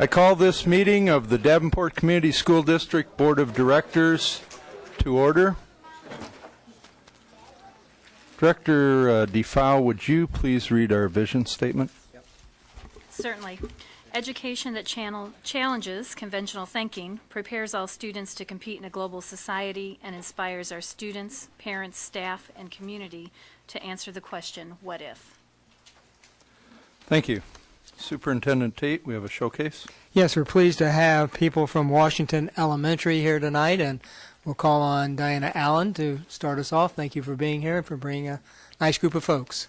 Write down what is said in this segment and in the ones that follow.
I call this meeting of the Davenport Community School District Board of Directors to order. Director DeFau, would you please read our vision statement? Certainly. Education that challenges conventional thinking, prepares all students to compete in a global society, and inspires our students, parents, staff, and community to answer the question, what if? Thank you. Superintendent Tate, we have a showcase. Yes, we're pleased to have people from Washington Elementary here tonight, and we'll call on Diana Allen to start us off. Thank you for being here and for bringing a nice group of folks.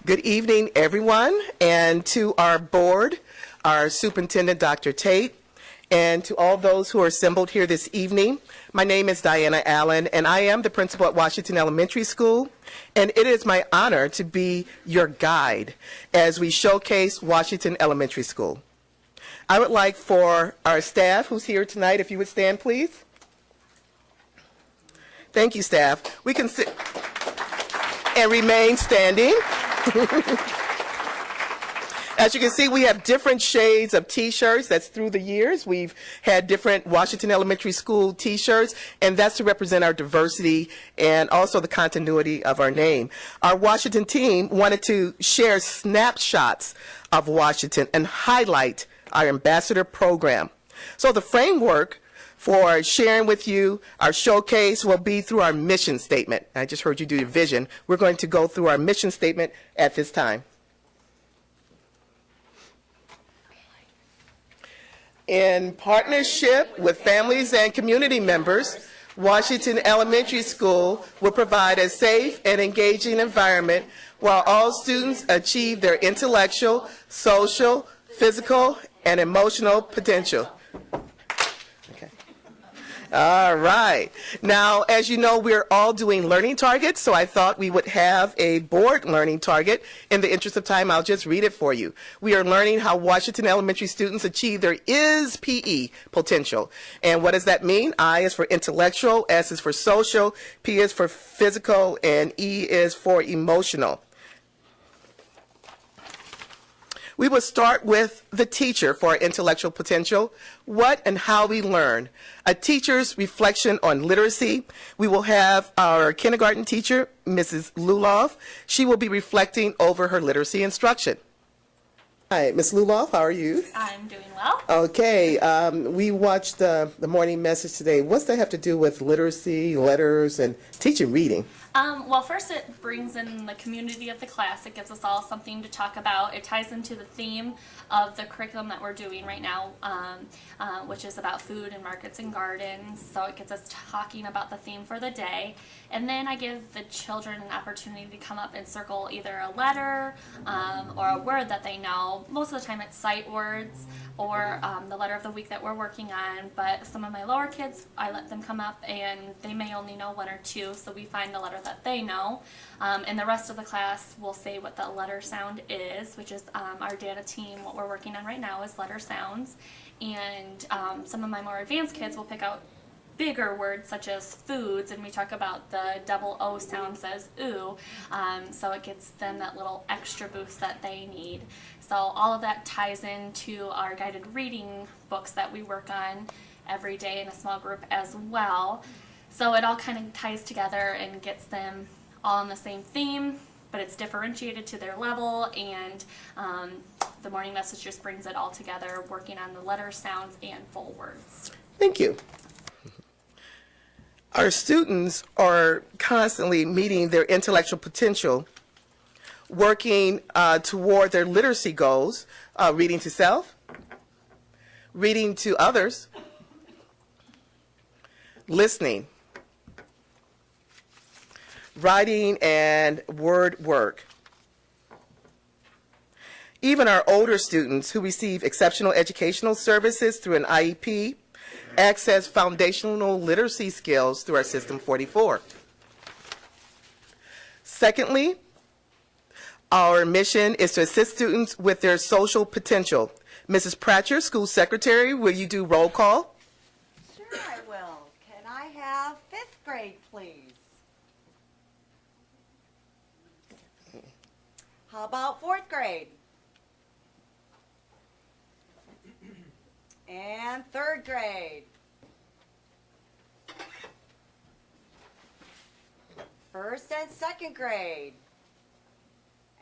Good evening, everyone, and to our board, our superintendent, Dr. Tate, and to all those who are assembled here this evening. My name is Diana Allen, and I am the principal at Washington Elementary School, and it is my honor to be your guide as we showcase Washington Elementary School. I would like for our staff who's here tonight, if you would stand, please. Thank you, staff. We can sit and remain standing. As you can see, we have different shades of T-shirts. That's through the years. We've had different Washington Elementary School T-shirts, and that's to represent our diversity and also the continuity of our name. Our Washington team wanted to share snapshots of Washington and highlight our ambassador program. So the framework for sharing with you our showcase will be through our mission statement. I just heard you do your vision. We're going to go through our mission statement at this time. In partnership with families and community members, Washington Elementary School will provide a safe and engaging environment while all students achieve their intellectual, social, physical, and emotional potential. All right. Now, as you know, we're all doing learning targets, so I thought we would have a board learning target. In the interest of time, I'll just read it for you. We are learning how Washington Elementary students achieve their IS-PE potential. And what does that mean? I is for intellectual, S is for social, P is for physical, and E is for emotional. We will start with the teacher for our intellectual potential, what and how we learn. A teacher's reflection on literacy. We will have our kindergarten teacher, Mrs. Luloff. She will be reflecting over her literacy instruction. Hi, Ms. Luloff, how are you? I'm doing well. Okay, we watched the morning message today. What's that have to do with literacy, letters, and teaching reading? Well, first it brings in the community of the class. It gives us all something to talk about. It ties into the theme of the curriculum that we're doing right now, which is about food and markets and gardens. So it gets us talking about the theme for the day. And then I give the children an opportunity to come up and circle either a letter or a word that they know. Most of the time it's sight words or the letter of the week that we're working on. But some of my lower kids, I let them come up and they may only know one or two, so we find the letter that they know. And the rest of the class will say what the letter sound is, which is our data team. What we're working on right now is letter sounds. And some of my more advanced kids will pick out bigger words such as foods, and we talk about the double O sound as ooh, so it gets them that little extra boost that they need. So all of that ties into our guided reading books that we work on every day in a small group as well. So it all kind of ties together and gets them all on the same theme, but it's differentiated to their level, and the morning message just brings it all together, working on the letter sounds and full words. Thank you. Our students are constantly meeting their intellectual potential, working toward their literacy goals, reading to self, reading to others, listening, writing, and word work. Even our older students who receive exceptional educational services through an IEP access foundational literacy skills through our System 44. Secondly, our mission is to assist students with their social potential. Mrs. Pratcher, school secretary, will you do roll call? Sure I will. Can I have fifth grade, please? How about fourth grade? And third grade. First and second grade.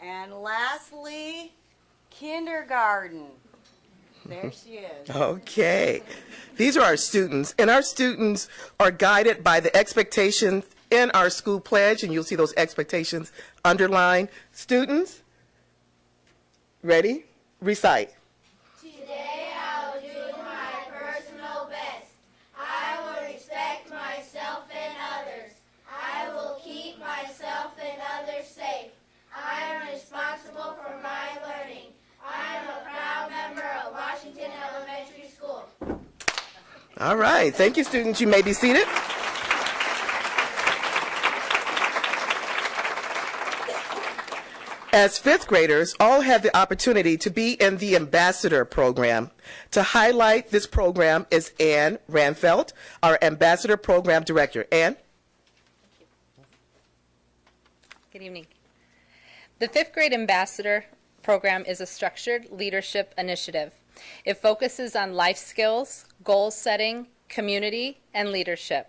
And lastly, kindergarten. There she is. Okay. These are our students, and our students are guided by the expectations in our school pledge, and you'll see those expectations underlined. Students, ready? Recite. Today I will do my personal best. I will respect myself and others. I will keep myself and others safe. I am responsible for my learning. I am a proud member of Washington Elementary School. All right. Thank you, students. You may be seated. As fifth graders, all have the opportunity to be in the Ambassador Program. To highlight this program is Ann Ranfelt, our Ambassador Program Director. Ann? Good evening. The fifth grade Ambassador Program is a structured leadership initiative. It focuses on life skills, goal setting, community, and leadership.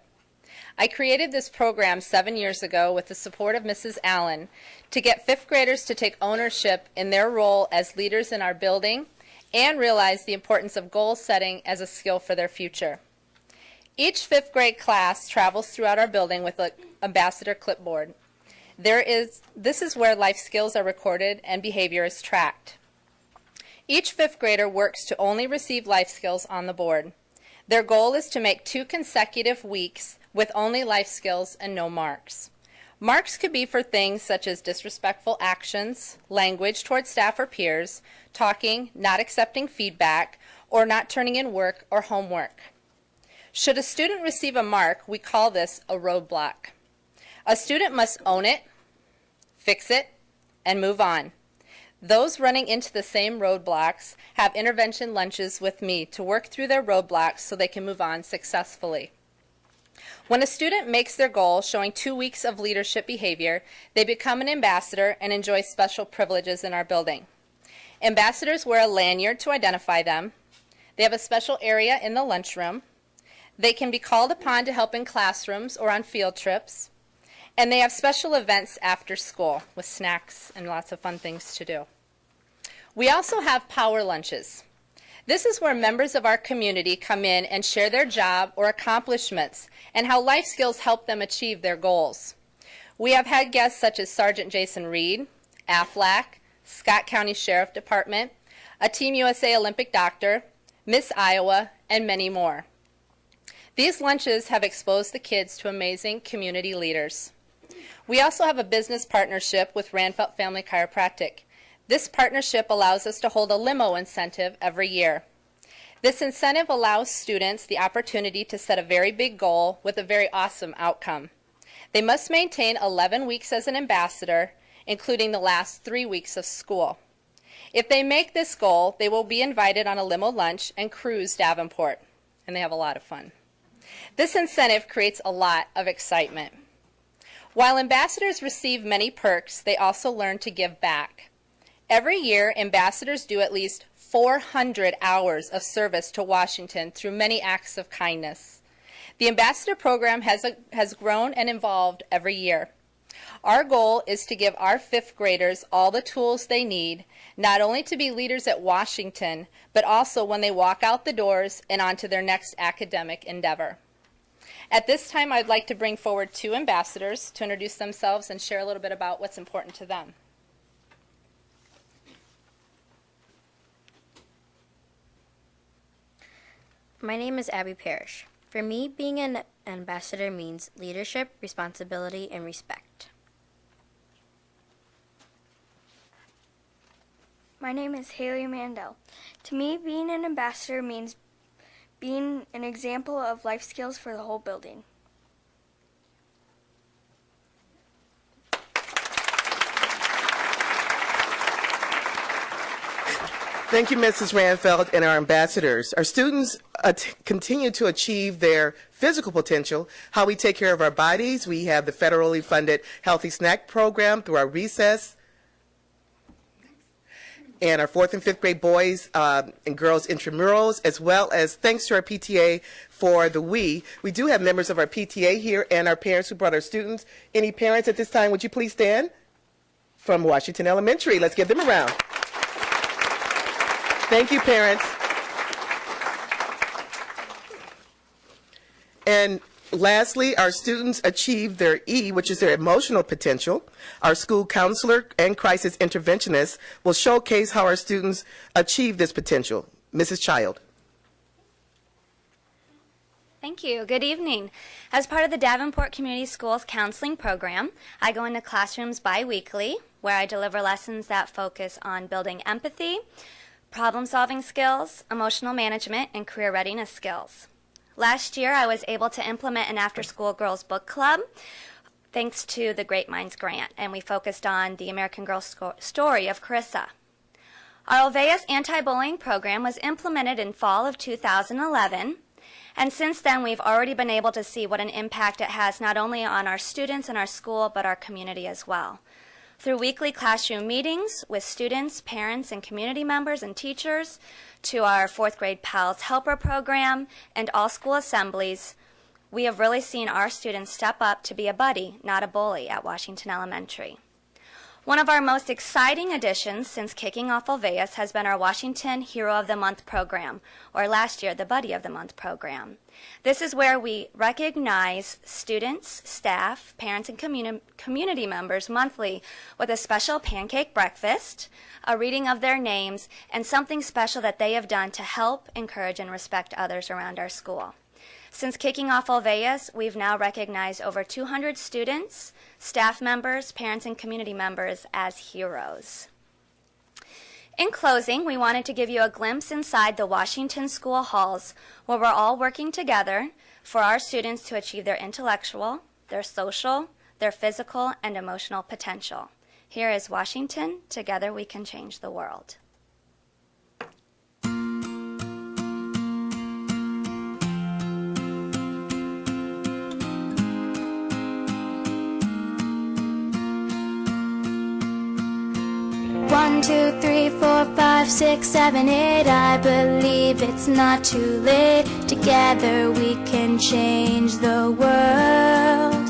I created this program 7 years ago with the support of Mrs. Allen to get fifth graders to take ownership in their role as leaders in our building and realize the importance of goal setting as a skill for their future. Each fifth grade class travels throughout our building with an ambassador clipboard. This is where life skills are recorded and behavior is tracked. Each fifth grader works to only receive life skills on the board. Their goal is to make 2 consecutive weeks with only life skills and no marks. Marks could be for things such as disrespectful actions, language towards staff or peers, talking, not accepting feedback, or not turning in work or homework. Should a student receive a mark, we call this a roadblock. A student must own it, fix it, and move on. Those running into the same roadblocks have intervention lunches with me to work through their roadblocks so they can move on successfully. When a student makes their goal, showing 2 weeks of leadership behavior, they become an ambassador and enjoy special privileges in our building. Ambassadors wear a lanyard to identify them. They have a special area in the lunchroom. They can be called upon to help in classrooms or on field trips. And they have special events after school with snacks and lots of fun things to do. We also have power lunches. This is where members of our community come in and share their job or accomplishments and how life skills help them achieve their goals. We have had guests such as Sergeant Jason Reed, AFLAC, Scott County Sheriff Department, a Team USA Olympic doctor, Miss Iowa, and many more. These lunches have exposed the kids to amazing community leaders. We also have a business partnership with Ranfelt Family Chiropractic. This partnership allows us to hold a limo incentive every year. This incentive allows students the opportunity to set a very big goal with a very awesome outcome. They must maintain 11 weeks as an ambassador, including the last 3 weeks of school. If they make this goal, they will be invited on a limo lunch and cruise Davenport, and they have a lot of fun. This incentive creates a lot of excitement. While ambassadors receive many perks, they also learn to give back. Every year, ambassadors do at least 400 hours of service to Washington through many acts of kindness. The ambassador program has grown and evolved every year. Our goal is to give our fifth graders all the tools they need, not only to be leaders at Washington, but also when they walk out the doors and onto their next academic endeavor. At this time, I'd like to bring forward 2 ambassadors to introduce themselves and share a little bit about what's important to them. My name is Abby Parrish. For me, being an ambassador means leadership, responsibility, and respect. My name is Haley Mandel. To me, being an ambassador means being an example of life skills for the whole building. Thank you, Mrs. Ranfeld, and our ambassadors. Our students continue to achieve their physical potential, how we take care of our bodies. We have the federally funded Healthy Snack Program through our recess and our 4th and 5th grade boys and girls intramurals, as well as thanks to our PTA for the We do have members of our PTA here and our parents who brought our students. Any parents at this time, would you please stand? From Washington Elementary. Let's give them a round. Thank you, parents. And lastly, our students achieved their E, which is their emotional potential. Our school counselor and crisis interventionist will showcase how our students achieve this potential. Mrs. Child. Thank you. Good evening. As part of the Davenport Community Schools counseling program, I go into classrooms bi-weekly where I deliver lessons that focus on building empathy, problem-solving skills, emotional management, and career readiness skills. Last year, I was able to implement an after-school girls book club thanks to the Great Minds Grant, and we focused on the American Girl story of Carissa. Our Olveus anti-bullying program was implemented in fall of 2011, and since then we've already been able to see what an impact it has not only on our students and our school, but our community as well. Through weekly classroom meetings with students, parents, and community members and teachers, to our 4th grade Pals Helper program, and all school assemblies, we have really seen our students step up to be a buddy, not a bully, at Washington Elementary. One of our most exciting additions since kicking off Olveus has been our Washington Hero of the Month program, or last year, the Buddy of the Month program. This is where we recognize students, staff, parents, and community members monthly with a special pancake breakfast, a reading of their names, and something special that they have done to help, encourage, and respect others around our school. Since kicking off Olveus, we've now recognized over 200 students, staff members, parents, and community members as heroes. In closing, we wanted to give you a glimpse inside the Washington School halls where we're all working together for our students to achieve their intellectual, their social, their physical, and emotional potential. Here is Washington. Together we can change the world. One, two, three, 4, 5, 6, 7, 8. I believe it's not too late. Together we can change the world.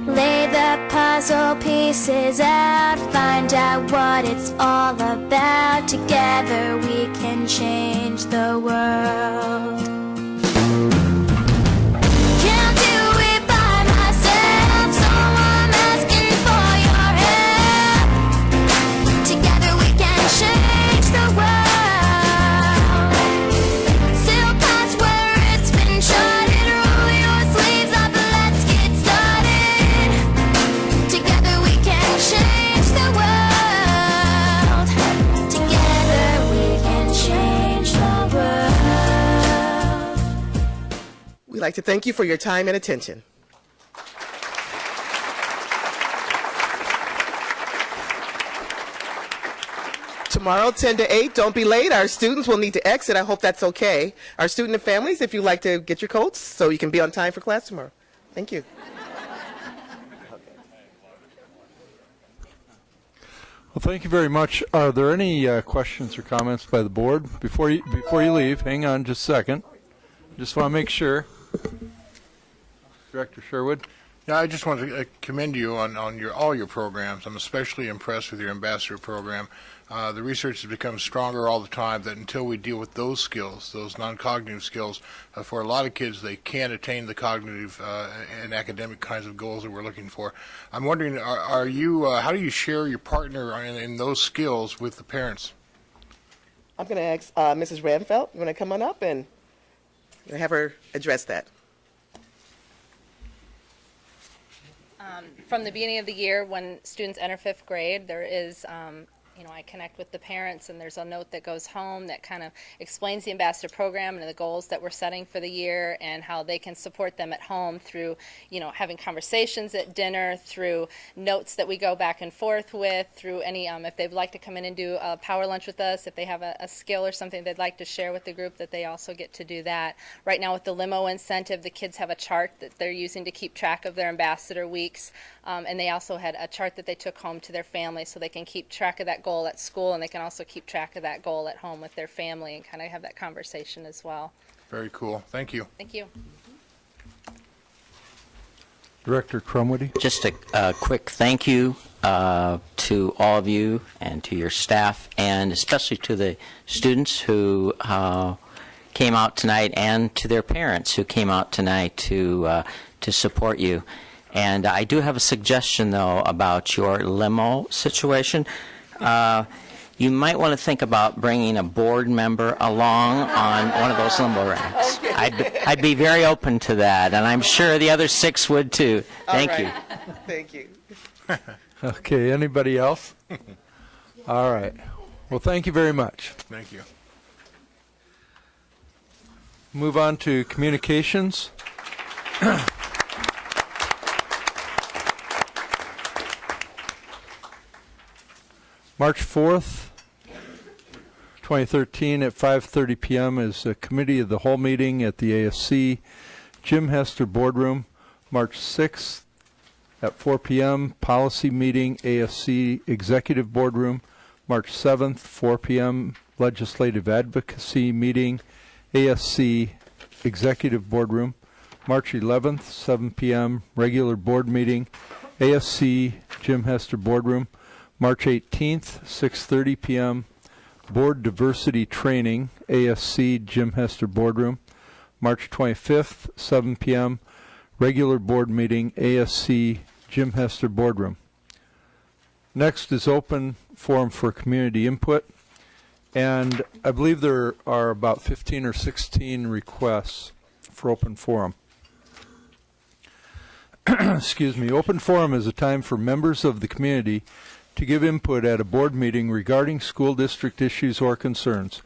Lay the puzzle pieces out. Find out what it's all about. Together we can change the world. Can't do it by myself, so I'm asking for your help. Together we can change the world. Still past where it's been charted. Roll your sleeves up, let's get started. Together we can change the world. Together we can change the world. We'd like to thank you for your time and attention. Tomorrow, 10 to 8, don't be late. Our students will need to exit. I hope that's okay. Our student and families, if you'd like to get your coats so you can be on time for class tomorrow. Thank you. Well, thank you very much. Are there any questions or comments by the board? Before you leave, hang on just a second. Just want to make sure. Director Sherwood? Yeah, I just want to commend you on all your programs. I'm especially impressed with your ambassador program. The research has become stronger all the time that until we deal with those skills, those non-cognitive skills, for a lot of kids, they can't attain the cognitive and academic kinds of goals that we're looking for. I'm wondering, how do you share your partner in those skills with the parents? I'm going to ask Mrs. Ranfelt. You want to come on up and have her address that? From the beginning of the year, when students enter 5th grade, there is, I connect with the parents, and there's a note that goes home that kind of explains the ambassador program and the goals that we're setting for the year and how they can support them at home through, having conversations at dinner, through notes that we go back and forth with, through any, if they'd like to come in and do a power lunch with us, if they have a skill or something they'd like to share with the group, that they also get to do that. Right now with the limo incentive, the kids have a chart that they're using to keep track of their ambassador weeks, and they also had a chart that they took home to their family so they can keep track of that goal goal at school, and they can also keep track of that goal at home with their family and kind of have that conversation as well. Very cool. Thank you. Thank you. Director Crumwitty. Just a quick thank you to all of you and to your staff, and especially to the students who came out tonight, and to their parents who came out tonight to support you. And I do have a suggestion, though, about your limo situation. You might want to think about bringing a board member along on one of those limo rides. I'd be very open to that, and I'm sure the other 6 would too. Thank you. Thank you. Okay, anybody else? All right. Well, thank you very much. Thank you. Move on to communications. March 4th, 2013 at 5:30 p.m. is a committee of the whole meeting at the ASC Jim Hester Boardroom. March 6th at 4 p.m. policy meeting ASC Executive Boardroom. March 7th, 4 p.m. legislative advocacy meeting ASC Executive Boardroom. March 11th, 7 p.m. regular board meeting ASC Jim Hester Boardroom. March 18th, 6:30 p.m. Board Diversity Training, ASC Jim Hester Boardroom. March 25th, 7 p.m. Regular board meeting, ASC Jim Hester Boardroom. Next is open forum for community input. And I believe there are about 15 or 16 requests for open forum. Excuse me. Open forum is a time for members of the community to give input at a board meeting regarding school district issues or concerns.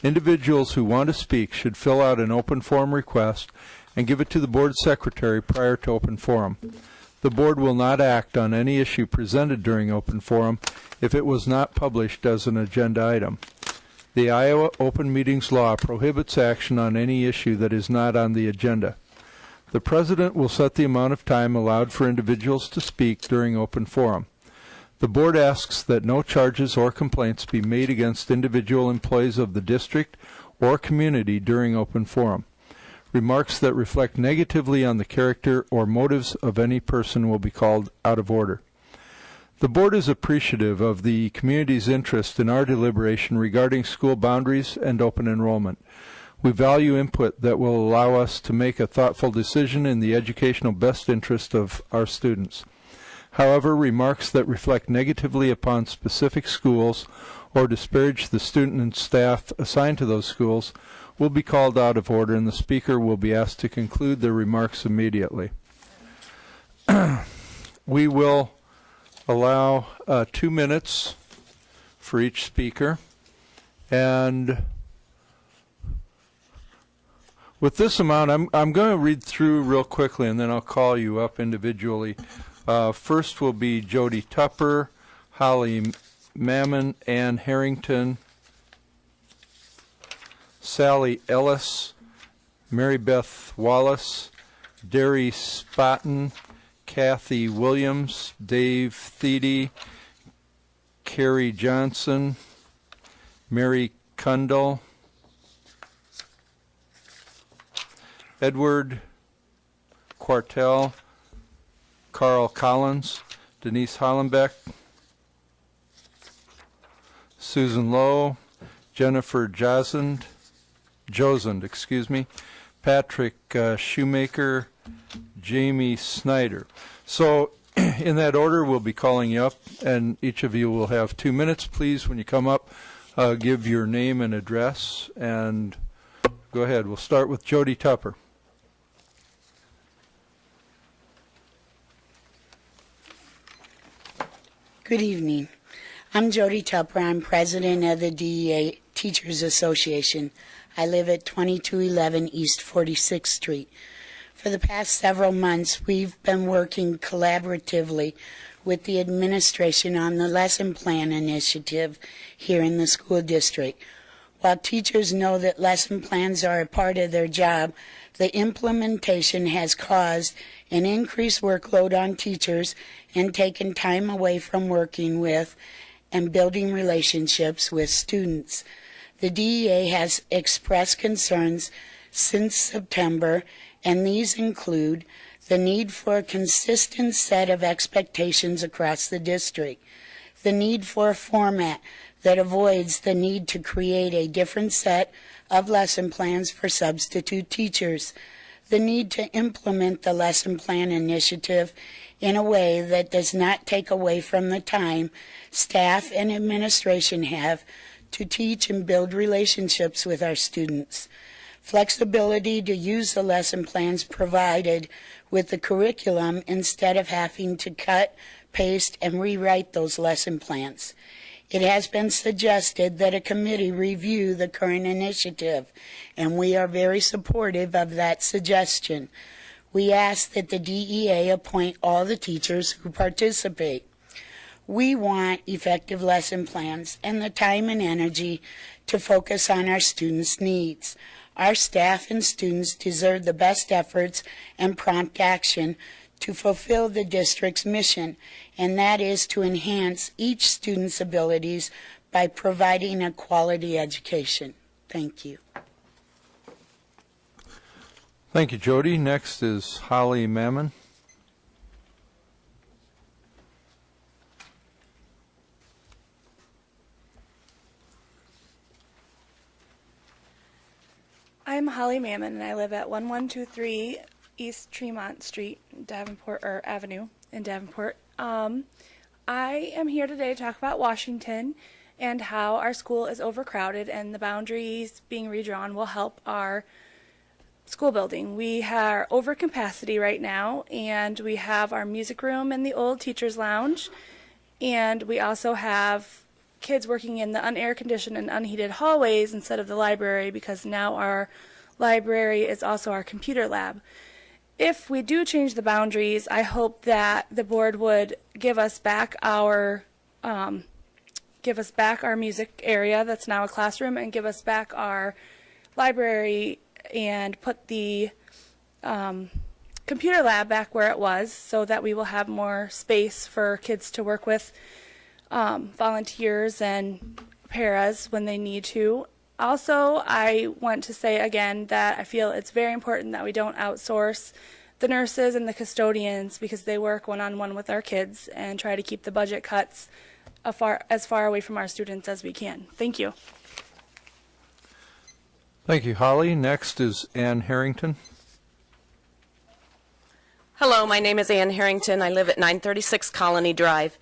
Individuals who want to speak should fill out an open forum request and give it to the board secretary prior to open forum. The board will not act on any issue presented during open forum if it was not published as an agenda item. The Iowa Open Meetings Law prohibits action on any issue that is not on the agenda. The president will set the amount of time allowed for individuals to speak during open forum. The board asks that no charges or complaints be made against individual employees of the district or community during open forum. Remarks that reflect negatively on the character or motives of any person will be called out of order. The board is appreciative of the community's interest in our deliberation regarding school boundaries and open enrollment. We value input that will allow us to make a thoughtful decision in the educational best interest of our students. However, remarks that reflect negatively upon specific schools or disparage the student and staff assigned to those schools will be called out of order, and the speaker will be asked to conclude their remarks immediately. We will allow 2 minutes for each speaker, and with this amount, I'm going to read through real quickly, and then I'll call you up individually. First will be Jody Tupper, Holly Mammon, Ann Harrington, Sally Ellis, Mary Beth Wallace, Derry Spotton, Kathy Williams, Dave Thiede, Carrie Johnson, Mary Kundal, Edward Quartel, Carl Collins, Denise Hollenbeck, Susan Lowe, Jennifer Josend, Patrick Shoemaker, Jamie Snyder. So in that order, we'll be calling you up, and each of you will have 2 minutes. Please, when you come up, give your name and address, and go ahead. We'll start with Jody Tupper. Good evening. I'm Jody Tupper. I'm president of the DEA Teachers Association. I live at 2211 East 46th Street. For the past several months, we've been working collaboratively with the administration on the lesson plan initiative here in the school district. While teachers know that lesson plans are a part of their job, the implementation has caused an increased workload on teachers and taken time away from working with and building relationships with students. The DEA has expressed concerns since September, and these include the need for a consistent set of expectations across the district, the need for a format that avoids the need to create a different set of lesson plans for substitute teachers, the need to implement the lesson plan initiative in a way that does not take away from the time staff and administration have to teach and build relationships with our students, flexibility to use the lesson plans provided with the curriculum instead of having to cut, paste, and rewrite those lesson plans. It has been suggested that a committee review the current initiative, and we are very supportive of that suggestion. We ask that the DEA appoint all the teachers who participate. We want effective lesson plans and the time and energy to focus on our students' needs. Our staff and students deserve the best efforts and prompt action to fulfill the district's mission, and that is to enhance each student's abilities by providing a quality education. Thank you. Thank you, Jody. Next is Holly Mammon. I'm Holly Mammon, and I live at 1123 East Tremont Street, Davenport, or Avenue in Davenport. I am here today to talk about Washington and how our school is overcrowded, and the boundaries being redrawn will help our school building. We are over capacity right now, and we have our music room in the old teacher's lounge, and we also have kids working in the unair-conditioned and unheated hallways instead of the library, because now our library is also our computer lab. If we do change the boundaries, I hope that the board would give us back our music area that's now a classroom, and give us back our library and put the computer lab back where it was, so that we will have more space for kids to work with volunteers and paras when they need to. Also, I want to say again that I feel it's very important that we don't outsource the nurses and the custodians, because they work one-on-one with our kids, and try to keep the budget cuts as far away from our students as we can. Thank you. Thank you, Holly. Next is Ann Harrington. Hello, my name is Ann Harrington. I live at 936 Colony Drive.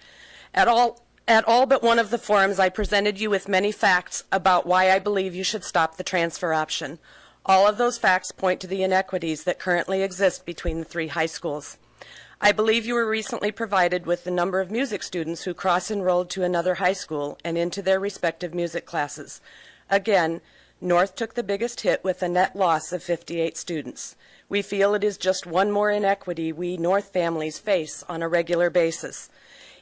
At all but one of the forums, I presented you with many facts about why I believe you should stop the transfer option. All of those facts point to the inequities that currently exist between the three high schools. I believe you were recently provided with the number of music students who cross-enrolled to another high school and into their respective music classes. Again, North took the biggest hit with a net loss of 58 students. We feel it is just one more inequity we North families face on a regular basis.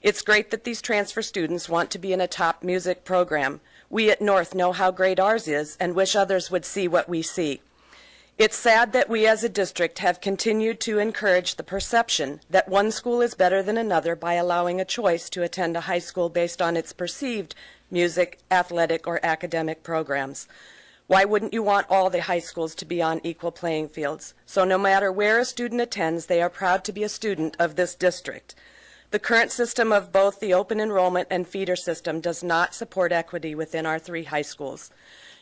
It's great that these transfer students want to be in a top music program. We at North know how great ours is and wish others would see what we see. It's sad that we as a district have continued to encourage the perception that one school is better than another by allowing a choice to attend a high school based on its perceived music, athletic, or academic programs. Why wouldn't you want all the high schools to be on equal playing fields? So no matter where a student attends, they are proud to be a student of this district. The current system of both the open enrollment and feeder system does not support equity within our three high schools.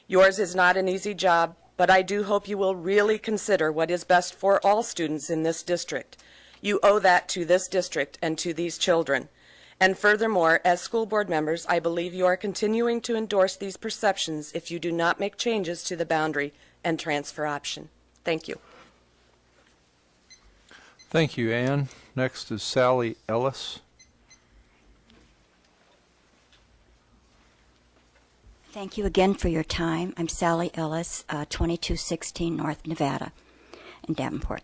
Yours is not an easy job, but I do hope you will really consider what is best for all students in this district. You owe that to this district and to these children. And furthermore, as school board members, I believe you are continuing to endorse these perceptions if you do not make changes to the boundary and transfer option. Thank you. Thank you, Ann. Next is Sally Ellis. Thank you again for your time. I'm Sally Ellis, 2216 North Nevada in Davenport.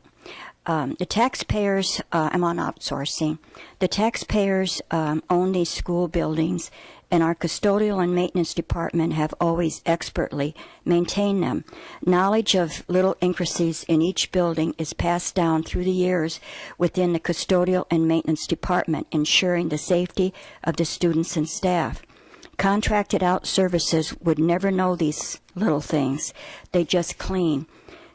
The taxpayers, I'm on outsourcing. The taxpayers own these school buildings, and our custodial and maintenance department have always expertly maintained them. Knowledge of little intricacies in each building is passed down through the years within the custodial and maintenance department, ensuring the safety of the students and staff. Contracted out services would never know these little things. They just clean.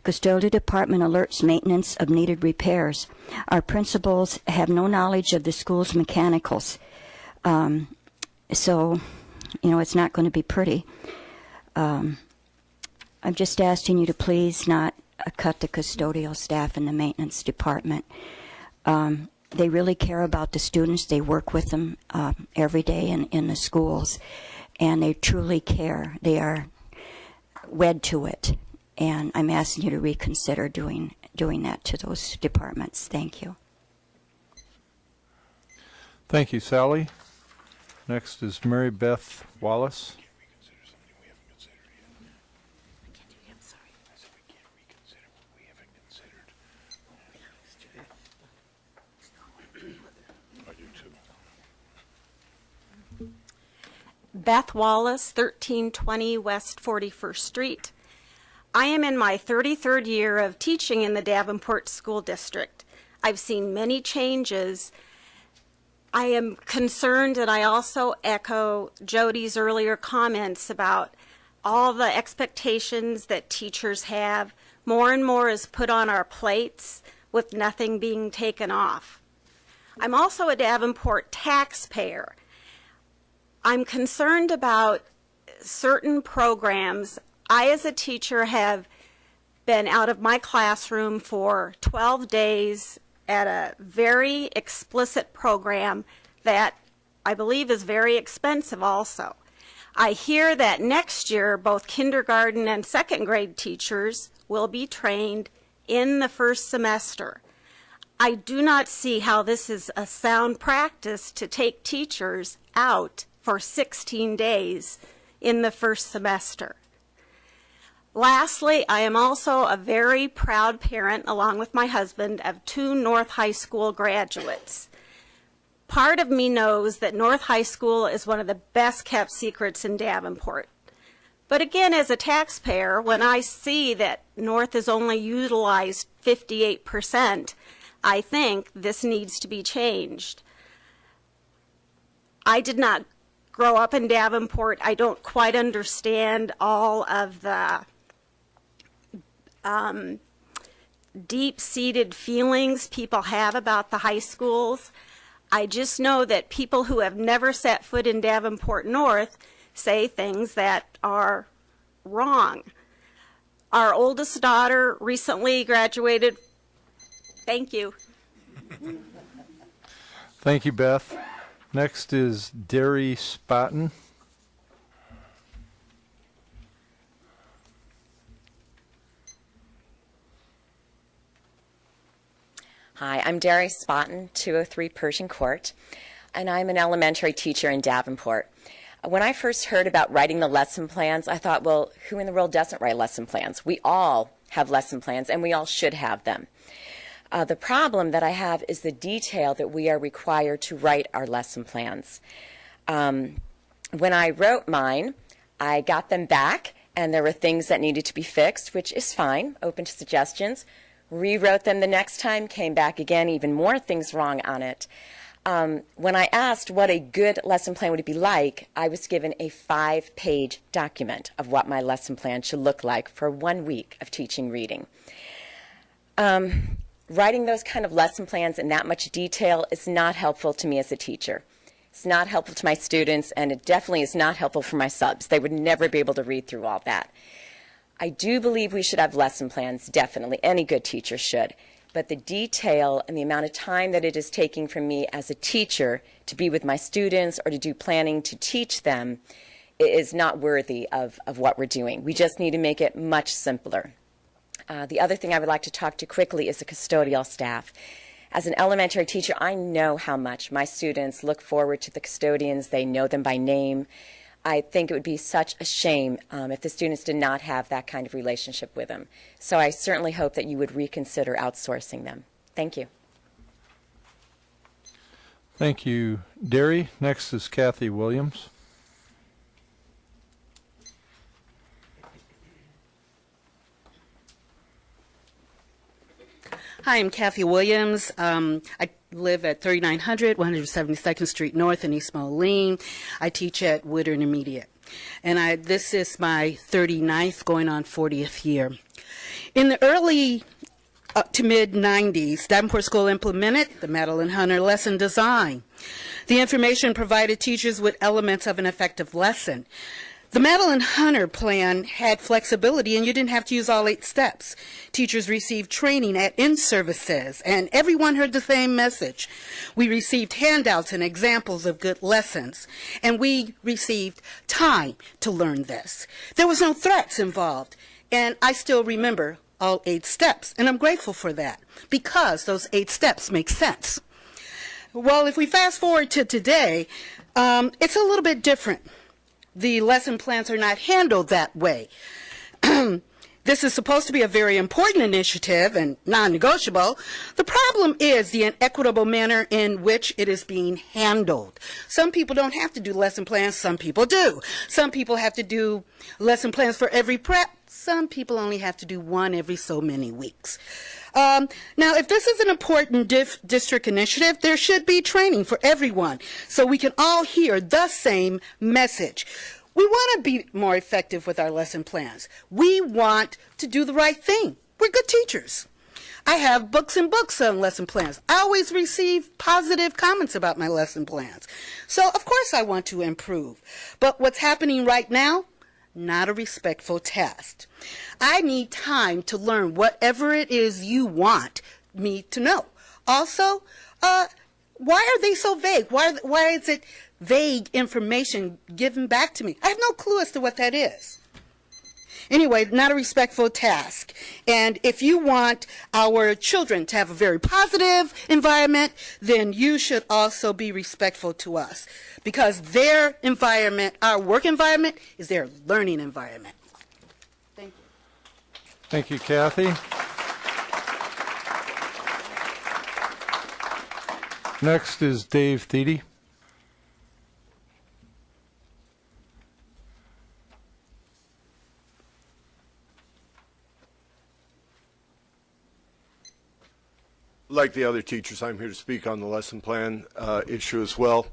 Custodial department alerts maintenance of needed repairs. Our principals have no knowledge of the school's mechanicals. So, it's not going to be pretty. I'm just asking you to please not cut the custodial staff in the maintenance department. They really care about the students. They work with them every day in the schools, and they truly care. They are wed to it, and I'm asking you to reconsider doing that to those departments. Thank you. Thank you, Sally. Next is Mary Beth Wallace. Beth Wallace, 1320 West 41st Street. I am in my 33rd year of teaching in the Davenport School District. I've seen many changes. I am concerned, and I also echo Jody's earlier comments about all the expectations that teachers have. More and more is put on our plates with nothing being taken off. I'm also a Davenport taxpayer. I'm concerned about certain programs. I, as a teacher, have been out of my classroom for 12 days at a very explicit program that I believe is very expensive also. I hear that next year both kindergarten and second grade teachers will be trained in the first semester. I do not see how this is a sound practice to take teachers out for 16 days in the first semester. Lastly, I am also a very proud parent, along with my husband, of 2 North High School graduates. Part of me knows that North High School is one of the best kept secrets in Davenport. But again, as a taxpayer, when I see that North is only utilized 58%, I think this needs to be changed. I did not grow up in Davenport. I don't quite understand all of the deep-seated feelings people have about the high schools. I just know that people who have never set foot in Davenport North say things that are wrong. Our oldest daughter recently graduated. Thank you. Thank you, Beth. Next is Derry Spotton. Hi, I'm Derry Spotton, 203 Pershing Court, and I'm an elementary teacher in Davenport. When I first heard about writing the lesson plans, I thought, well, who in the world doesn't write lesson plans? We all have lesson plans, and we all should have them. The problem that I have is the detail that we are required to write our lesson plans. When I wrote mine, I got them back, and there were things that needed to be fixed, which is fine, open to suggestions. Rewrote them the next time, came back again, even more things wrong on it. When I asked what a good lesson plan would be like, I was given a 5-page document of what my lesson plan should look like for 1 week of teaching reading. Writing those kind of lesson plans in that much detail is not helpful to me as a teacher. It's not helpful to my students, and it definitely is not helpful for my subs. They would never be able to read through all that. I do believe we should have lesson plans, definitely. Any good teacher should. But the detail and the amount of time that it is taking from me as a teacher to be with my students or to do planning to teach them is not worthy of what we're doing. We just need to make it much simpler. The other thing I would like to talk to quickly is the custodial staff. As an elementary teacher, I know how much my students look forward to the custodians. They know them by name. I think it would be such a shame if the students did not have that kind of relationship with them. So I certainly hope that you would reconsider outsourcing them. Thank you. Thank you, Derry. Next is Kathy Williams. Hi, I'm Kathy Williams. I live at 3900 172nd Street North in East Moline. I teach at Wood Intermediate. And this is my 39th going on 40th year. In the early to mid-90s, Davenport School implemented the Madeline Hunter lesson design. The information provided teachers with elements of an effective lesson. The Madeline Hunter plan had flexibility, and you didn't have to use all 8 steps. Teachers received training at in-services, and everyone heard the same message. We received handouts and examples of good lessons, and we received time to learn this. There was no threats involved, and I still remember all 8 steps, and I'm grateful for that, because those 8 steps make sense. Well, if we fast forward to today, it's a little bit different. The lesson plans are not handled that way. This is supposed to be a very important initiative and non-negotiable. The problem is the inequitable manner in which it is being handled. Some people don't have to do lesson plans, some people do. Some people have to do lesson plans for every prep. Some people only have to do one every so many weeks. Now, if this is an important district initiative, there should be training for everyone so we can all hear the same message. We want to be more effective with our lesson plans. We want to do the right thing. We're good teachers. I have books and books on lesson plans. I always receive positive comments about my lesson plans. So, of course, I want to improve. But what's happening right now? Not a respectful test. I need time to learn whatever it is you want me to know. Also, why are they so vague? Why is it vague information given back to me? I have no clue as to what that is. Anyway, not a respectful task. And if you want our children to have a very positive environment, then you should also be respectful to us, because their environment, our work environment, is their learning environment. Thank you. Thank you, Kathy. Next is Dave Thiede. Like the other teachers, I'm here to speak on the lesson plan issue as well.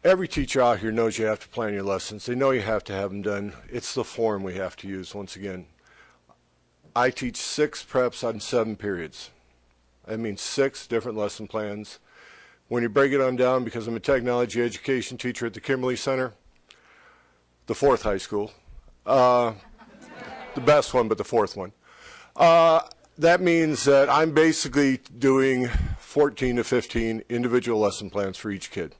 Every teacher out here knows you have to plan your lessons. They know you have to have them done. It's the form we have to use once again. I teach 6 preps on 7 periods. That means 6 different lesson plans. When you break it on down, because I'm a technology education teacher at the Kimberly Center, the 4th high school, the best one, but the 4th one. That means that I'm basically doing 14 to 15 individual lesson plans for each kid.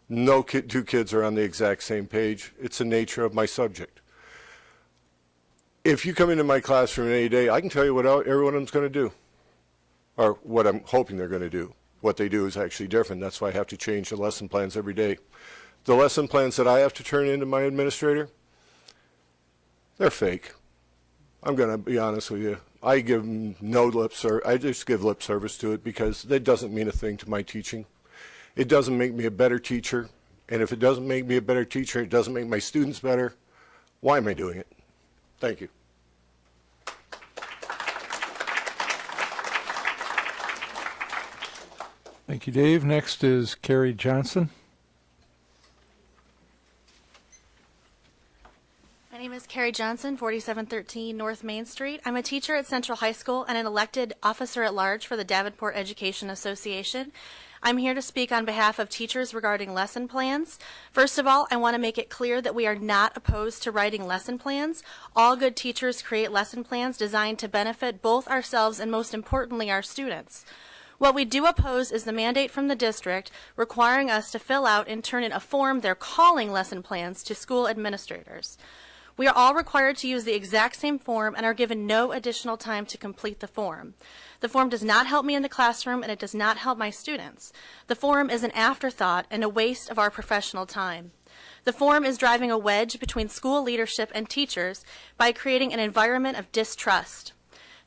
No 2 kids are on the exact same page. It's the nature of my subject. If you come into my classroom any day, I can tell you what every one of them's going to do, or what I'm hoping they're going to do. What they do is actually different. That's why I have to change the lesson plans every day. The lesson plans that I have to turn into my administrator, they're fake. I'm going to be honest with you. I give them no lip service. I just give lip service to it because that doesn't mean a thing to my teaching. It doesn't make me a better teacher. And if it doesn't make me a better teacher, it doesn't make my students better. Why am I doing it? Thank you. Thank you, Dave. Next is Carrie Johnson. My name is Carrie Johnson, 4713 North Main Street. I'm a teacher at Central High School and an elected officer at large for the Davenport Education Association. I'm here to speak on behalf of teachers regarding lesson plans. First of all, I want to make it clear that we are not opposed to writing lesson plans. All good teachers create lesson plans designed to benefit both ourselves and, most importantly, our students. What we do oppose is the mandate from the district requiring us to fill out and turn in a form they're calling lesson plans to school administrators. We are all required to use the exact same form and are given no additional time to complete the form. The form does not help me in the classroom and it does not help my students. The form is an afterthought and a waste of our professional time. The form is driving a wedge between school leadership and teachers by creating an environment of distrust.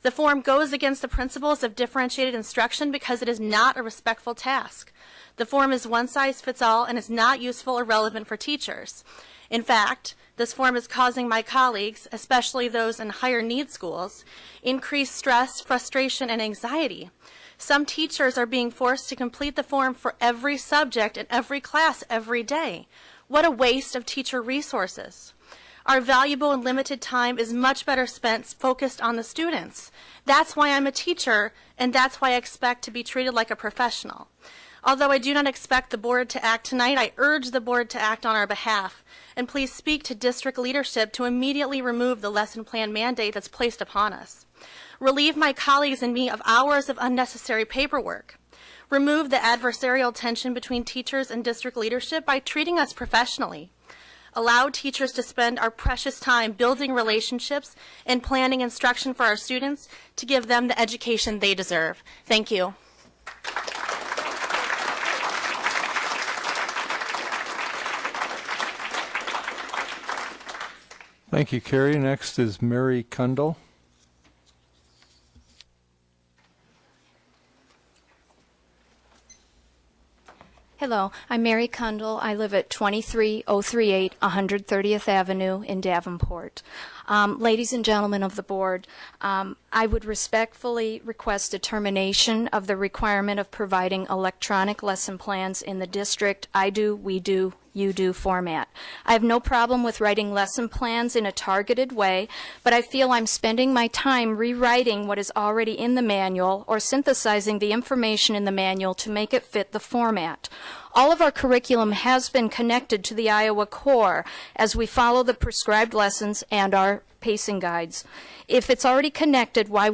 The form goes against the principles of differentiated instruction because it is not a respectful task. The form is one size fits all and is not useful or relevant for teachers. In fact, this form is causing my colleagues, especially those in higher need schools, increased stress, frustration, and anxiety. Some teachers are being forced to complete the form for every subject in every class every day. What a waste of teacher resources. Our valuable and limited time is much better spent focused on the students. That's why I'm a teacher, and that's why I expect to be treated like a professional. Although I do not expect the board to act tonight, I urge the board to act on our behalf. And please speak to district leadership to immediately remove the lesson plan mandate that's placed upon us. Relieve my colleagues and me of hours of unnecessary paperwork. Remove the adversarial tension between teachers and district leadership by treating us professionally. Allow teachers to spend our precious time building relationships and planning instruction for our students to give them the education they deserve. Thank you. Thank you, Carrie. Next is Mary Kundle. Hello, I'm Mary Kundle. I live at 23038 130th Avenue in Davenport. Ladies and gentlemen of the board, I would respectfully request a termination of the requirement of providing electronic lesson plans in the district I do, we do, you do format. I have no problem with writing lesson plans in a targeted way, but I feel I'm spending my time rewriting what is already in the manual or synthesizing the information in the manual to make it fit the format. All of our curriculum has been connected to the Iowa Core as we follow the prescribed lessons and our pacing guides. If it's already connected, why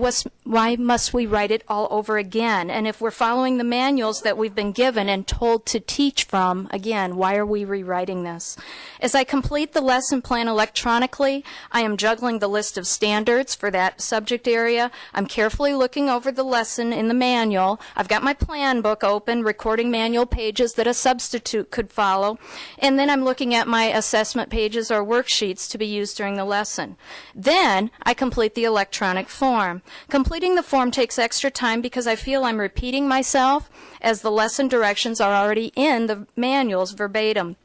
must we write it all over again? And if we're following the manuals that we've been given and told to teach from, again, why are we rewriting this? As I complete the lesson plan electronically, I am juggling the list of standards for that subject area. I'm carefully looking over the lesson in the manual. I've got my plan book open, recording manual pages that a substitute could follow. And then I'm looking at my assessment pages or worksheets to be used during the lesson. Then I complete the electronic form. Completing the form takes extra time because I feel I'm repeating myself as the lesson directions are already in the manuals verbatim.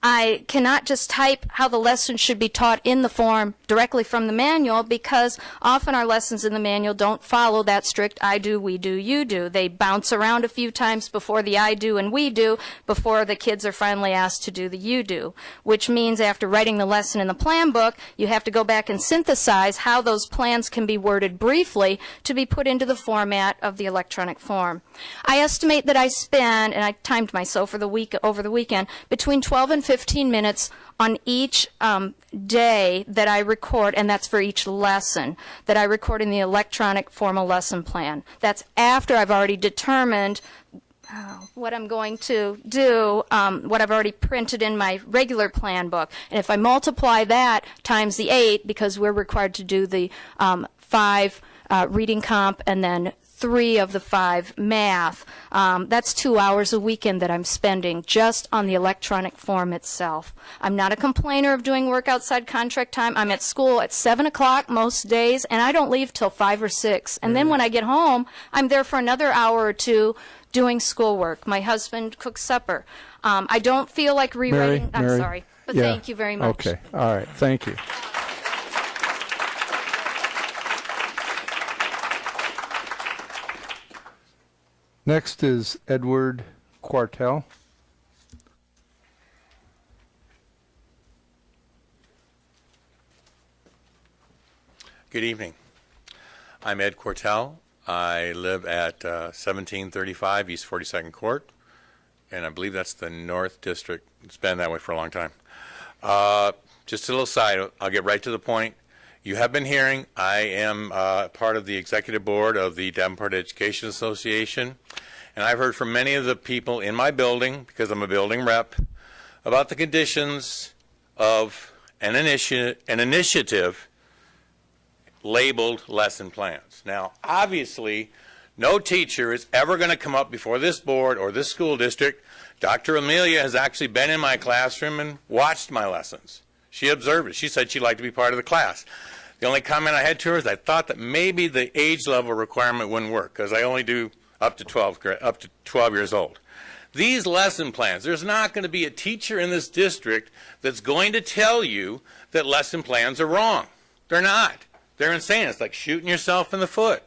I cannot just type how the lesson should be taught in the form directly from the manual because often our lessons in the manual don't follow that strict I do, we do, you do. They bounce around a few times before the I do and we do before the kids are finally asked to do the you do, which means after writing the lesson in the plan book, you have to go back and synthesize how those plans can be worded briefly to be put into the format of the electronic form. I estimate that I spend, and I timed myself for over the weekend, between 12 and 15 minutes on each day that I record, and that's for each lesson, that I record in the electronic formal lesson plan. That's after I've already determined what I'm going to do, what I've already printed in my regular plan book. And if I multiply that times the 8, because we're required to do the 5 reading comp and then 3 of the 5 math. That's 2 hours a weekend that I'm spending just on the electronic form itself. I'm not a complainer of doing work outside contract time. I'm at school at 7 o'clock most days, and I don't leave till 5 or 6. And then when I get home, I'm there for another hour or 2 doing schoolwork. My husband cooks supper. I don't feel like rewriting. Mary, I'm sorry, but yeah. thank you very much. Okay, all right, thank you. Next is Edward Quartel. Good evening. I'm Ed Quartel. I live at 1735 East 42nd Court, and I believe that's the North District. It's been that way for a long time. Just a little side, I'll get right to the point. You have been hearing, I am part of the executive board of the Davenport Education Association, and I've heard from many of the people in my building, because I'm a building rep, about the conditions of an initiative labeled lesson plans. Now, obviously, no teacher is ever going to come up before this board or this school district. Dr. Amelia has actually been in my classroom and watched my lessons. She observed it. She said she'd like to be part of the class. The only comment I had to her is I thought that maybe the age level requirement wouldn't work because I only do up to 12 years old. These lesson plans, there's not going to be a teacher in this district that's going to tell you that lesson plans are wrong. They're not. They're insane. It's like shooting yourself in the foot.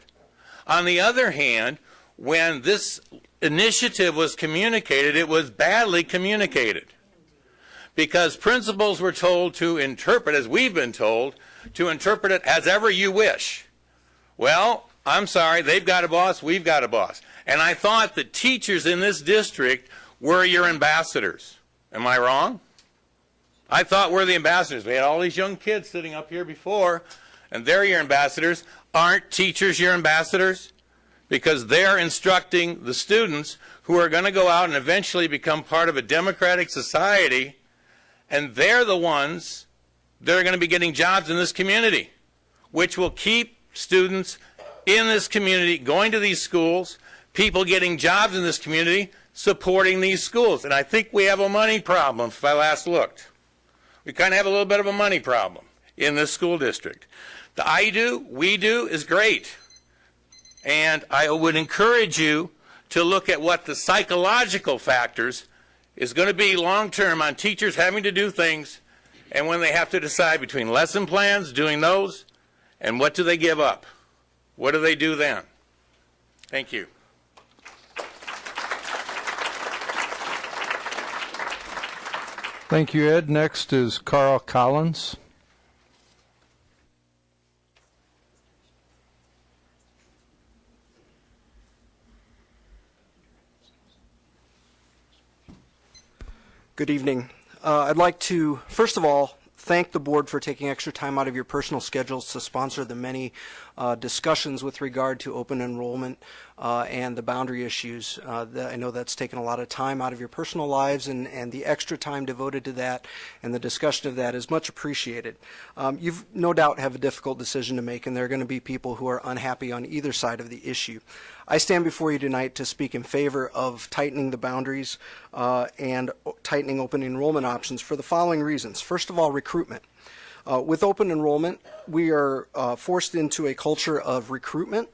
On the other hand, when this initiative was communicated, it was badly communicated, because principals were told to interpret, as we've been told, to interpret it as ever you wish. Well, I'm sorry, they've got a boss, we've got a boss. And I thought that teachers in this district were your ambassadors. Am I wrong? I thought we're the ambassadors. We had all these young kids sitting up here before, and they're your ambassadors. Aren't teachers your ambassadors? Because they're instructing the students who are going to go out and eventually become part of a democratic society, and they're the ones that are going to be getting jobs in this community, which will keep students in this community going to these schools, people getting jobs in this community, supporting these schools. And I think we have a money problem, if I last looked. We kind of have a little bit of a money problem in this school district. The I do, we do is great. And I would encourage you to look at what the psychological factors is going to be long-term on teachers having to do things, and when they have to decide between lesson plans, doing those, and what do they give up? What do they do then? Thank you. Thank you, Ed. Next is Carl Collins. Good evening. I'd like to, first of all, thank the board for taking extra time out of your personal schedules to sponsor the many discussions with regard to open enrollment and the boundary issues. I know that's taken a lot of time out of your personal lives, and the extra time devoted to that and the discussion of that is much appreciated. You've no doubt have a difficult decision to make, and there are going to be people who are unhappy on either side of the issue. I stand before you tonight to speak in favor of tightening the boundaries and tightening open enrollment options for the following reasons. First of all, recruitment. With open enrollment, we are forced into a culture of recruitment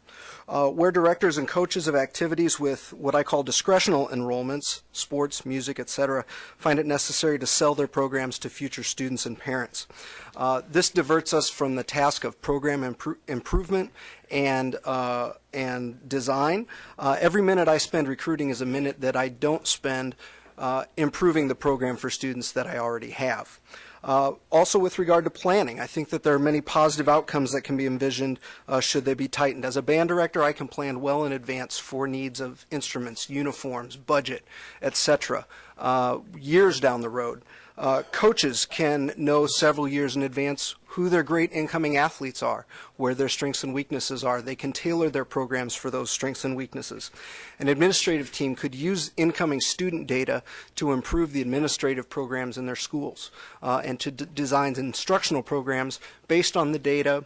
where directors and coaches of activities with what I call discretional enrollments, sports, music, etc., find it necessary to sell their programs to future students and parents. This diverts us from the task of program improvement and design. Every minute I spend recruiting is a minute that I don't spend improving the program for students that I already have. Also with regard to planning, I think that there are many positive outcomes that can be envisioned should they be tightened. As a band director, I can plan well in advance for needs of instruments, uniforms, budget, etc., years down the road. Coaches can know several years in advance who their great incoming athletes are, where their strengths and weaknesses are. They can tailor their programs for those strengths and weaknesses. An administrative team could use incoming student data to improve the administrative programs in their schools and to design instructional programs based on the data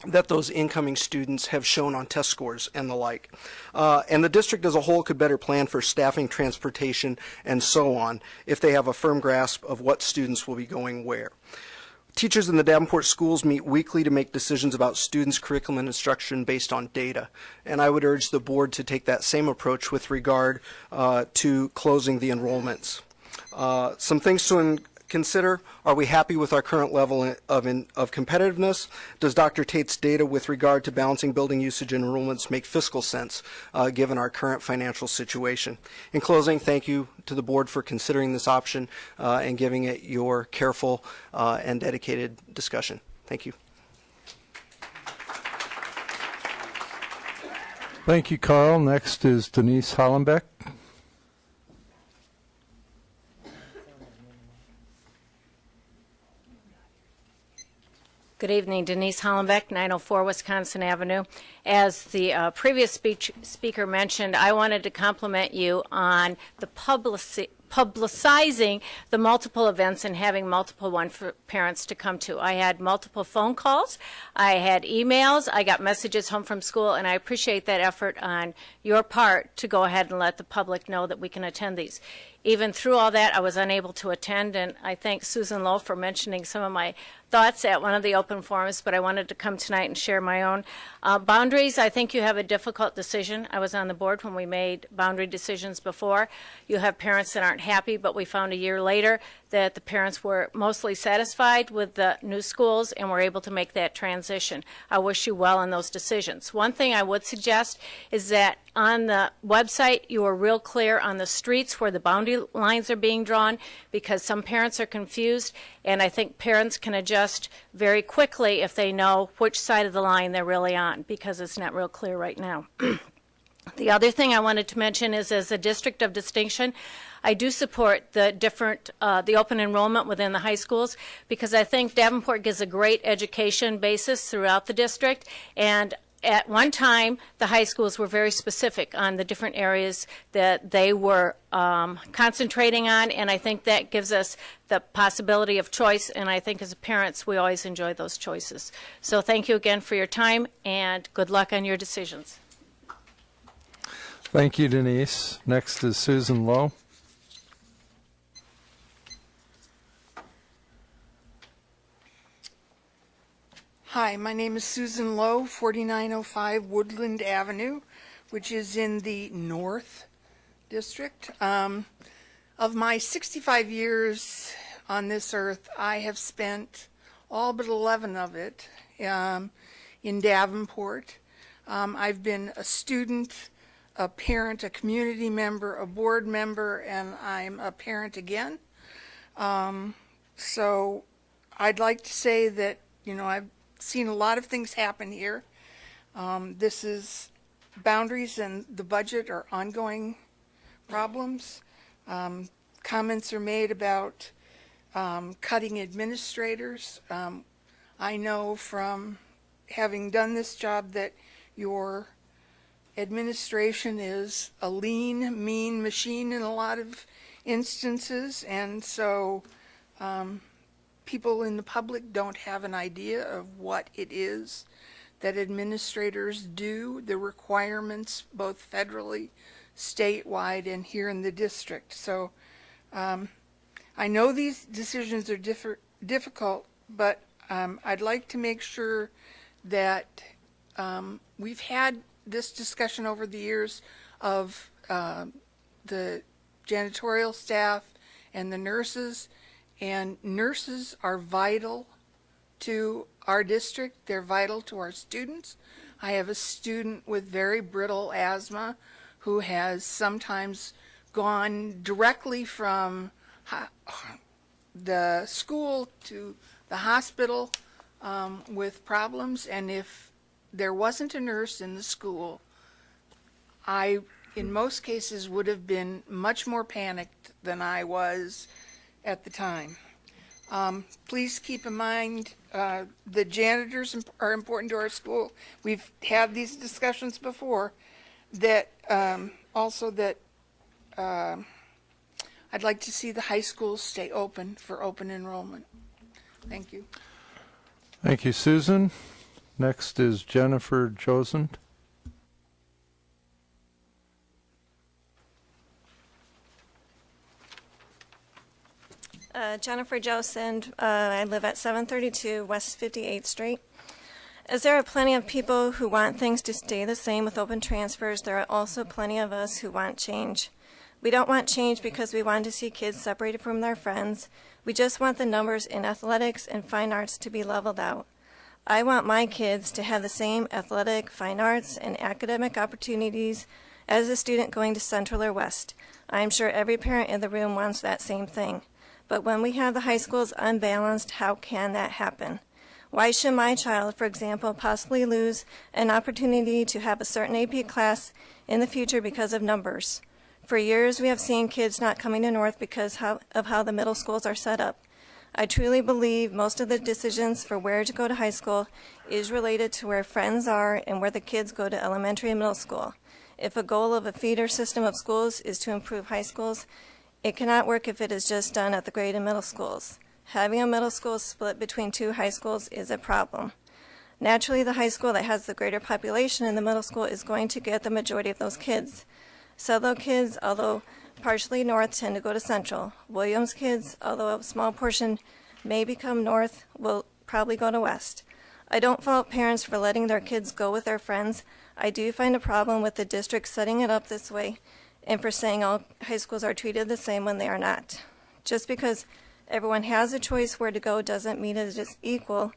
that those incoming students have shown on test scores and the like. And the district as a whole could better plan for staffing, transportation, and so on if they have a firm grasp of what students will be going where. Teachers in the Davenport schools meet weekly to make decisions about students' curriculum and instruction based on data. And I would urge the board to take that same approach with regard to closing the enrollments. Some things to consider: are we happy with our current level of competitiveness? Does Dr. Tate's data with regard to balancing building usage and enrollments make fiscal sense given our current financial situation? In closing, thank you to the board for considering this option and giving it your careful and dedicated discussion. Thank you. Thank you, Carl. Next is Denise Hollenbeck. Good evening, Denise Hollenbeck, 904 Wisconsin Avenue. As the previous speaker mentioned, I wanted to compliment you on the publicizing the multiple events and having multiple ones for parents to come to. I had multiple phone calls, I had emails, I got messages home from school, and I appreciate that effort on your part to go ahead and let the public know that we can attend these. Even through all that, I was unable to attend, and I thank Susan Lowe for mentioning some of my thoughts at one of the open forums, but I wanted to come tonight and share my own. Boundaries, I think you have a difficult decision. I was on the board when we made boundary decisions before. You have parents that aren't happy, but we found a year later that the parents were mostly satisfied with the new schools and were able to make that transition. I wish you well in those decisions. One thing I would suggest is that on the website you are real clear on the streets where the boundary lines are being drawn, because some parents are confused, and I think parents can adjust very quickly if they know which side of the line they're really on, because it's not real clear right now. The other thing I wanted to mention is, as a district of distinction, I do support the the open enrollment within the high schools, because I think Davenport gives a great education basis throughout the district, and at one time the high schools were very specific on the different areas that they were concentrating on, and I think that gives us the possibility of choice, and I think as parents we always enjoy those choices. So thank you again for your time, and good luck on your decisions. Thank you, Denise. Next is Susan Lowe. Hi, my name is Susan Lowe, 4905 Woodland Avenue, which is in the North District. Of my 65 years on this earth, I have spent all but 11 of it in Davenport. I've been a student, a parent, a community member, a board member, and I'm a parent again. So I'd like to say that, I've seen a lot of things happen here. This is boundaries and the budget are ongoing problems. Comments are made about cutting administrators. I know from having done this job that your administration is a lean, mean machine in a lot of instances, and so people in the public don't have an idea of what it is that administrators do, the requirements both federally, statewide, and here in the district. So I know these decisions are difficult, but I'd like to make sure that we've had this discussion over the years of the janitorial staff and the nurses, and nurses are vital to our district. They're vital to our students. I have a student with very brittle asthma who has sometimes gone directly from the school to the hospital with problems, and if there wasn't a nurse in the school, I, in most cases, would have been much more panicked than I was at the time. Please keep in mind the janitors are important to our school. We've had these discussions before. That also that I'd like to see the high schools stay open for open enrollment. Thank you. Thank you, Susan. Next is Jennifer Josent. Jennifer Josent. I live at 732 West 58th Street. As there are plenty of people who want things to stay the same with open transfers, there are also plenty of us who want change. We don't want change because we want to see kids separated from their friends. We just want the numbers in athletics and fine arts to be leveled out. I want my kids to have the same athletic, fine arts, and academic opportunities as a student going to Central or West. I'm sure every parent in the room wants that same thing. But when we have the high schools unbalanced, how can that happen? Why should my child, for example, possibly lose an opportunity to have a certain AP class in the future because of numbers? For years, we have seen kids not coming to North because of how the middle schools are set up. I truly believe most of the decisions for where to go to high school is related to where friends are and where the kids go to elementary and middle school. If a goal of a feeder system of schools is to improve high schools, it cannot work if it is just done at the grade and middle schools. Having a middle school split between two high schools is a problem. Naturally, the high school that has the greater population in the middle school is going to get the majority of those kids. Sudlow kids, although partially North, tend to go to Central. Williams kids, although a small portion may become North, will probably go to West. I don't fault parents for letting their kids go with their friends. I do find a problem with the district setting it up this way and for saying all high schools are treated the same when they are not. Just because Everyone has a choice where to go doesn't mean it is equal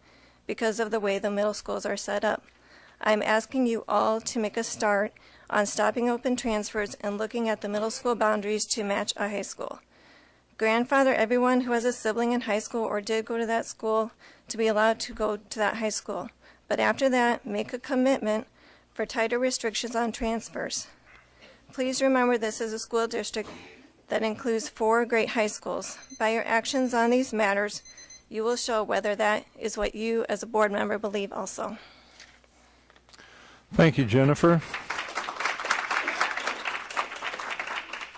because of the way the middle schools are set up. I'm asking you all to make a start on stopping open transfers and looking at the middle school boundaries to match a high school. Grandfather everyone who has a sibling in high school or did go to that school to be allowed to go to that high school. But after that, make a commitment for tighter restrictions on transfers. Please remember this is a school district that includes 4 great high schools. By your actions on these matters, you will show whether that is what you as a board member believe also. Thank you, Jennifer.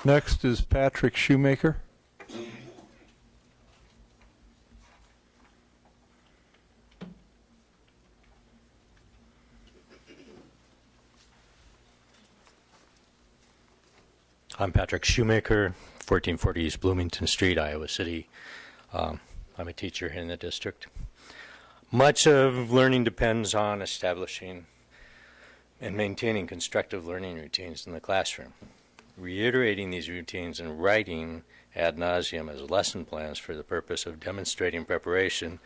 Next is Patrick Shoemaker. I'm Patrick Shoemaker, 1440 East Bloomington Street, Iowa City. I'm a teacher in the district. Much of learning depends on establishing and maintaining constructive learning routines in the classroom. Reiterating these routines and writing ad nauseum as lesson plans for the purpose of demonstrating preparation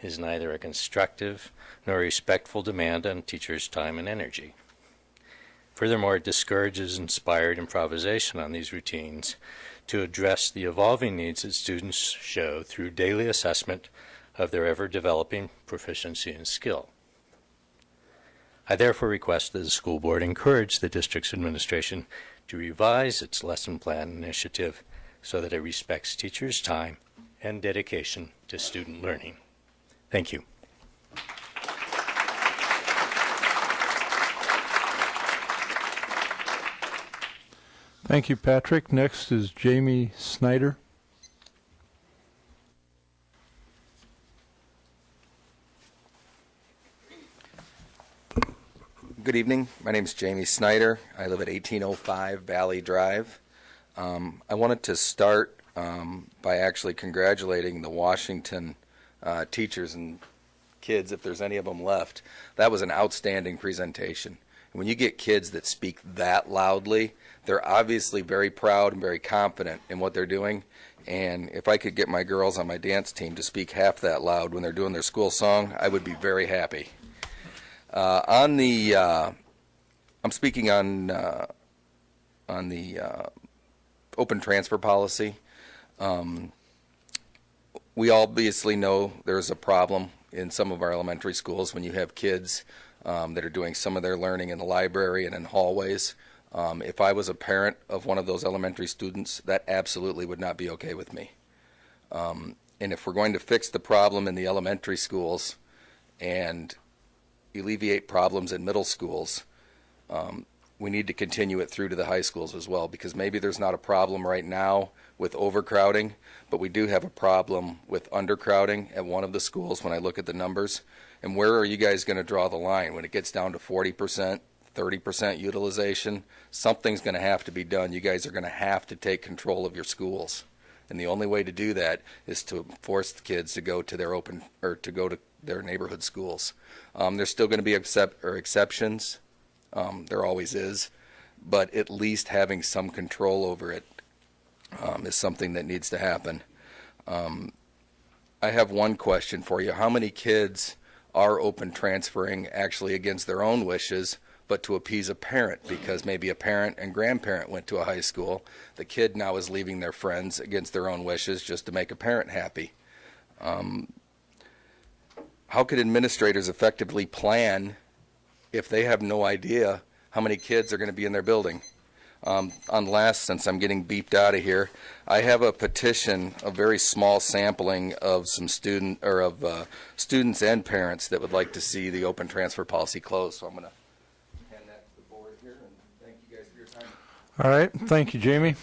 is neither a constructive nor a respectful demand on teachers' time and energy. Furthermore, it discourages inspired improvisation on these routines to address the evolving needs that students show through daily assessment of their ever-developing proficiency and skill. I therefore request that the school board encourage the district's administration to revise its lesson plan initiative so that it respects teachers' time and dedication to student learning. Thank you. Thank you, Patrick. Next is Jamie Snyder. Good evening. My name is Jamie Snyder. I live at 1805 Valley Drive. I wanted to start by actually congratulating the Washington teachers and kids, if there's any of them left. That was an outstanding presentation. When you get kids that speak that loudly, they're obviously very proud and very confident in what they're doing. And if I could get my girls on my dance team to speak half that loud when they're doing their school song, I would be very happy. I'm speaking on the open transfer policy. We obviously know there's a problem in some of our elementary schools when you have kids that are doing some of their learning in the library and in hallways. If I was a parent of one of those elementary students, that absolutely would not be okay with me. And if we're going to fix the problem in the elementary schools and alleviate problems in middle schools, we need to continue it through to the high schools as well, because maybe there's not a problem right now with overcrowding, but we do have a problem with undercrowding at one of the schools when I look at the numbers. And where are you guys going to draw the line? When it gets down to 40%, 30% utilization, something's going to have to be done. You guys are going to have to take control of your schools. And the only way to do that is to force the kids to go to their to go to their neighborhood schools. There's still going to be exceptions. There always is, but at least having some control over it is something that needs to happen. I have one question for you. How many kids are open transferring actually against their own wishes, but to appease a parent, because maybe a parent and grandparent went to a high school? The kid now is leaving their friends against their own wishes just to make a parent happy. How could administrators effectively plan if they have no idea how many kids are going to be in their building? Since I'm getting beeped out of here, I have a petition, a very small sampling of some students and parents that would like to see the open transfer policy closed. So I'm going to hand that to the board here, and thank you guys for your time. All right. Thank you, Jamie.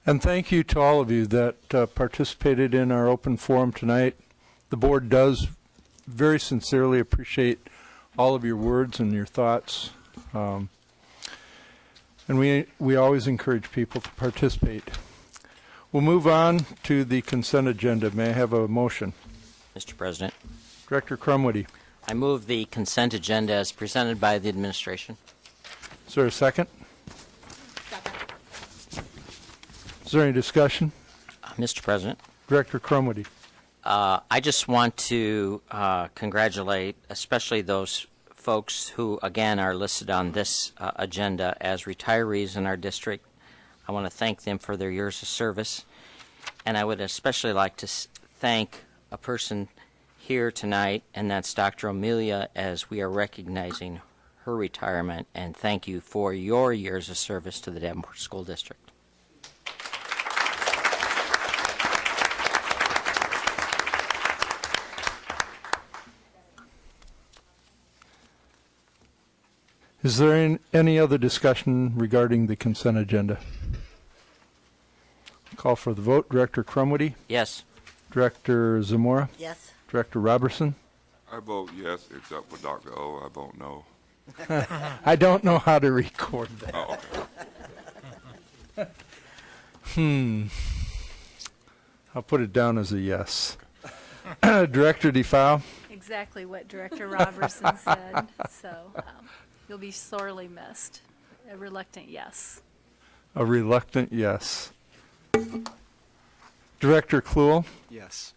And thank you to all of you that participated in our open forum tonight. The board does very sincerely appreciate all of your words and your thoughts. And we always encourage people to participate. We'll move on to the consent agenda. May I have a motion? Mr. President. Director Crumwitty. I move the consent agenda as presented by the administration. Is there a second? Is there any discussion? Mr. President, Director Crumwitty. I just want to congratulate especially those folks who, again, are listed on this agenda as retirees in our district. I want to thank them for their years of service. And I would especially like to thank a person here tonight, and that's Dr. Amelia, as we are recognizing her retirement. And thank you for your years of service to the Davenport School District. Is there any other discussion regarding the consent agenda? Call for the vote. Director Crumwitty? Yes. Director Zamora? Yes. Director Robertson? I vote yes, except for Dr. O. I vote no. I don't know how to record that. Oh, I'll put it down as a yes. Director DeFile? Exactly what Director Robertson said. So you'll be sorely missed. A reluctant yes. A reluctant yes. Director Kluhl? Yes.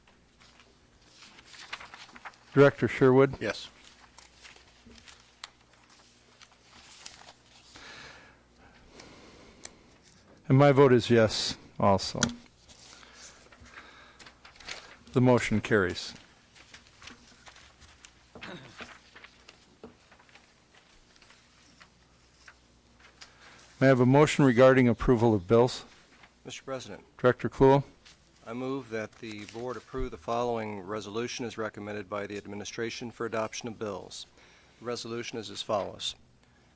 Director Sherwood? Yes. And my vote is yes also. The motion carries. May I have a motion regarding approval of bills? Mr. President, Director Kluhl? I move that the board approve the following resolution as recommended by the administration for adoption of bills. The resolution is as follows.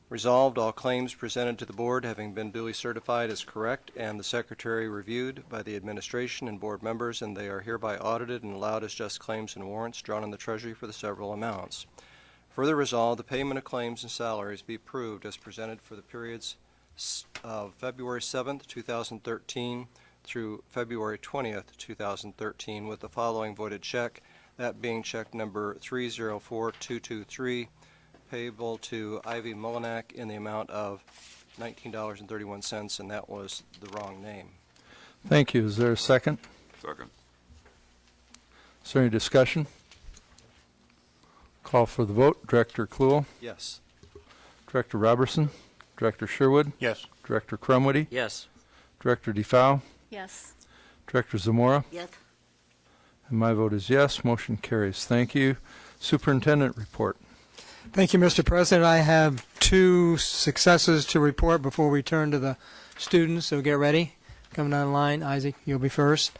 Resolved, all claims presented to the board having been duly certified as correct and the secretary reviewed by the administration and board members, and they are hereby audited and allowed as just claims and warrants drawn in the treasury for the several amounts. Further resolved, the payment of claims and salaries be approved as presented for the periods of February 7th, 2013 through February 20th, 2013 with the following voided check, that being check number 304223, payable to Ivy Mullinack in the amount of $19.31, and that was the wrong name. Thank you. Is there a second? second. Is there any discussion? Call for the vote. Director Kluhl? Yes. Director Robertson? Director Sherwood? Yes. Director Crumwitty? Yes. Director DeFow? Yes. Director Zamora? Yes. And my vote is yes. Motion carries. Thank you. Superintendent report. Thank you, Mr. President. I have two successes to report before we turn to the students, so get ready. Coming down the line, Isaac, you'll be first.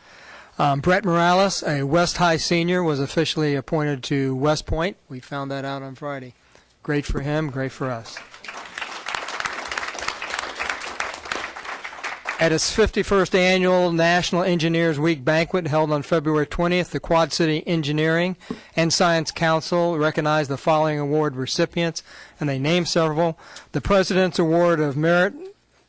Brett Morales, a West High senior, was officially appointed to West Point. We found that out on Friday. Great for him, great for us. At its 51st annual National Engineers Week banquet held on February 20th, the Quad City Engineering and Science Council recognized the following award recipients, and they named several. The President's Award of Merit,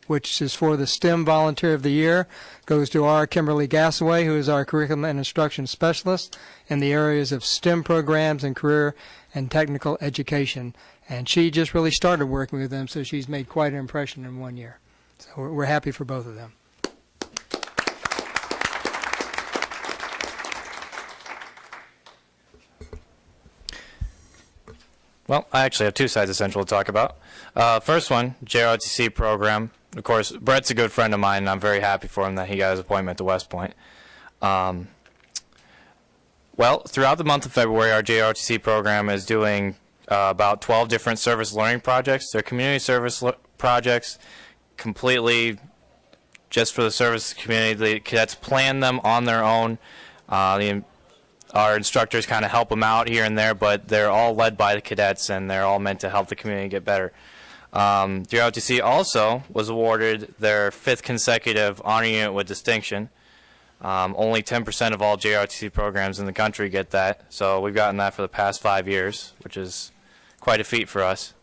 which is for the STEM Volunteer of the Year, goes to our Kimberly Gassaway, who is our Curriculum and Instruction Specialist in the areas of STEM programs and career and technical education. And she just really started working with them, so she's made quite an impression in 1 year. So we're happy for both of them. Well, I actually have two sides of Central to talk about. First one, JROTC program. Of course, Brett's a good friend of mine, and I'm very happy for him that he got his appointment to West Point. Well, throughout the month of February, our JROTC program is doing about 12 different service learning projects. They're community service projects, completely just for the service community. The cadets plan them on their own. Our instructors kind of help them out here and there, but they're all led by the cadets, and they're all meant to help the community get better. JROTC also was awarded their 5th consecutive honor unit with distinction. Only 10% of all JROTC programs in the country get that, so we've gotten that for the past 5 years, which is quite a feat for us.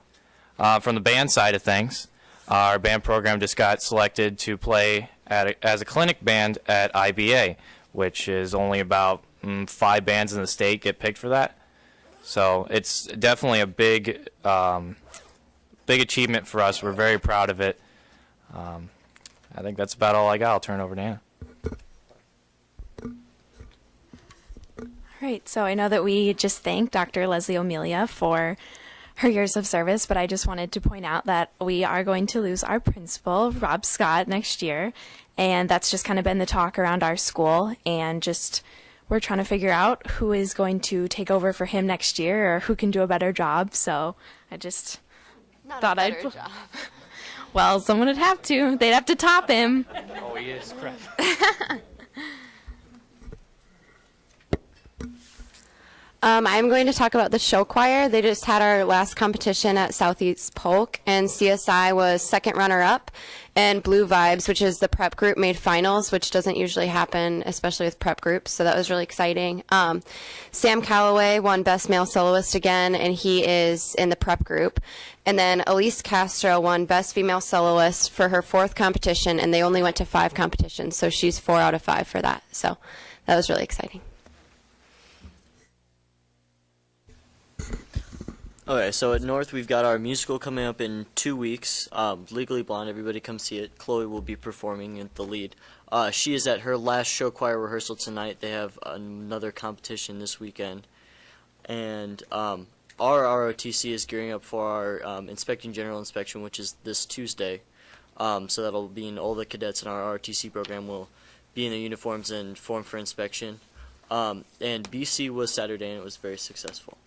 From the band side of things, our band program just got selected to play as a clinic band at IBA, which is only about 5 bands in the state get picked for that. So it's definitely a big big achievement for us. We're very proud of it. I think that's about all I got. I'll turn it over to Anna. All right, so I know that we just thanked Dr. Leslie O'Melia for her years of service, but I just wanted to point out that we are going to lose our principal, Rob Scott, next year, and that's just kind of been the talk around our school, and just we're trying to figure out who is going to take over for him next year or who can do a better job, so I just thought I'd... Job. Well, someone would have to. They'd have to top him. Oh, he is crap. I'm going to talk about the show choir. They just had our last competition at Southeast Polk, and CSI was second runner-up, and Blue Vibes, which is the prep group, made finals, which doesn't usually happen, especially with prep groups, so that was really exciting. Sam Calloway won Best Male Soloist again, and he is in the prep group. And then Elise Castro won Best Female Soloist for her 4th competition, and they only went to 5 competitions, so she's 4 out of 5 for that. So that was really exciting. Okay, so at North we've got our musical coming up in 2 weeks. Legally Blonde, everybody come see it. Chloe will be performing at the lead. She is at her last show choir rehearsal tonight. They have another competition this weekend. And our ROTC is gearing up for our Inspecting General Inspection, which is this Tuesday. So that'll be in all the cadets in our ROTC program will be in their uniforms and form for inspection. And BC was Saturday, and it was very successful.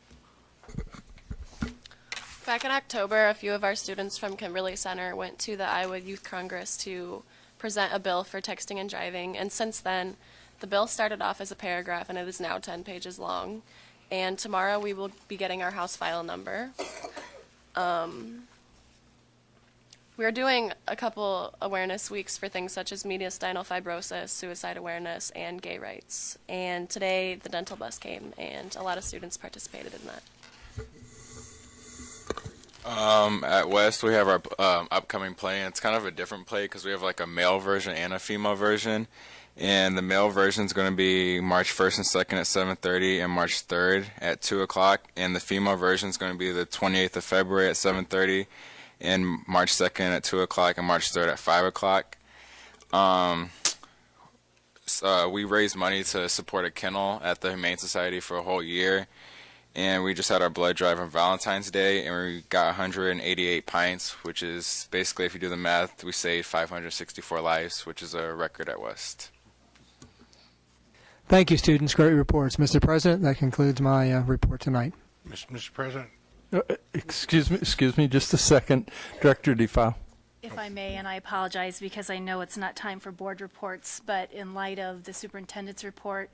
Back in October, a few of our students from Kimberly Center went to the Iowa Youth Congress to present a bill for texting and driving, and since then, the bill started off as a paragraph, and it is now 10 pages long. And tomorrow we will be getting our House file number. We're doing a couple awareness weeks for things such as mediastinal fibrosis, suicide awareness, and gay rights. And today, the dental bus came, and a lot of students participated in that. At West, we have our upcoming play, and it's kind of a different play because we have like a male version and a female version. And the male version is going to be March 1st and 2nd at 7:30 and March 3rd at 2 o'clock. And the female version is going to be the 28th of February at 7:30 and March 2nd at 2 o'clock and March 3rd at 5 o'clock. We raised money to support a kennel at the Humane Society for a whole year. And we just had our blood drive on Valentine's Day, and we got 188 pints, which is basically, if you do the math, we saved 564 lives, which is a record at West. Thank you, students. Great reports. Mr. President, that concludes my report tonight. Mr. President? Excuse me just a second. Director DeFile. If I may, and I apologize because I know it's not time for board reports, but in light of the superintendent's report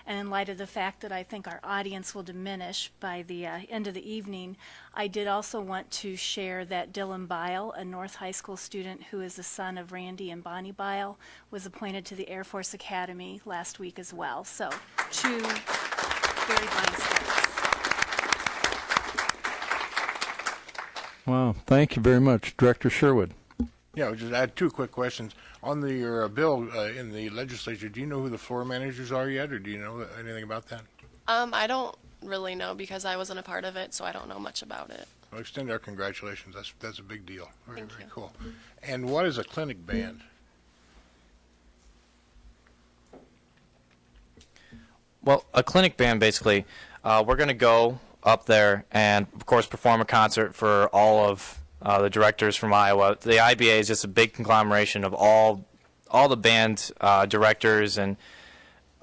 and in light of the fact that I think our audience will diminish by the end of the evening, I did also want to share that Dylan Bile, a North High School student who is the son of Randy and Bonnie Bile, was appointed to the Air Force Academy last week as well. So 2 very fine students. Wow, thank you very much. Director Sherwood. Yeah, I'll just add 2 quick questions. On your bill in the legislature, do you know who the floor managers are yet, or do you know anything about that? I don't really know because I wasn't a part of it, so I don't know much about it. Well, extend our congratulations. That's a big deal. Very cool. And what is a clinic band? Well, a clinic band, basically, we're going to go up there and, of course, perform a concert for all of the directors from Iowa. The IBA is just a big conglomeration of all the band directors and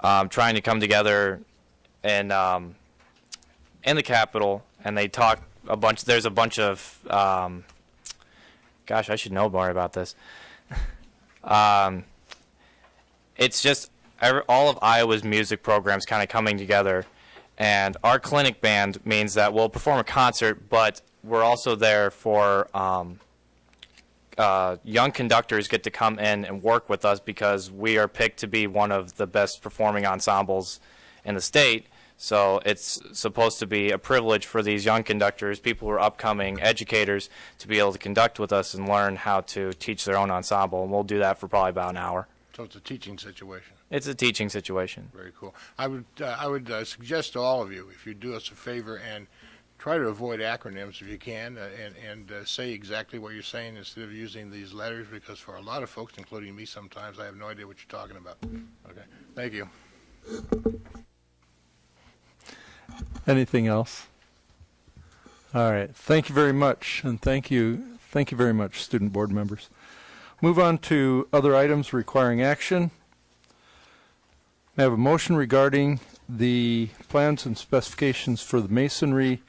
trying to come together in the Capitol, and they talk a bunch. There's a bunch of gosh, I should know more about this. It's just all of Iowa's music programs kind of coming together, and our clinic band means that we'll perform a concert, but we're also there for young conductors get to come in and work with us because we are picked to be one of the best performing ensembles in the state. So it's supposed to be a privilege for these young conductors, people who are upcoming educators, to be able to conduct with us and learn how to teach their own ensemble. And we'll do that for probably about an hour. So it's a teaching situation. It's a teaching situation. Very cool. I would suggest to all of you, if you do us a favor and try to avoid acronyms if you can, and say exactly what you're saying instead of using these letters, because for a lot of folks, including me sometimes, I have no idea what you're talking about. Okay, thank you. Anything else? All right. Thank you very much, and thank you very much, student board members. Move on to other items requiring action. May I have a motion regarding the plans and specifications for the masonry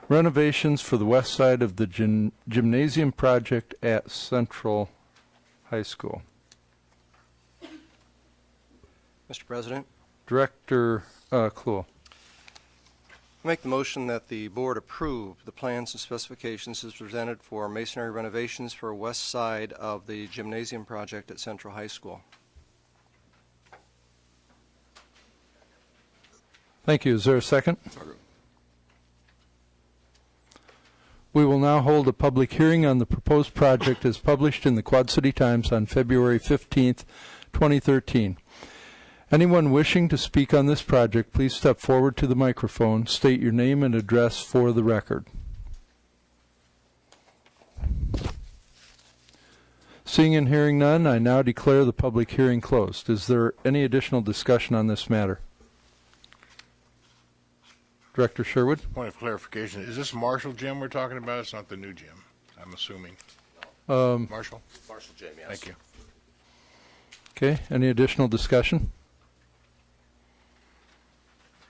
renovations for the west side of the gymnasium project at Central High School? Mr. President, Director Kluhl. I make the motion that the board approve the plans and specifications as presented for masonry renovations for west side of the gymnasium project at Central High School. Thank you. Is there a second? We will now hold a public hearing on the proposed project as published in the Quad City Times on February 15th, 2013. Anyone wishing to speak on this project, please step forward to the microphone, state your name and address for the record. Seeing and hearing none, I now declare the public hearing closed. Is there any additional discussion on this matter? Director Sherwood? Point of clarification, is this Marshall gym we're talking about? It's not the new gym, I'm assuming. Marshall? Marshall gym, yes. Thank you. Okay, any additional discussion?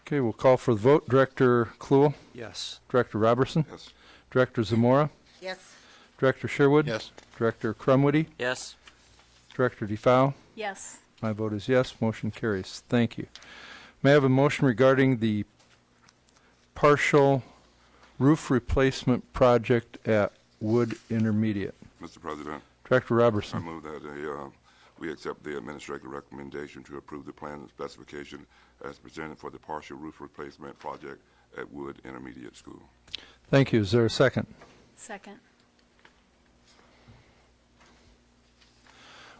Okay, we'll call for the vote. Director Kluhl? Yes. Director Robertson? Yes. Director Zamora? Yes. Director Sherwood? Yes. Director Crumwoody? Yes. Director DeFow? Yes. My vote is yes. Motion carries. Thank you. May I have a motion regarding the partial roof replacement project at Wood Intermediate? Mr. President, Director I Robertson. move that we accept the administrative recommendation to approve the plan and specification as presented for the partial roof replacement project at Wood Intermediate School. Thank you. Is there a second? Second.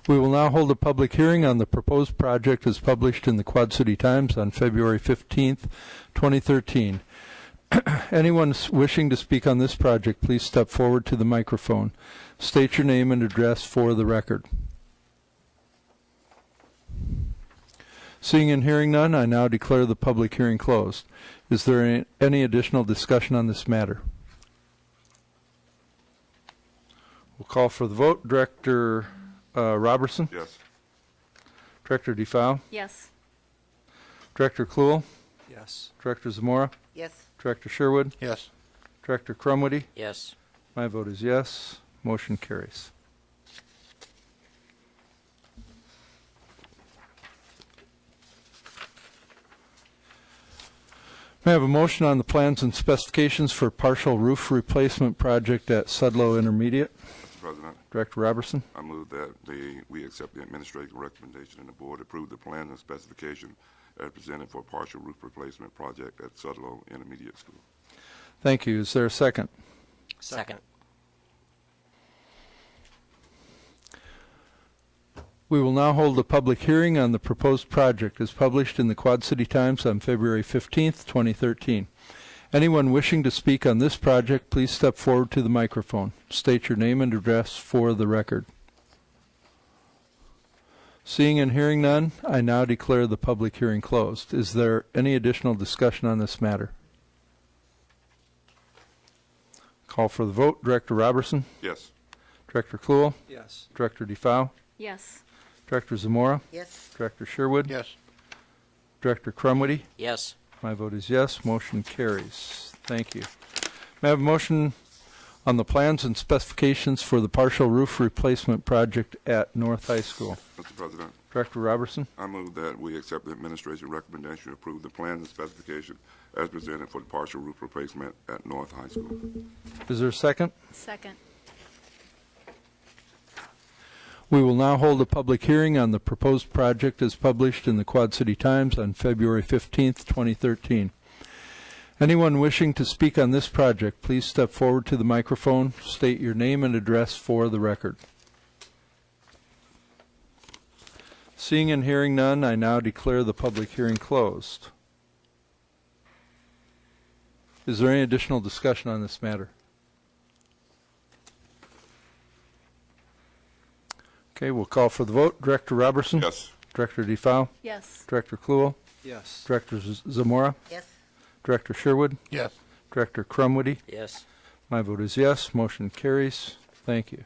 We will now hold a public hearing on the proposed project as published in the Quad City Times on February 15th, 2013. Anyone wishing to speak on this project, please step forward to the microphone. State your name and address for the record. Seeing and hearing none, I now declare the public hearing closed. Is there any additional discussion on this matter? We'll call for the vote. Director Robertson? Yes. Director DeFow? Yes. Director Kluhl? Yes. Director Zamora? Yes. Director Sherwood? Yes. Director Crumwoody? Yes. My vote is yes. Motion carries. May I have a motion on the plans and specifications for partial roof replacement project at Sudlow Intermediate? Mr. President, Director Robertson? I move that we accept the administrative recommendation and the board approve the plan and specification as presented for partial roof replacement project at Sudlow Intermediate School. Thank you. Is there a second? Second. We will now hold a public hearing on the proposed project as published in the Quad City Times on February 15th, 2013. Anyone wishing to speak on this project, please step forward to the microphone. State your name and address for the record. Seeing and hearing none, I now declare the public hearing closed. Is there any additional discussion on this matter? Call for the vote. Director Robertson? Yes. Director Kluhl? Yes. Director DeFow? Yes. Director Zamora? Yes. Director Sherwood? Yes. Director Crumwoody? Yes. My vote is yes. Motion carries. Thank you. May I have a motion on the plans and specifications for the partial roof replacement project at North High School? Mr. President, Director Robertson? I move that we accept the administration recommendation to approve the plans and specification as presented for the partial roof replacement at North High School. Is there a second? Second. We will now hold a public hearing on the proposed project as published in the Quad City Times on February 15th, 2013. Anyone wishing to speak on this project, please step forward to the microphone, state your name and address for the record. Seeing and hearing none, I now declare the public hearing closed. Is there any additional discussion on this matter? Okay, we'll call for the vote. Director Robertson? Yes. Director DeFau? Yes. Director Kluel? Yes. Director Zamora? Yes. Director Sherwood? Yes. Director Crumwoody? Yes. My vote is yes. Motion carries. Thank you.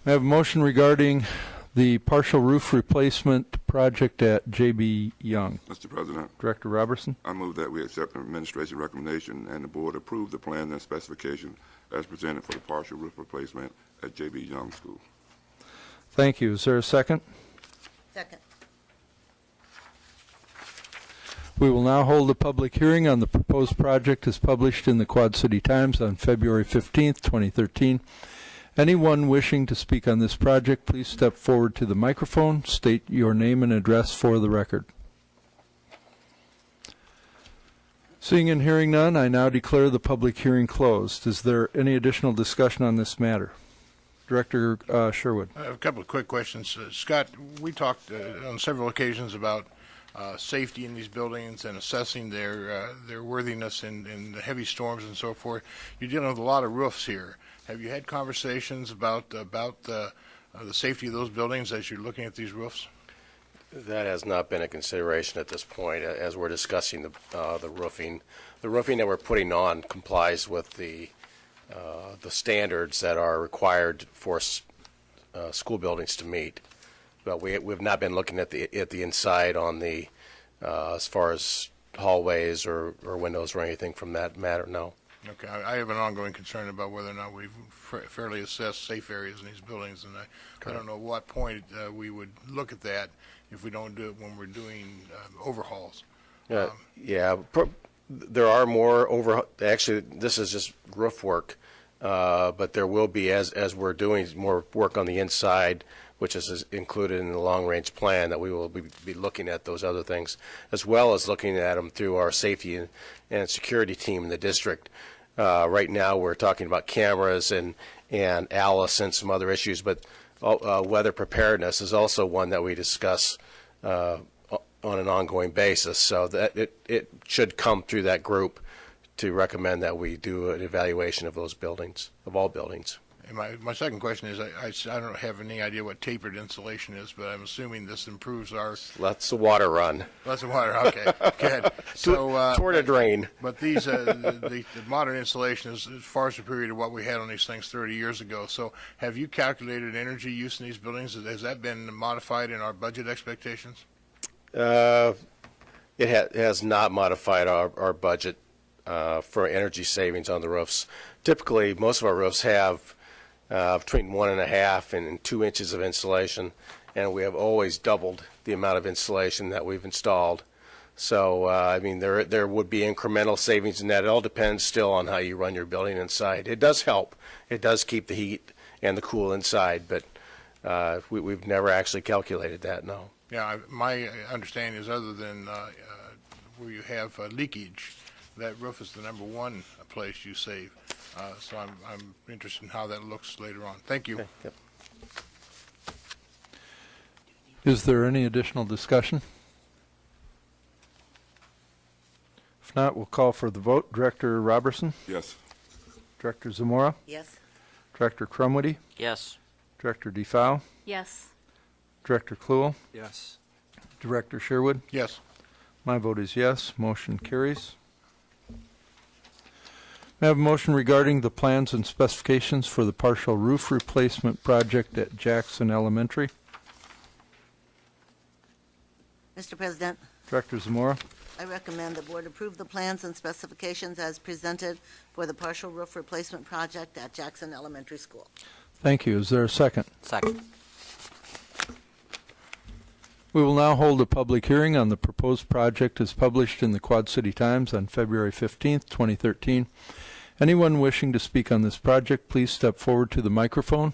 May I have a motion regarding the partial roof replacement project at J.B. Young? Mr. President, Director Robertson? I move that we accept the administration recommendation and the board approve the plan and specification as presented for the partial roof replacement at J.B. Young School. Thank you. Is there a second? Second. We will now hold a public hearing on the proposed project as published in the Quad City Times on February 15th, 2013. Anyone wishing to speak on this project, please step forward to the microphone, state your name and address for the record. Seeing and hearing none, I now declare the public hearing closed. Is there any additional discussion on this matter? Director Sherwood. I have a couple of quick questions. Scott, we talked on several occasions about safety in these buildings and assessing their worthiness in the heavy storms and so forth. You're dealing with a lot of roofs here. Have you had conversations about the safety of those buildings as you're looking at these roofs? That has not been a consideration at this point as we're discussing the roofing. The roofing that we're putting on complies with the standards that are required for school buildings to meet. But we've not been looking at the inside on the as far as hallways or windows or anything from that matter. No. Okay, I have an ongoing concern about whether or not we've fairly assessed safe areas in these buildings, and I don't know what point we would look at that if we don't do it when we're doing overhauls. There are more actually, this is just roof work, but there will be, as we're doing more work on the inside, which is included in the long-range plan, that we will be looking at those other things, as well as looking at them through our safety and security team in the district. Right now, we're talking about cameras and Alice and some other issues, but weather preparedness is also one that we discuss on an ongoing basis. So that it should come through that group to recommend that we do an evaluation of those buildings, of all buildings. And my second question is, I don't have any idea what tapered insulation is, but I'm assuming this improves our... Lets the water run. Lets the water, okay. Good. So, toward a drain. But these, the modern insulation is far superior to what we had on these things 30 years ago. So have you calculated energy use in these buildings? Has that been modified in our budget expectations? It has not modified our budget for energy savings on the roofs. Typically, most of our roofs have between 1.5 and 2 inches of insulation, and we have always doubled the amount of insulation that we've installed. So, I mean, there would be incremental savings in that. It all depends still on how you run your building inside. It does help. It does keep the heat and the cool inside, but we've never actually calculated that, no. Yeah, my understanding is other than where you have leakage, that roof is the number one place you save. So I'm interested in how that looks later on. Thank you. Okay. Yep. Is there any additional discussion? If not, we'll call for the vote. Director Robertson? Yes. Director Zamora? Yes. Director Crumwoody? Yes. Director DeFau? Yes. Director Kluel? Yes. Director Sherwood? Yes. My vote is yes. Motion carries. May I have a motion regarding the plans and specifications for the partial roof replacement project at Jackson Elementary? Mr. President, Director Zamora? I recommend the board approve the plans and specifications as presented for the partial roof replacement project at Jackson Elementary School. Thank you. Is there a second? Second. We will now hold a public hearing on the proposed project as published in the Quad City Times on February 15th, 2013. Anyone wishing to speak on this project, please step forward to the microphone.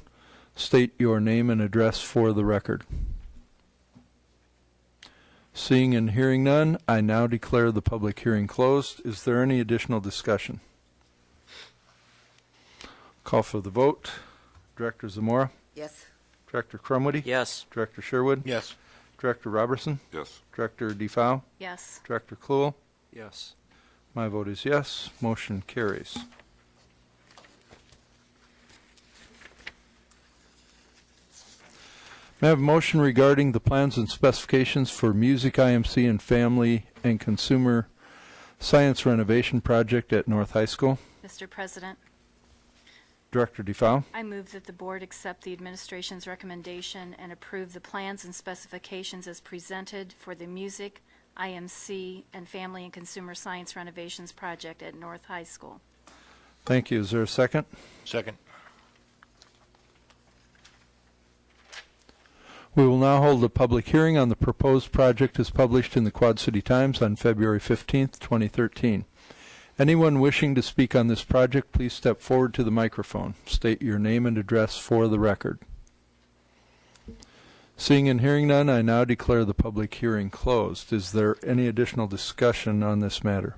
State your name and address for the record. Seeing and hearing none, I now declare the public hearing closed. Is there any additional discussion? Call for the vote. Director Zamora? Yes. Director Crumwoody? Yes. Director Sherwood? Yes. Director Robertson? Yes. Director DeFau? Yes. Director Kluel? Yes. My vote is yes. Motion carries. May I have a motion regarding the plans and specifications for Music IMC and Family and Consumer Science Renovation Project at North High School? Mr. President, Director DeFau. I move that the board accept the administration's recommendation and approve the plans and specifications as presented for the Music, IMC, and Family and Consumer Science Renovations Project at North High School. Thank you. Is there a second? Second. We will now hold a public hearing on the proposed project as published in the Quad City Times on February 15th, 2013. Anyone wishing to speak on this project, please step forward to the microphone. State your name and address for the record. Seeing and hearing none, I now declare the public hearing closed. Is there any additional discussion on this matter?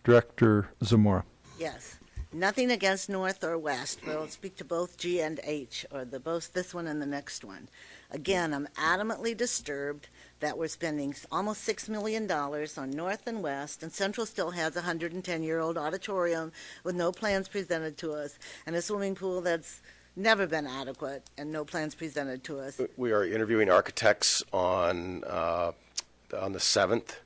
Director Zamora. Yes. Nothing against North or West, but I'll speak to both G and H, or both this one and the next one. Again, I'm adamantly disturbed that we're spending almost $6 million on North and West, and Central still has a 110-year-old auditorium with no plans presented to us, and a swimming pool that's never been adequate, and no plans presented to us. We are interviewing architects on the 7th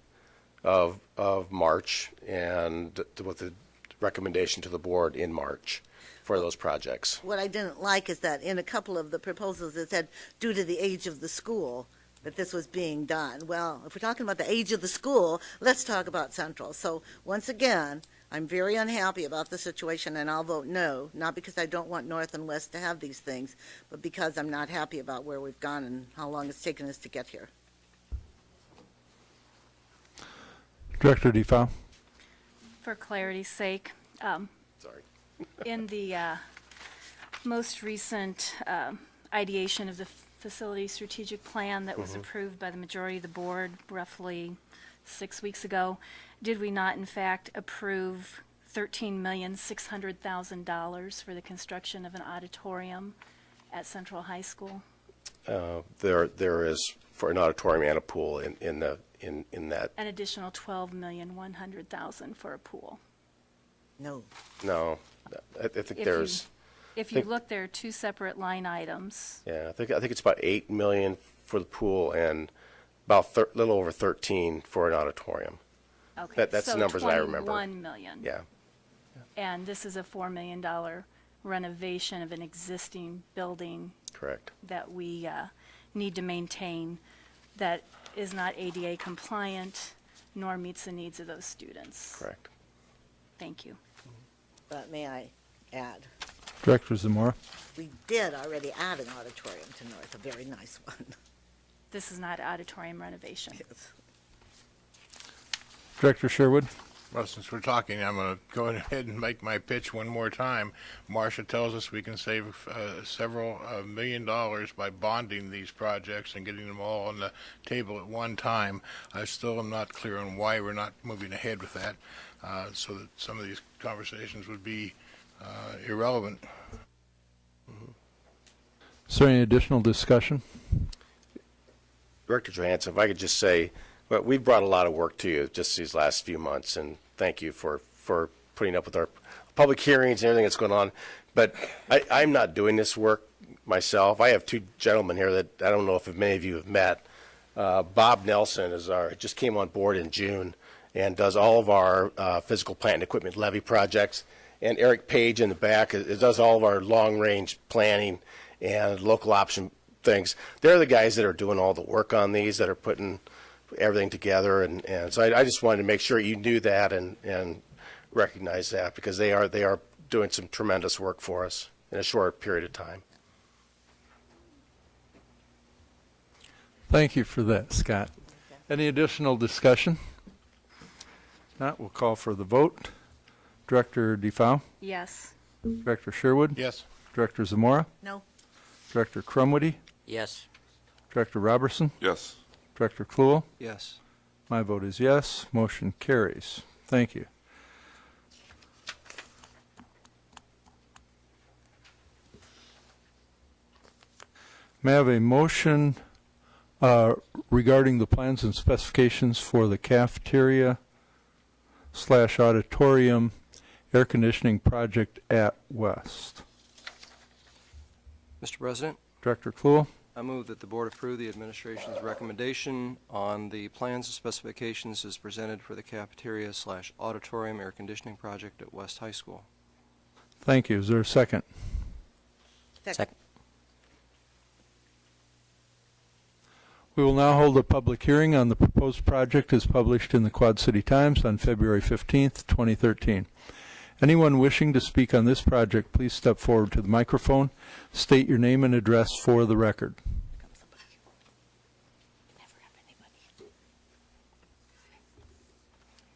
of March, and with the recommendation to the board in March for those projects. What I didn't like is that in a couple of the proposals it said, due to the age of the school, that this was being done. Well, if we're talking about the age of the school, let's talk about Central. So once again, I'm very unhappy about the situation, and I'll vote no, not because I don't want North and West to have these things, but because I'm not happy about where we've gone and how long it's taken us to get here. Director DeFau. For clarity's sake, Sorry. in the most recent ideation of the facility strategic plan that was approved by the majority of the board roughly 6 weeks ago, did we not in fact approve $13,600,000 for the construction of an auditorium at Central High School? There is for an auditorium and a pool in that. An additional $12,100,000 for a pool. No. No, I think there's. If you look, there are two separate line items. Yeah, I think it's about $8 million for the pool and about little over 13 for an auditorium. Okay, That's so the numbers I remember. $21 million. Yeah. And this is a $4 million renovation of an existing building. Correct. That we need to maintain, that is not ADA compliant, nor meets the needs of those students. Correct. Thank you. But may I add, Director Zamora. we did already add an auditorium to North, a very nice one. This is not auditorium renovation. Yes. Director Sherwood. Well, since we're talking, I'm going to go ahead and make my pitch one more time. Marcia tells us we can save several $1 million by bonding these projects and getting them all on the table at one time. I still am not clear on why we're not moving ahead with that, so that some of these conversations would be irrelevant. Is there any additional discussion? Director Johansson, if I could just say, well, we've brought a lot of work to you just these last few months, and thank you for putting up with our public hearings and everything that's going on. But I'm not doing this work myself. I have two gentlemen here that I don't know if many of you have met. Bob Nelson just came on board in June and does all of our physical plant and equipment levy projects. And Eric Page in the back does all of our long-range planning and local option things. They're the guys that are doing all the work on these, that are putting everything together, and so I just wanted to make sure you knew that and recognize that, because they are doing some tremendous work for us in a short period of time. Thank you for that, Scott. Any additional discussion? Not, we'll call for the vote. Director DeFau. Yes. Director Sherwood. Yes. Director Zamora. No. Director Crumwoody. Yes. Director Robertson. Yes. Director Kluhl. Yes. My vote is yes. Motion carries. Thank you. May I have a motion regarding the plans and specifications for the cafeteria auditorium air conditioning project at West. Mr. President, Director Kluhl. I move that the board approve the administration's recommendation on the plans and specifications as presented for the cafeteria/auditorium air conditioning project at West High School. Thank you. Is there a second? Second. We will now hold a public hearing on the proposed project as published in the Quad City Times on February 15th, 2013. Anyone wishing to speak on this project, please step forward to the microphone. State your name and address for the record.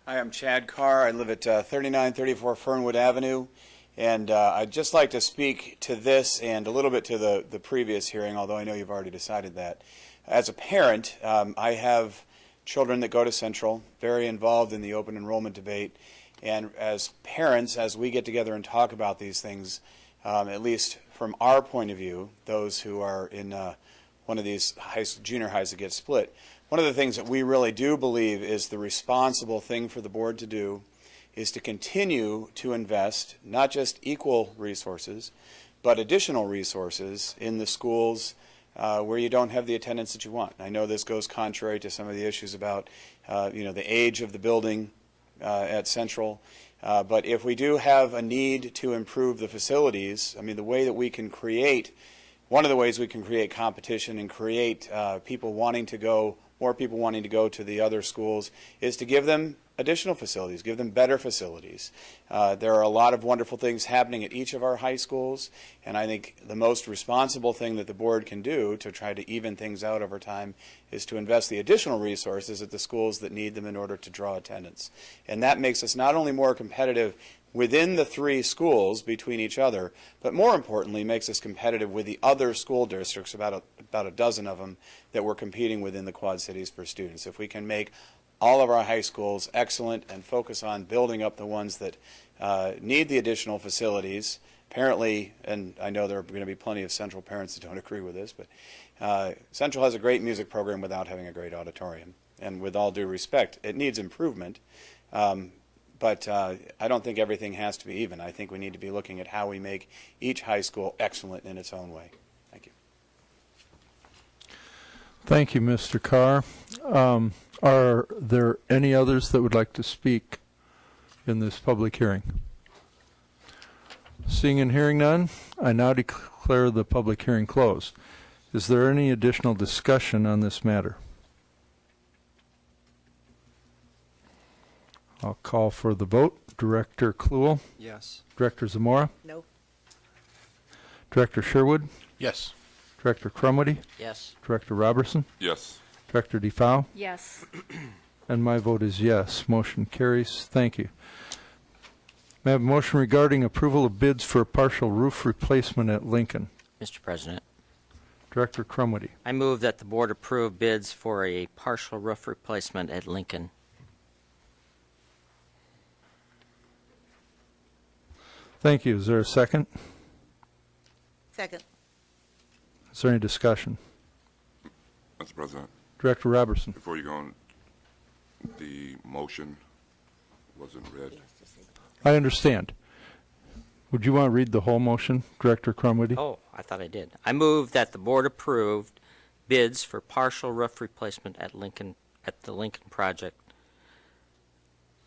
Hi, I'm Chad Carr. I live at 3934 Fernwood Avenue, and I'd just like to speak to this and a little bit to the previous hearing, although I know you've already decided that. As a parent, I have children that go to Central, very involved in the open enrollment debate, and as parents, as we get together and talk about these things, at least from our point of view, those who are in one of these junior highs that get split, one of the things that we really do believe is the responsible thing for the board to do is to continue to invest not just equal resources, but additional resources in the schools where you don't have the attendance that you want. I know this goes contrary to some of the issues about the age of the building at Central, but if we do have a need to improve the facilities, I mean, the way that we can create, one of the ways we can create competition and create people wanting to go, more people wanting to go to the other schools, is to give them additional facilities, give them better facilities. There are a lot of wonderful things happening at each of our high schools, and I think the most responsible thing that the board can do to try to even things out over time is to invest the additional resources at the schools that need them in order to draw attendance. And that makes us not only more competitive within the three schools between each other, but more importantly makes us competitive with the other school districts, about a dozen of them, that we're competing within the Quad Cities for students. If we can make all of our high schools excellent and focus on building up the ones that need the additional facilities. Apparently, and I know there are going to be plenty of Central parents that don't agree with this, but Central has a great music program without having a great auditorium. And with all due respect, it needs improvement. But I don't think everything has to be even. I think we need to be looking at how we make each high school excellent in its own way. Thank you. Thank you, Mr. Carr. Are there any others that would like to speak in this public hearing? Seeing and hearing none, I now declare the public hearing closed. Is there any additional discussion on this matter? I'll call for the vote. Director Kluhl? Yes. Director Zamora? No. Director Sherwood? Yes. Director Crumwitty? Yes. Director Robertson? Yes. Director DeFau? Yes. And my vote is yes. Motion carries. Thank you. May I have a motion regarding approval of bids for a partial roof replacement at Lincoln? Mr. President, Director Crumwitty. I move that the board approve bids for a partial roof replacement at Lincoln. Thank you. Is there a second? Second. Is there any discussion? Mr. President, Director Robertson. before you go on, the motion wasn't read. I understand. Would you want to read the whole motion, Director Crumwitty? Oh, I thought I did. I move that the board approved bids for partial roof replacement at the Lincoln project.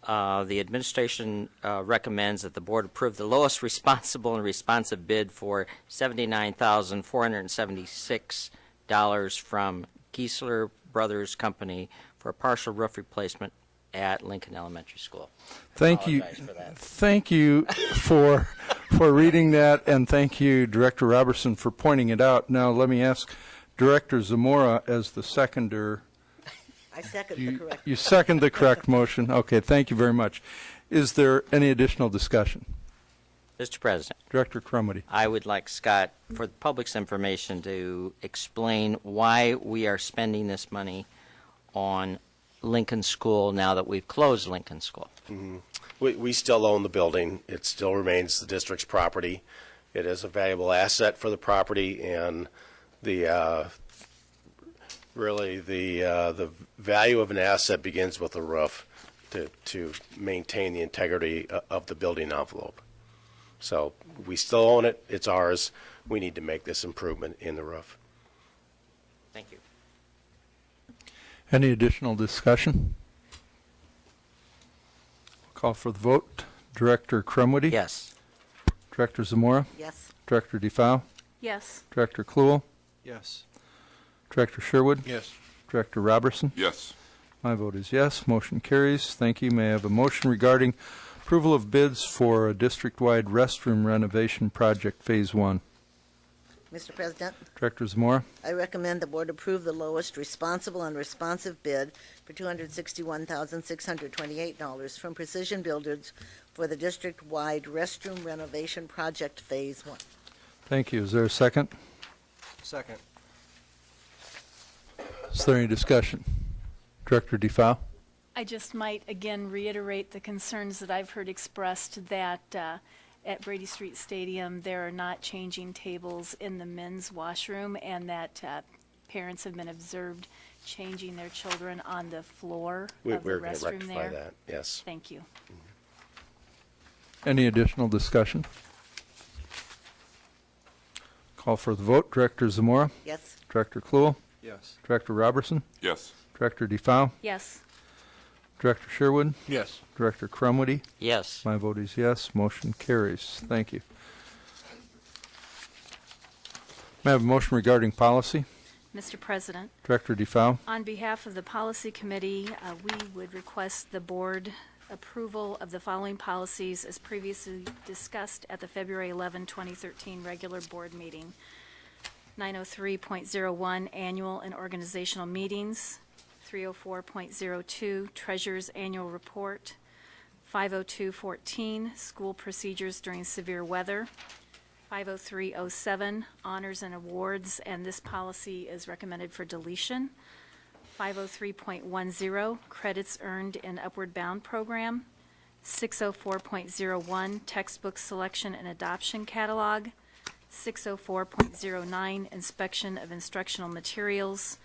The administration recommends that the board approve the lowest responsible and responsive bid for $79,476 from Geisler Brothers Company for a partial roof replacement at Lincoln Elementary School. Thank you. Apologize for that. Thank you for reading that, and thank you, Director Robertson, for pointing it out. Now, let me ask Director Zamora as the seconder. I second the correct. You second the correct motion. Okay, thank you very much. Is there any additional discussion? Mr. President, Director Crumwitty. I would like Scott, for the public's information, to explain why we are spending this money on Lincoln School now that we've closed Lincoln School. Mm-hmm. We still own the building. It still remains the district's property. It is a valuable asset for the property, and the value of an asset begins with a roof. to maintain the integrity of the building envelope. So we still own it. It's ours. We need to make this improvement in the roof. Thank you. Any additional discussion? Call for the vote. Director Crumwoody? Yes. Director Zamora? Yes. Director DeFau? Yes. Director Kluhl? Yes. Director Sherwood? Yes. Director Robertson? Yes. My vote is yes. Motion carries. Thank you. May I have a motion regarding approval of bids for a district-wide restroom renovation project, Phase 1? Mr. President, Director Zamora? I recommend the board approve the lowest responsible and responsive bid for $261,628 from Precision Builders for the district-wide restroom renovation project, Phase 1. Thank you. Is there a second? Second. Is there any discussion? Director DeFau? I just might again reiterate the concerns that I've heard expressed that at Brady Street Stadium there are not changing tables in the men's washroom, and that parents have been observed changing their children on the floor of the We're going to restroom rectify there. that, yes. Thank you. Any additional discussion? Call for the vote. Director Zamora? Yes. Director Kluhl? Yes. Director Robertson? Yes. Director DeFau? Yes. Director Sherwood? Yes. Director Crumwoody? Yes. My vote is yes. Motion carries. Thank you. May I have a motion regarding policy? Mr. President, Director DeFau? on behalf of the Policy Committee, we would request the board approval of the following policies as previously discussed at the February 11, 2013 regular board meeting. 903.01 Annual and Organizational Meetings, 304.02 Treasurer's Annual Report, 502.14 School Procedures During Severe Weather, 503.07 Honors and Awards, and this policy is recommended for deletion. 503.10 Credits Earned in Upward Bound Program, 604.01 Textbook Selection and Adoption Catalog, 604.09 Inspection of Instructional Materials,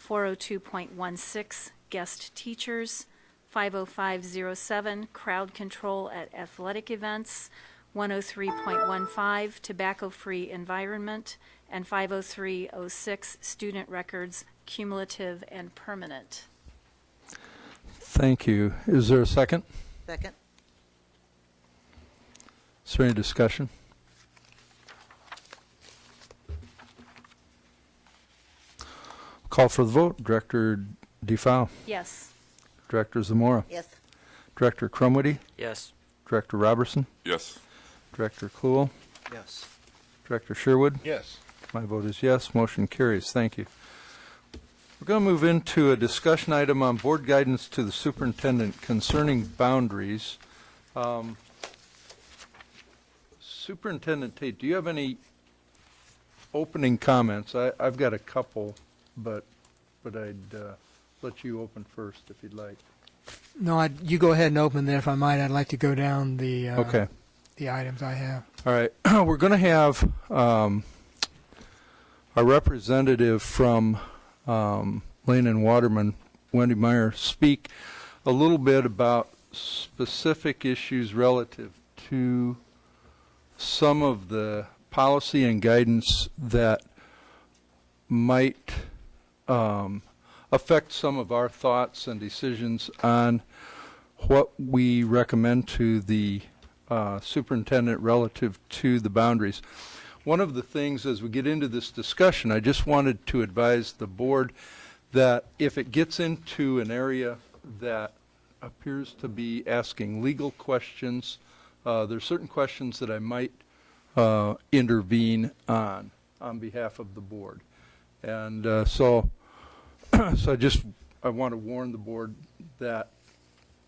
402.16 Guest Teachers, 505.07 Crowd Control at Athletic Events, 103.15 Tobacco-Free Environment, and 503.06 Student Records, Cumulative and Permanent. Thank you. Is there a second? Second. Is there any discussion? Call for the vote. Director DeFau? Yes. Director Zamora? Yes. Director Crumwoody? Yes. Director Robertson? Yes. Director Kluhl? Yes. Director Sherwood? Yes. My vote is yes. Motion carries. Thank you. We're going to move into a discussion item on board guidance to the superintendent concerning boundaries. Superintendent Tate, do you have any opening comments? I've got a couple, but I'd let you open first if you'd like. No, you go ahead and open there if I might. I'd like to go down the Okay. the items I have. All right. We're going to have a representative from Lane and Waterman, Wendy Meyer, speak a little bit about specific issues relative to some of the policy and guidance that might affect some of our thoughts and decisions on what we recommend to the superintendent relative to the boundaries. One of the things as we get into this discussion, I just wanted to advise the board that if it gets into an area that appears to be asking legal questions, there's certain questions that I might intervene on behalf of the board. And so I want to warn the board that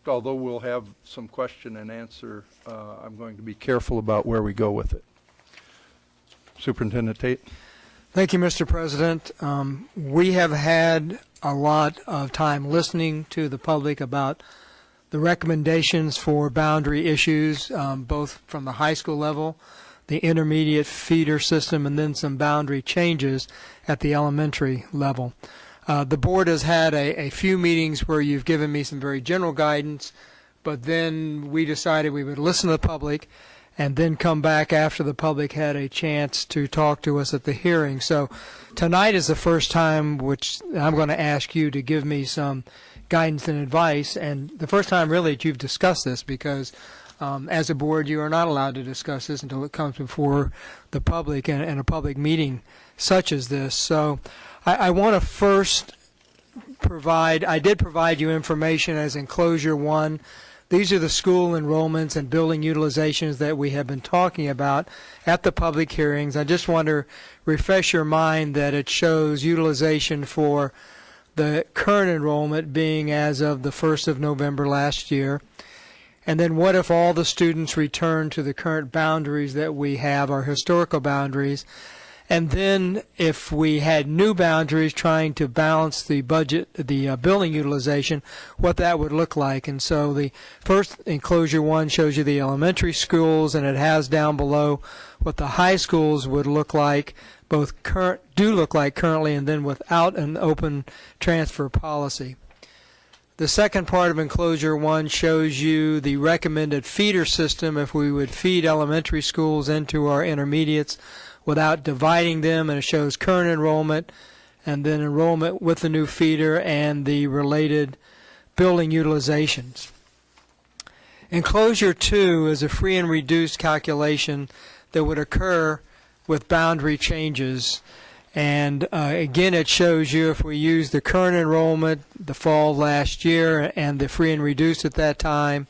although we'll have some question and answer, I'm going to be careful about where we go with it. Superintendent Tate. Thank you, Mr. President. We have had a lot of time listening to the public about the recommendations for boundary issues, both from the high school level, the intermediate feeder system, and then some boundary changes at the elementary level. The board has had a few meetings where you've given me some very general guidance, but then we decided we would listen to the public and then come back after the public had a chance to talk to us at the hearing. So tonight is the first time which I'm going to ask you to give me some guidance and advice, and the first time really that you've discussed this, because as a board you are not allowed to discuss this until it comes before the public and a public meeting such as this. So I want to first I did provide you information as enclosure 1. These are the school enrollments and building utilizations that we have been talking about at the public hearings. I just want to refresh your mind that it shows utilization for the current enrollment being as of the 1st of November last year. And then what if all the students return to the current boundaries that we have, our historical boundaries? And then if we had new boundaries trying to balance the budget, the building utilization, what that would look like. And so the first enclosure 1 shows you the elementary schools, and it has down below what the high schools would look like, both do look like currently, and then without an open transfer policy. The second part of enclosure 1 shows you the recommended feeder system if we would feed elementary schools into our intermediates without dividing them, and it shows current enrollment and then enrollment with the new feeder and the related building utilizations. Enclosure 2 is a free and reduced calculation that would occur with boundary changes, and again it shows you if we use the current enrollment the fall of last year and the free and reduced at that time,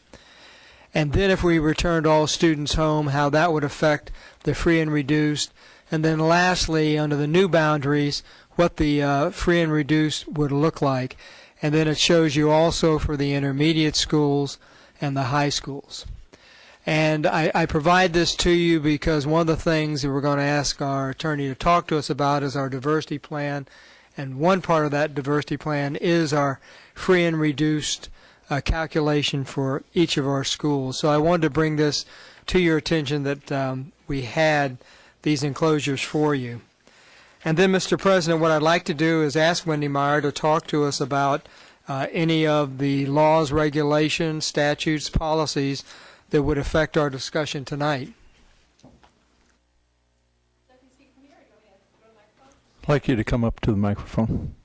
and then if we returned all students home, how that would affect the free and reduced. And then lastly, under the new boundaries, what the free and reduced would look like. And then it shows you also for the intermediate schools and the high schools. And I provide this to you because one of the things that we're going to ask our attorney to talk to us about is our diversity plan. And one part of that diversity plan is our free and reduced calculation for each of our schools. So I wanted to bring this to your attention that we had these enclosures for you. And then, Mr. President, what I'd like to do is ask Wendy Meyer to talk to us about any of the laws, regulations, statutes, policies that would affect our discussion tonight. I'd like you to come up to the microphone.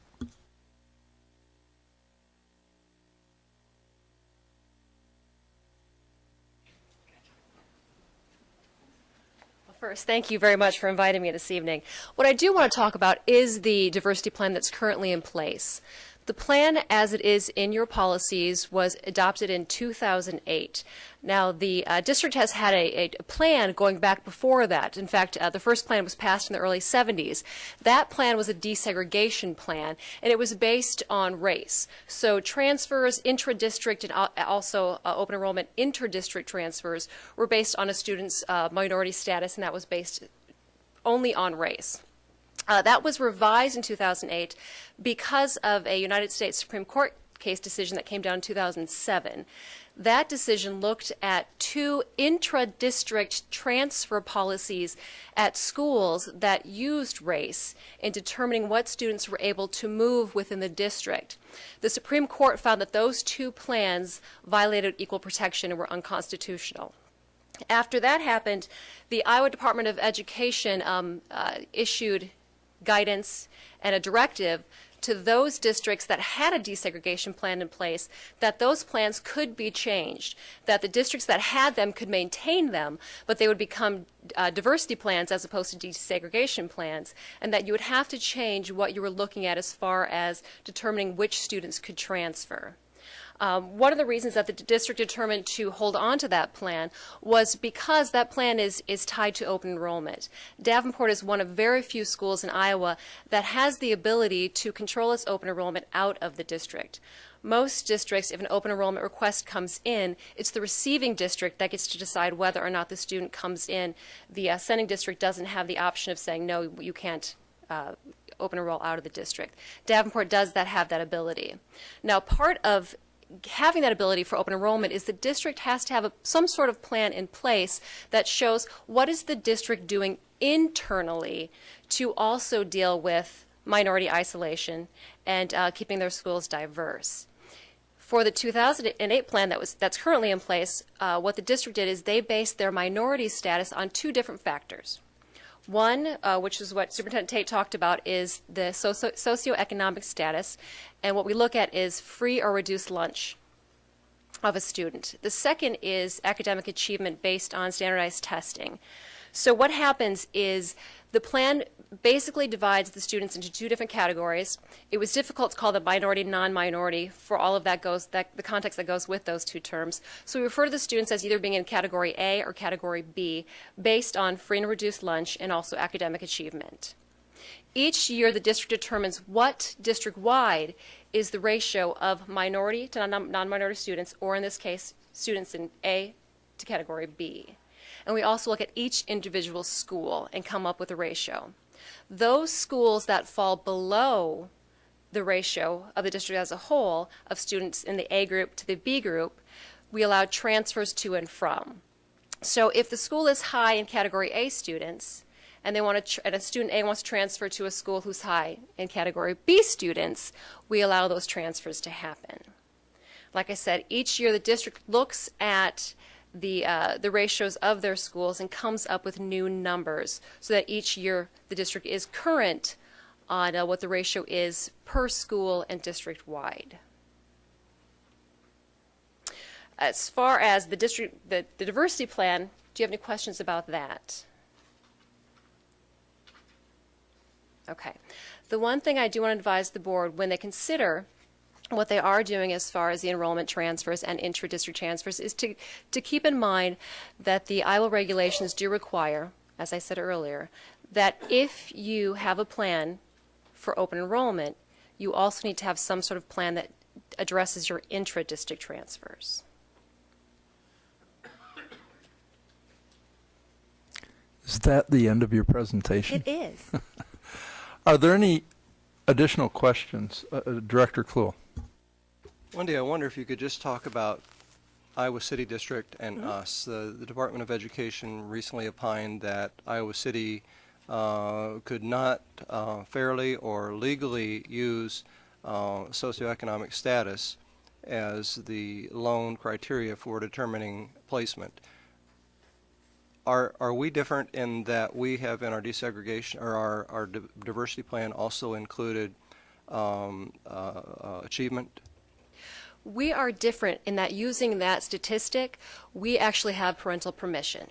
First, thank you very much for inviting me this evening. What I do want to talk about is the diversity plan that's currently in place. The plan as it is in your policies was adopted in 2008. Now, the district has had a plan going back before that. In fact, the first plan was passed in the early 70s. That plan was a desegregation plan, and it was based on race. So transfers, intra-district, and also open enrollment inter-district transfers were based on a student's minority status, and that was based only on race. That was revised in 2008 because of a United States Supreme Court case decision that came down in 2007. That decision looked at 2 intra-district transfer policies at schools that used race in determining what students were able to move within the district. The Supreme Court found that those 2 plans violated equal protection and were unconstitutional. After that happened, the Iowa Department of Education issued guidance and a directive to those districts that had a desegregation plan in place that those plans could be changed, that the districts that had them could maintain them, but they would become diversity plans as opposed to desegregation plans, and that you would have to change what you were looking at as far as determining which students could transfer. One of the reasons that the district determined to hold on to that plan was because that plan is tied to open enrollment. Davenport is one of very few schools in Iowa that has the ability to control its open enrollment out of the district. Most districts, if an open enrollment request comes in, it's the receiving district that gets to decide whether or not the student comes in. The sending district doesn't have the option of saying, no, you can't open enroll out of the district. Davenport does have that ability. Now, part of having that ability for open enrollment is the district has to have some sort of plan in place that shows what is the district doing internally to also deal with minority isolation and keeping their schools diverse. For the 2008 plan that's currently in place, what the district did is they based their minority status on two different factors. One, which is what Superintendent Tate talked about, is the socioeconomic status, and what we look at is free or reduced lunch of a student. The second is academic achievement based on standardized testing. So what happens is the plan basically divides the students into two different categories. It was difficult to call them minority, non-minority for all of the context that goes with those two terms. So we refer to the students as either being in category A or category B based on free and reduced lunch and also academic achievement. Each year the district determines what district-wide is the ratio of minority to non-minority students, or in this case, students in A to category B. And we also look at each individual school and come up with a ratio. Those schools that fall below the ratio of the district as a whole of students in the A group to the B group, we allow transfers to and from. So if the school is high in category A students, and a student A wants to transfer to a school who's high in category B students, we allow those transfers to happen. Like I said, each year the district looks at the ratios of their schools and comes up with new numbers so that each year the district is current on what the ratio is per school and district-wide. As far as the diversity plan, do you have any questions about that? Okay. The one thing I do want to advise the board when they consider what they are doing as far as the enrollment transfers and intra-district transfers is to keep in mind that the Iowa regulations do require, as I said earlier, that if you have a plan for open enrollment, you also need to have some sort of plan that addresses your intra-district transfers. Is that the end of your presentation? It is. Are there any additional questions? Director Kluhl. Wendy, I wonder if you could just talk about Iowa City District and us. The Department of Education recently opined that Iowa City could not fairly or legally use socioeconomic status as the lone criteria for determining placement. Are we different in that we have in our desegregation or our diversity plan also included achievement? We are different in that using that statistic, we actually have parental permission.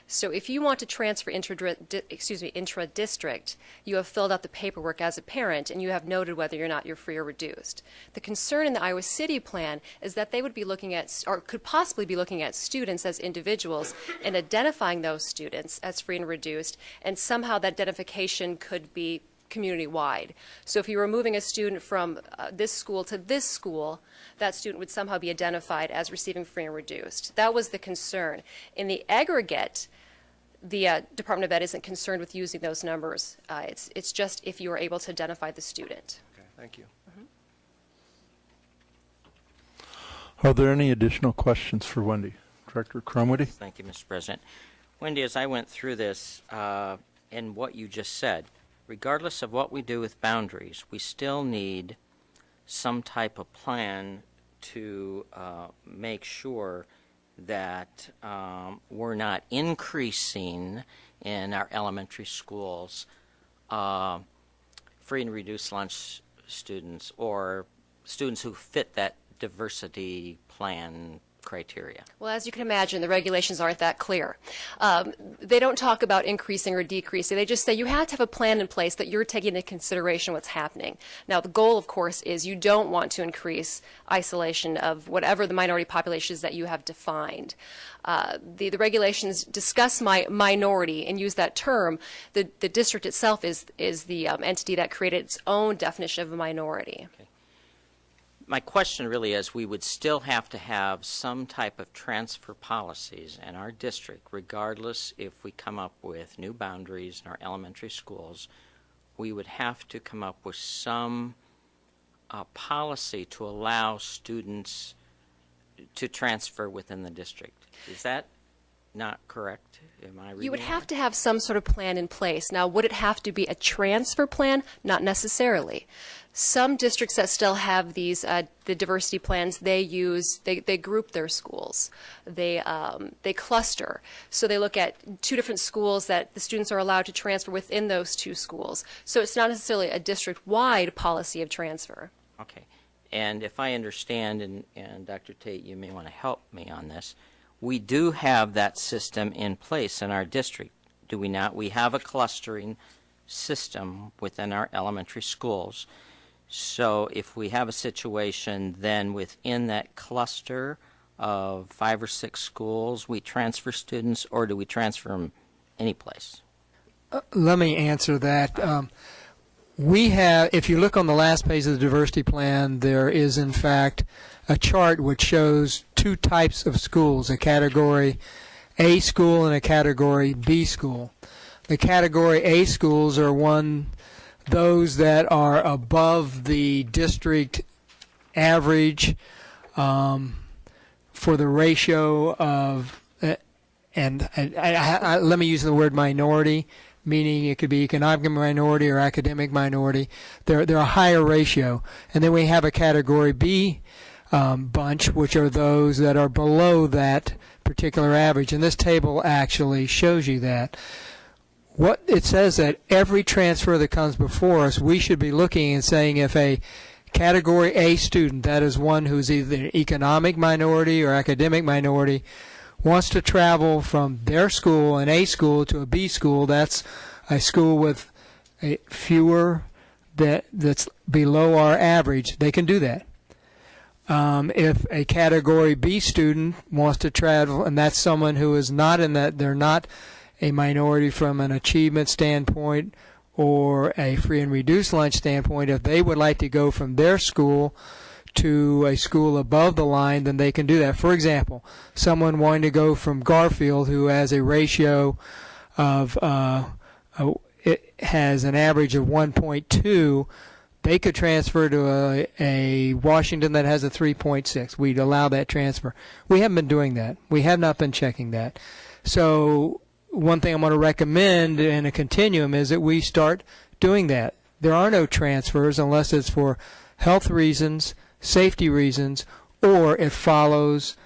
So if you want to transfer intra-district, you have filled out the paperwork as a parent and you have noted whether or not you're free or reduced. The concern in the Iowa City plan is that they would be looking at, or could possibly be looking at students as individuals and identifying those students as free and reduced, and somehow that identification could be community-wide. So if you were moving a student from this school to this school, that student would somehow be identified as receiving free and reduced. That was the concern. In the aggregate, the Department of Ed isn't concerned with using those numbers. It's just if you are able to identify the student. Okay, thank you. Are there any additional questions for Wendy? Director Crumwitty? Thank you, Mr. President. Wendy, as I went through this and what you just said, regardless of what we do with boundaries, we still need some type of plan to make sure that we're not increasing in our elementary schools free and reduced lunch students or students who fit that diversity plan criteria. Well, as you can imagine, the regulations aren't that clear. They don't talk about increasing or decreasing. They just say you have to have a plan in place that you're taking into consideration what's happening. Now, the goal, of course, is you don't want to increase isolation of whatever the minority populations that you have defined. The regulations discuss minority and use that term. The district itself is the entity that created its own definition of a minority. Okay. My question really is, we would still have to have some type of transfer policies in our district, regardless if we come up with new boundaries in our elementary schools. We would have to come up with some policy to allow students to transfer within the district. Is that not correct? Am I reading You would that have right? to have some sort of plan in place. Now, would it have to be a transfer plan? Not necessarily. Some districts that still have these the diversity plans, they group their schools. They cluster. So they look at 2 different schools that the students are allowed to transfer within those 2 schools. So it's not necessarily a district-wide policy of transfer. Okay. And if I understand, and Dr. Tate, you may want to help me on this, we do have that system in place in our district, do we not? We have a clustering system within our elementary schools. So if we have a situation, then within that cluster of 5 or 6 schools, we transfer students, or do we transfer them any place? Let me answer that. We have, if you look on the last page of the diversity plan, there is in fact a chart which shows 2 types of schools, a category A school and a category B school. The category A schools are those that are above the district average for the ratio of, and let me use the word minority, meaning it could be economic minority or academic minority. They're a higher ratio. And then we have a category B bunch, which are those that are below that particular average. And this table actually shows you that. What it says that every transfer that comes before us, we should be looking and saying if a category A student, that is one who's either an economic minority or academic minority, wants to travel from their school, an A school, to a B school, that's a school with fewer that's below our average, they can do that. If a category B student wants to travel, and that's someone who is not in that, they're not a minority from an achievement standpoint or a free and reduced lunch standpoint, if they would like to go from their school to a school above the line, then they can do that. For example, someone wanting to go from Garfield, who has a ratio of, it has an average of 1.2, they could transfer to a Washington that has a 3.6. We'd allow that transfer. We haven't been doing that. We have not been checking that. So one thing I'm going to recommend in a continuum is that we start doing that. There are no transfers unless it's for health reasons, safety reasons, or it follows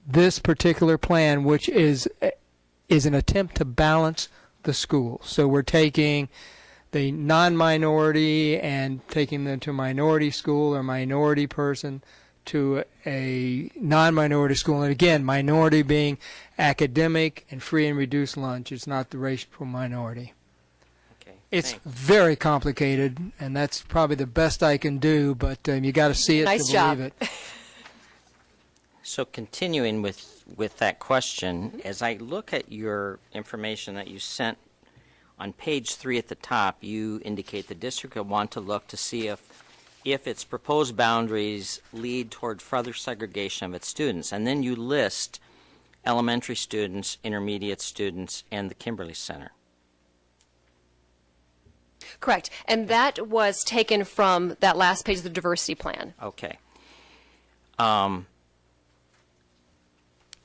this particular plan, which is an attempt to balance the school. So we're taking the non-minority and taking them to a minority school or minority person to a non-minority school. And again, minority being academic and free and reduced lunch. It's not the racial minority. Okay. It's Thanks. very complicated, and that's probably the best I can do, but you got to see it Nice to job. believe it. So continuing with that question, as I look at your information that you sent on page 3 at the top, you indicate the district will want to look to see if its proposed boundaries lead toward further segregation of its students. And then you list elementary students, intermediate students, and the Kimberly Center. Correct. And that was taken from that last page of the diversity plan. Okay.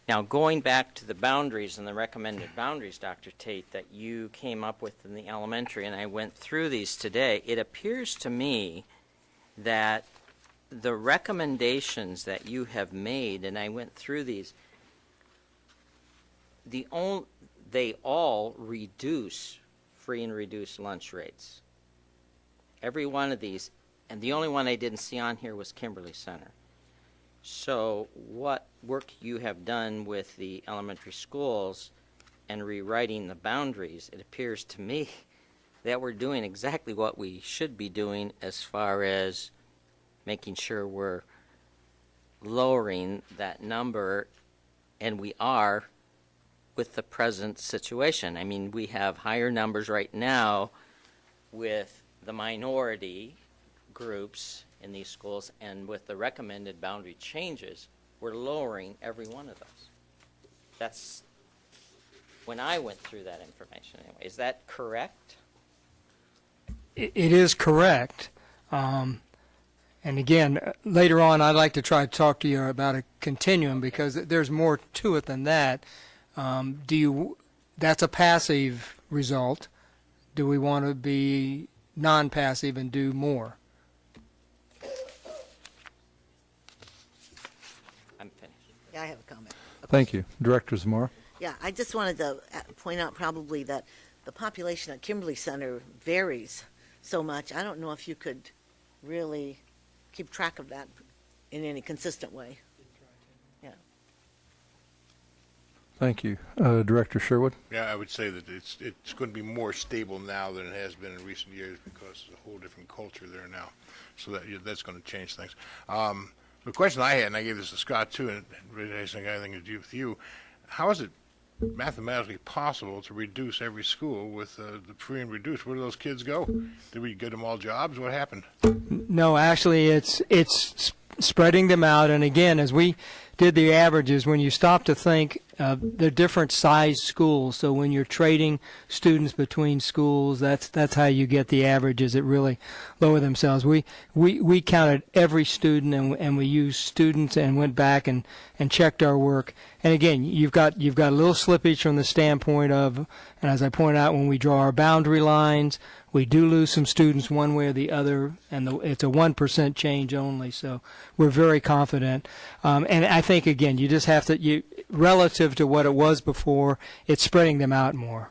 Now, going back to the boundaries and the recommended boundaries, Dr. Tate, that you came up with in the elementary, and I went through these today, it appears to me that the recommendations that you have made, and I went through these, they all reduce free and reduced lunch rates. Every one of these, and the only one I didn't see on here was Kimberly Center. So what work you have done with the elementary schools and rewriting the boundaries, it appears to me that we're doing exactly what we should be doing as far as making sure we're lowering that number, and we are with the present situation. I mean, we have higher numbers right now with the minority groups in these schools, and with the recommended boundary changes, we're lowering every one of those. That's when I went through that information anyway. Is that correct? It is correct. And again, later on, I'd like to try to talk to you about a continuum because there's more to it than that. That's a passive result. Do we want to be non-passive and do more? I'm finished. Yeah, I have a comment. Thank you. Director Zamora? Yeah, I just wanted to point out probably that the population at Kimberly Center varies so much. I don't know if you could really keep track of that in any consistent way. Yeah. Thank you. Director Sherwood? Yeah, I would say that it's going to be more stable now than it has been in recent years because there's a whole different culture there now. So that's going to change things. The question I had, and I gave this to Scott too, and it really hasn't got anything to do with you, how is it mathematically possible to reduce every school with the free and reduced? Where do those kids go? Did we get them all jobs? What happened? No, actually, it's spreading them out. And again, as we did the averages, when you stop to think, they're different size schools. So when you're trading students between schools, that's how you get the averages that really lower themselves. We counted every student, and we used students and went back and checked our work. And again, you've got a little slippage from the standpoint of, and as I pointed out, when we draw our boundary lines, we do lose some students one way or the other, and it's a 1% change only. So we're very confident. And I think, again, you just have to, relative to what it was before, it's spreading them out more.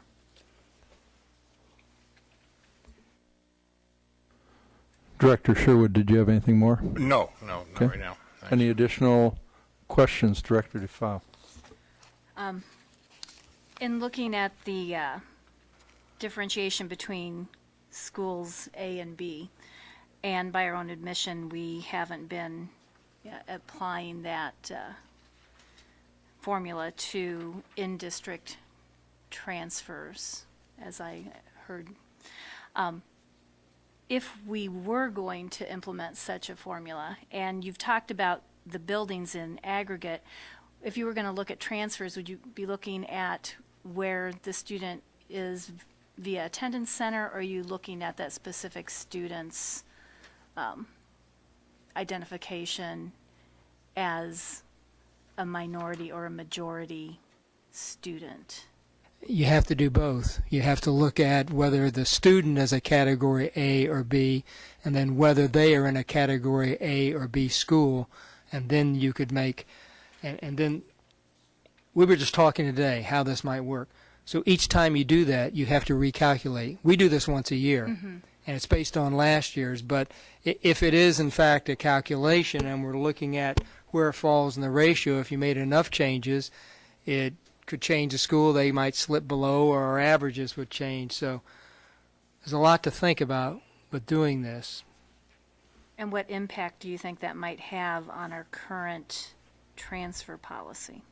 Director Sherwood, did you have anything more? No, not right now. Thanks. Any additional questions, Director DeFile? In looking at the differentiation between schools A and B, and by our own admission, we haven't been applying that formula to in-district transfers, as I heard. If we were going to implement such a formula, and you've talked about the buildings in aggregate, if you were going to look at transfers, would you be looking at where the student is via attendance center, or are you looking at that specific student's identification as a minority or a majority student? You have to do both. You have to look at whether the student is a category A or B, and then whether they are in a category A or B school, and then you could make, and then we were just talking today how this might work. So each time you do that, you have to recalculate. We do this once a year, and it's based on last year's, but if it is in fact a calculation and we're looking at where it falls in the ratio, if you made enough changes, it could change the school, they might slip below, or our averages would change. So there's a lot to think about with doing this. And what impact do you think that might have on our current transfer policy?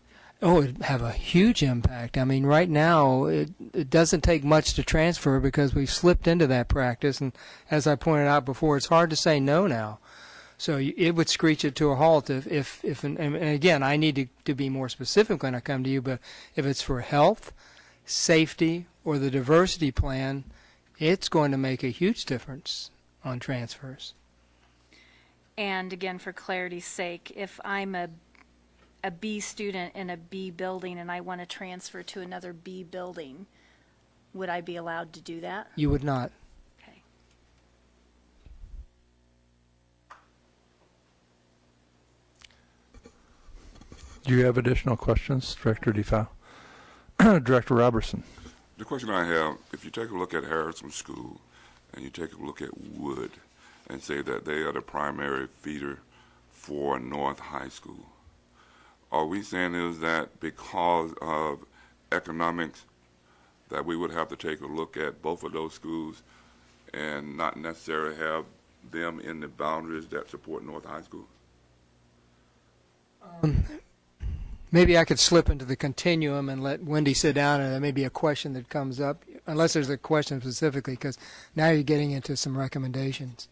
Oh, it'd have a huge impact. I mean, right now, it doesn't take much to transfer because we've slipped into that practice. And as I pointed out before, it's hard to say no now. So it would screech it to a halt if and again, I need to be more specific when I come to you, but if it's for health, safety, or the diversity plan, it's going to make a huge difference on transfers. And again, for clarity's sake, if I'm a B student in a B building and I want to transfer to another B building, would I be allowed to do that? You would not. Okay. Do you have additional questions, Director DeFile? Director Robertson. The question I have, if you take a look at Harrison School and you take a look at Wood and say that they are the primary feeder for North High School, are we saying is that because of economics that we would have to take a look at both of those schools and not necessarily have them in the boundaries that support North High School? Maybe I could slip into the continuum and let Wendy sit down, and there may be a question that comes up, unless there's a question specifically, because now you're getting into some recommendations.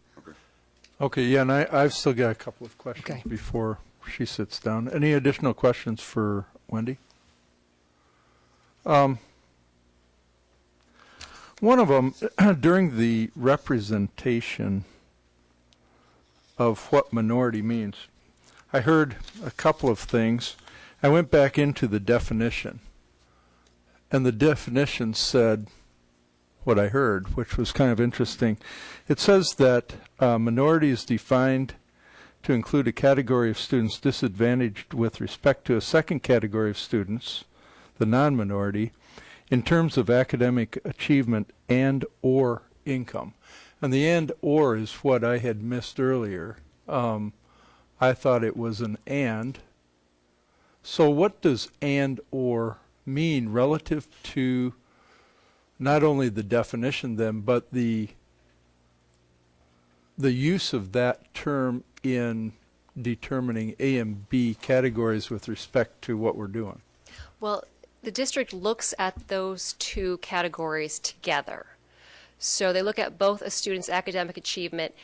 Okay, yeah, and I've still got a couple of questions before she sits down. Any additional questions for Wendy? One of them, during the representation of what minority means, I heard a couple of things. I went back into the definition and the definition said what I heard, which was kind of interesting. It says that minority is defined to include a category of students disadvantaged with respect to a second category of students, the non-minority, in terms of academic achievement and or income. And the and or is what I had missed earlier. I thought it was an and. So what does and or mean relative to not only the definition then, but the use of that term in determining A and B categories with respect to what we're doing? Well, the district looks at those two categories together. So they look at both a student's academic achievement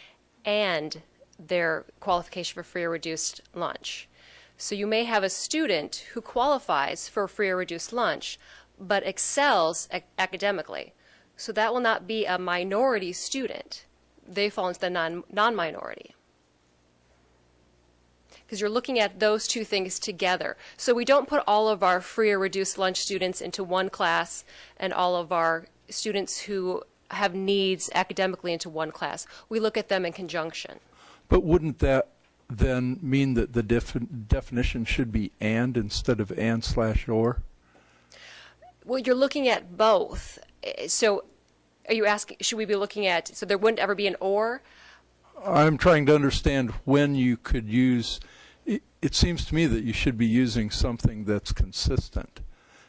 and their qualification for free or reduced lunch. So you may have a student who qualifies for free or reduced lunch, but excels academically. So that will not be a minority student. They fall into the non-minority. Because you're looking at those two things together. So we don't put all of our free or reduced lunch students into one class and all of our students who have needs academically into one class. We look at them in conjunction. But wouldn't that then mean that the definition should be and instead of and/or? Well, you're looking at both. So are you asking, should we be looking at, so there wouldn't ever be an or? I'm trying to understand when you could use, it seems to me that you should be using something that's consistent.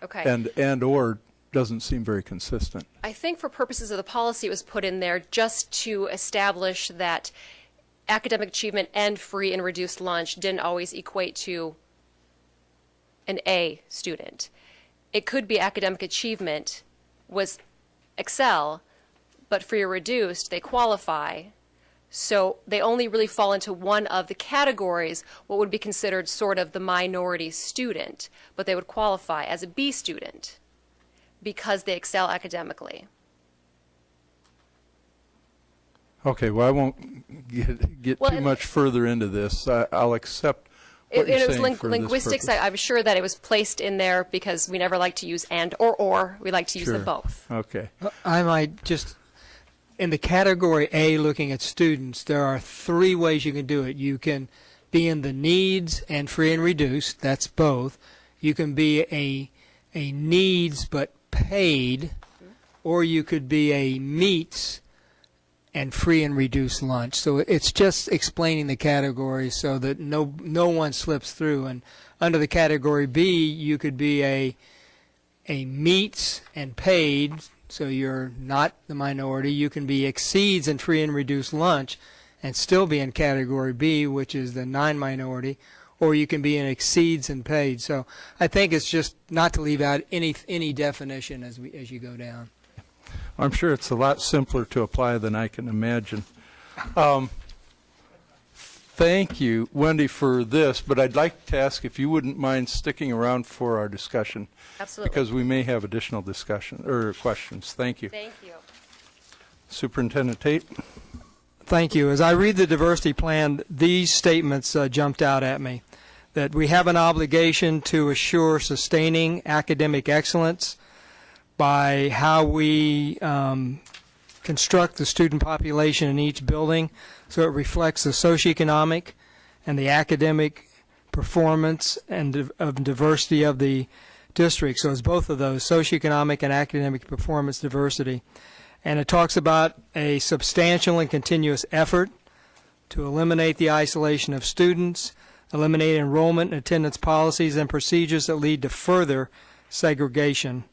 Okay. And or doesn't seem very consistent. I think for purposes of the policy, it was put in there just to establish that academic achievement and free and reduced lunch didn't always equate to an A student. It could be academic achievement was excel, but free or reduced, they qualify. So they only really fall into one of the categories, what would be considered sort of the minority student, but they would qualify as a B student because they excel academically. Okay, well, I won't get too much further into this. I'll accept what you're saying for linguistics. this purpose. I'm sure that it was placed in there because we never like to use and or. We like to use them both. Okay. I might just, in the category A, looking at students, there are three ways you can do it. You can be in the needs and free and reduced. That's both. You can be a needs but paid, or you could be a meets and free and reduced lunch. So it's just explaining the categories so that no one slips through. And under the category B, you could be a meets and paid, so you're not the minority. You can be exceeds and free and reduced lunch and still be in category B, which is the non-minority, or you can be in exceeds and paid. So I think it's just not to leave out any definition as you go down. I'm sure it's a lot simpler to apply than I can imagine. Thank you, Wendy, for this, but I'd like to ask if you wouldn't mind sticking around for our discussion. Absolutely. Because we may have additional discussion or questions. Thank you. Thank you. Superintendent Tate. Thank you. As I read the diversity plan, these statements jumped out at me. That we have an obligation to assure sustaining academic excellence by how we construct the student population in each building so it reflects the socioeconomic and the academic performance and of diversity of the district. So it's both of those, socioeconomic and academic performance diversity. And it talks about a substantial and continuous effort to eliminate the isolation of students, eliminate enrollment and attendance policies and procedures that lead to further segregation.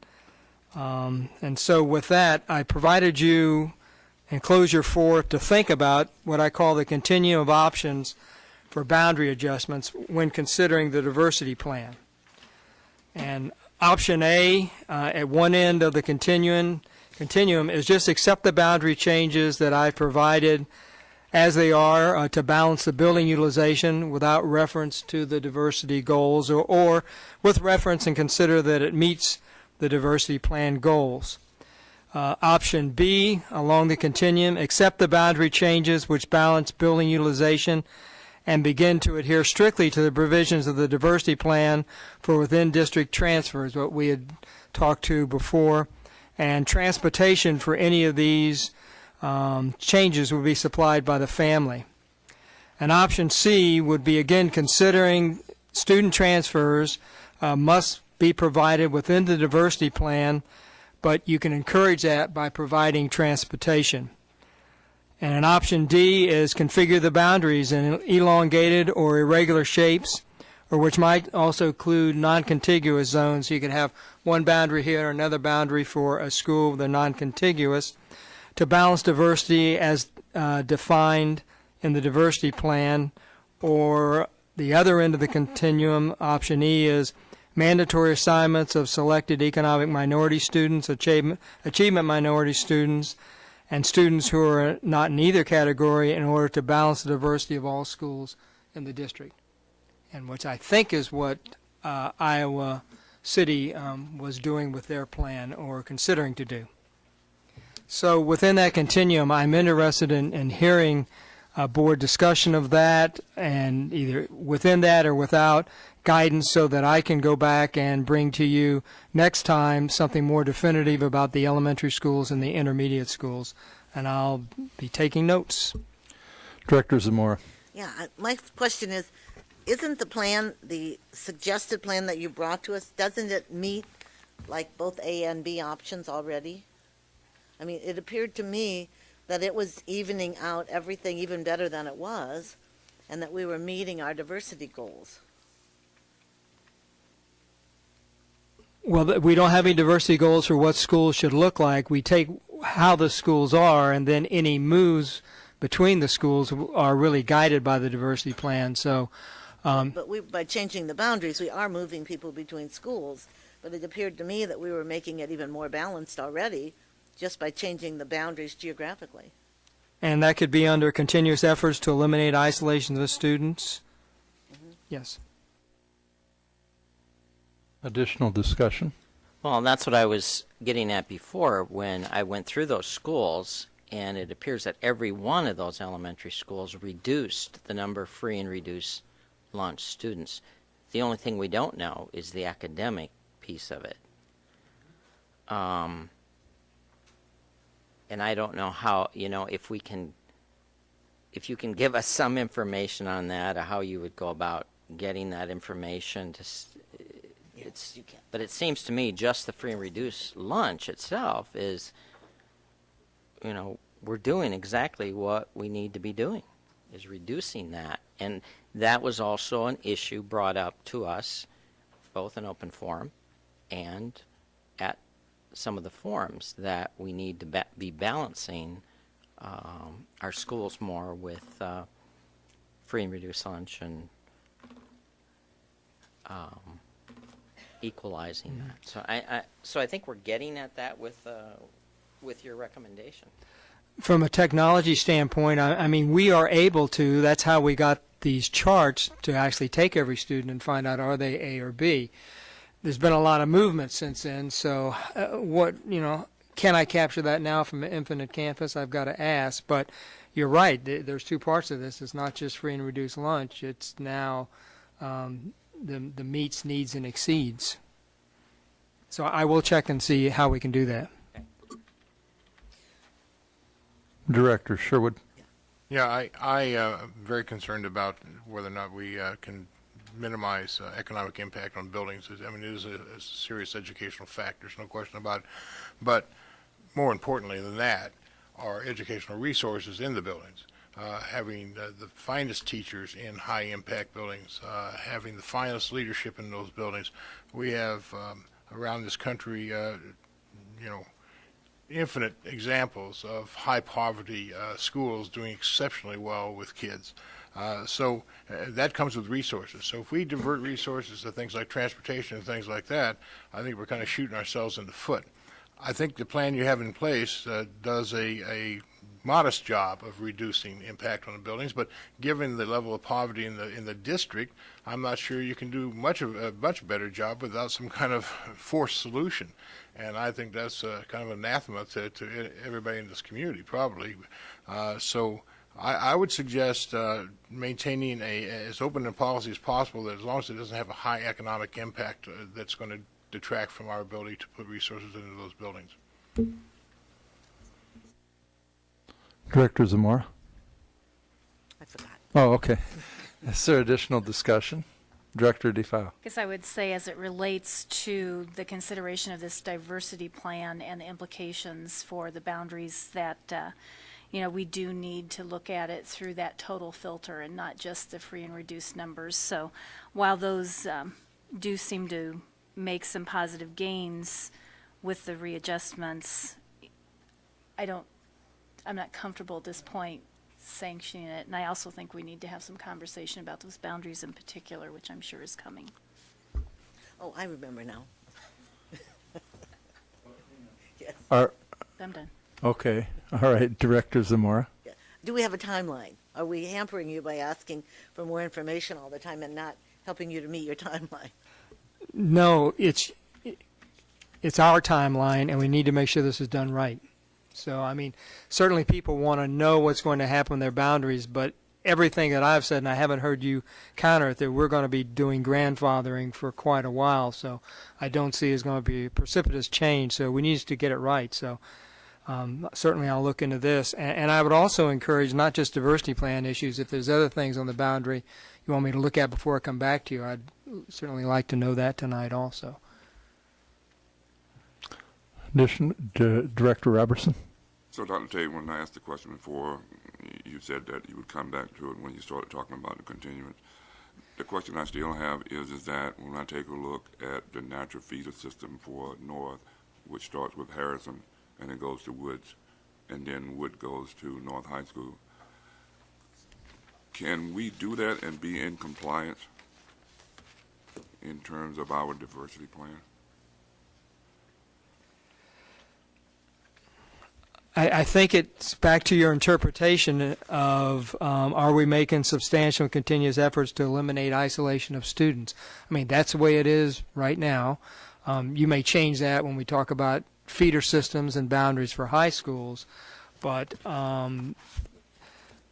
And so with that, I provided you enclosure 4 to think about what I call the continuum of options for boundary adjustments when considering the diversity plan. And option A, at one end of the continuum is just accept the boundary changes that I've provided as they are to balance the building utilization without reference to the diversity goals or with reference and consider that it meets the diversity plan goals. Option B, along the continuum, accept the boundary changes which balance building utilization and begin to adhere strictly to the provisions of the diversity plan for within-district transfers, what we had talked to before, and transportation for any of these changes will be supplied by the family. And option C would be, again, considering student transfers must be provided within the diversity plan, but you can encourage that by providing transportation. And an option D is configure the boundaries in elongated or irregular shapes, or which might also include non-contiguous zones. So you could have one boundary here, another boundary for a school. They're non-contiguous. To balance diversity as defined in the diversity plan, or the other end of the continuum, option E is mandatory assignments of selected economic minority students, achievement minority students, and students who are not in either category in order to balance the diversity of all schools in the district. And which I think is what Iowa City was doing with their plan or considering to do. So within that continuum, I'm interested in hearing board discussion of that, and either within that or without guidance, so that I can go back and bring to you next time something more definitive about the elementary schools and the intermediate schools. And I'll be taking notes. Director Zamora. Yeah, my question is, isn't the plan, the suggested plan that you brought to us, doesn't it meet like both A and B options already? I mean, it appeared to me that it was evening out everything even better than it was, and that we were meeting our diversity goals. Well, we don't have any diversity goals for what schools should look like. We take how the schools are, and then any moves between the schools are really guided by the diversity plan. So, But by changing the boundaries, we are moving people between schools. But it appeared to me that we were making it even more balanced already just by changing the boundaries geographically. and that could be under continuous efforts to eliminate isolation of the students. Yes. Additional discussion? Well, that's what I was getting at before when I went through those schools, and it appears that every one of those elementary schools reduced the number of free and reduced lunch students. The only thing we don't know is the academic piece of it. And I don't know how, if you can give us some information on that, or how you would go about getting that information to, but it seems to me just the free and reduced lunch itself is, we're doing exactly what we need to be doing, is reducing that. And that was also an issue brought up to us, both in open forum and at some of the forums, that we need to be balancing our schools more with free and reduced lunch and equalizing that. So I think we're getting at that with your recommendation. From a technology standpoint, I mean, we are able to, that's how we got these charts, to actually take every student and find out, are they A or B? There's been a lot of movement since then, so can I capture that now from an Infinite Campus? I've got to ask, but you're right, there's two parts of this. It's not just free and reduced lunch, it's now the meets, needs, and exceeds. So I will check and see how we can do that. Director Sherwood. Yeah, I am very concerned about whether or not we can minimize economic impact on buildings. I mean, it is a serious educational factor, there's no question about it. But more importantly than that are educational resources in the buildings. Having the finest teachers in high-impact buildings, having the finest leadership in those buildings. We have around this country, infinite examples of high-poverty schools doing exceptionally well with kids. So that comes with resources. So if we divert resources to things like transportation and things like that, I think we're kind of shooting ourselves in the foot. I think the plan you have in place does a modest job of reducing impact on the buildings, but given the level of poverty in the district, I'm not sure you can do a much better job without some kind of forced solution. And I think that's kind of anathema to everybody in this community, probably. So I would suggest maintaining as open a policy as possible, that as long as it doesn't have a high economic impact that's going to detract from our ability to put resources into those buildings. Director Zamora? I forgot. Oh, okay. Is there additional discussion? Director DeFeo. I guess I would say, as it relates to the consideration of this diversity plan and the implications for the boundaries, that we do need to look at it through that total filter and not just the free and reduced numbers. So while those do seem to make some positive gains with the readjustments, I'm not comfortable at this point sanctioning it, and I also think we need to have some conversation about those boundaries in particular, which I'm sure is coming. Oh, I remember now. Yes. I'm done. Okay. All right. Director Zamora? Yeah. Do we have a timeline? Are we hampering you by asking for more information all the time and not helping you to meet your timeline? No, it's our timeline, and we need to make sure this is done right. So, I mean, certainly people want to know what's going to happen in their boundaries, but everything that I've said, and I haven't heard you counter it, that we're going to be doing grandfathering for quite a while, so I don't see it's going to be a precipitous change, so we need to get it right. So certainly I'll look into this. And I would also encourage not just diversity plan issues, if there's other things on the boundary you want me to look at before I come back to you, I'd certainly like to know that tonight also. Director Robertson? So, Dr. Tate, when I asked the question before, you said that you would come back to it when you started talking about the continuance. The question I still have is that when I take a look at the natural feeder system for North, which starts with Harrison and it goes to Woods, and then Wood goes to North High School, can we do that and be in compliance in terms of our diversity plan? I think it's back to your interpretation of are we making substantial and continuous efforts to eliminate isolation of students? I mean, that's the way it is right now. You may change that when we talk about feeder systems and boundaries for high schools, but the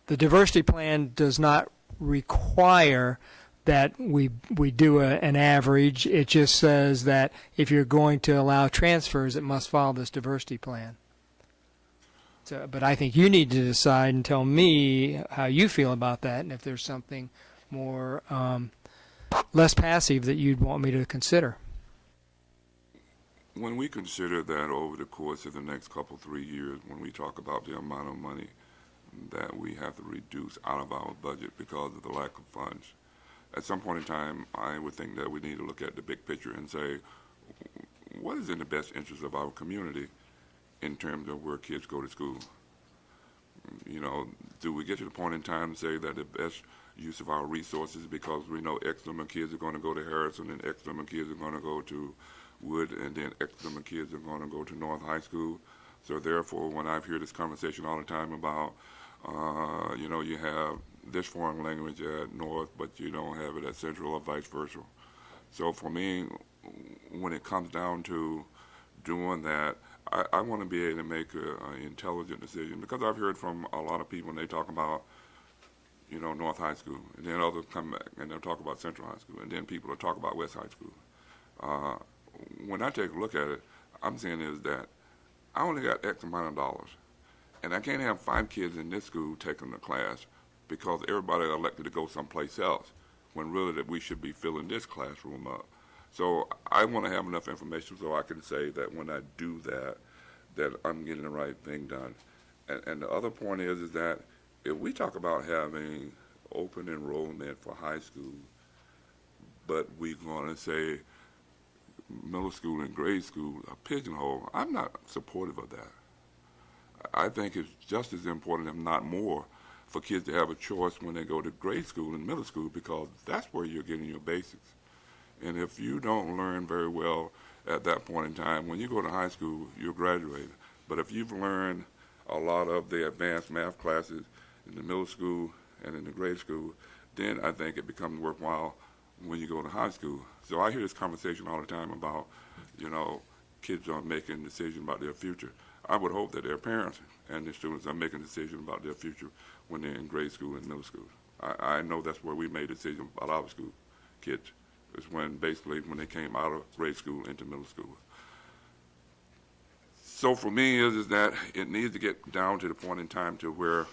diversity plan does not require that we do an average. It just says that if you're going to allow transfers, it must follow this diversity plan. So, but I think you need to decide and tell me how you feel about that, and if there's something more less passive that you'd want me to consider. When we consider that over the course of the next 3 years, when we talk about the amount of money that we have to reduce out of our budget because of the lack of funds, at some point in time, I would think that we need to look at the big picture and say, what is in the best interest of our community in terms of where kids go to school? You know, do we get to the point in time to say that the best use of our resources, because we know X number of kids are going to go to Harrison and X number of kids are going to go to Wood, and then X number of kids are going to go to North High School? So therefore, when I've heard this conversation all the time about, you know, you have this foreign language at North, but you don't have it at Central or vice versa. So for me, when it comes down to doing that, I want to be able to make an intelligent decision, because I've heard from a lot of people when they talk about, you know, North High School, and then others come back and they'll talk about Central High School, and then people will talk about West High School. When I take a look at it, I'm saying is that I only got X amount of dollars, and I can't have 5 kids in this school taking the class because everybody elected to go someplace else, when really that we should be filling this classroom up. So I want to have enough information so I can say that when I do that, that I'm getting the right thing done. And the other point is that if we talk about having open enrollment for high school, but we're going to say middle school and grade school a pigeonhole, I'm not supportive of that. I think it's just as important, if not more, for kids to have a choice when they go to grade school and middle school, because that's where you're getting your basics. And if you don't learn very well at that point in time, when you go to high school, you're graduating. But if you've learned a lot of the advanced math classes in the middle school and in the grade school, then I think it becomes worthwhile when you go to high school. So I hear this conversation all the time about, you know, kids aren't making decisions about their future. I would hope that their parents and their students are making decisions about their future when they're in grade school and middle school. I know that's where we made decisions about our school kids, is when basically when they came out of grade school into middle school. So for me is that it needs to get down to the point in time to where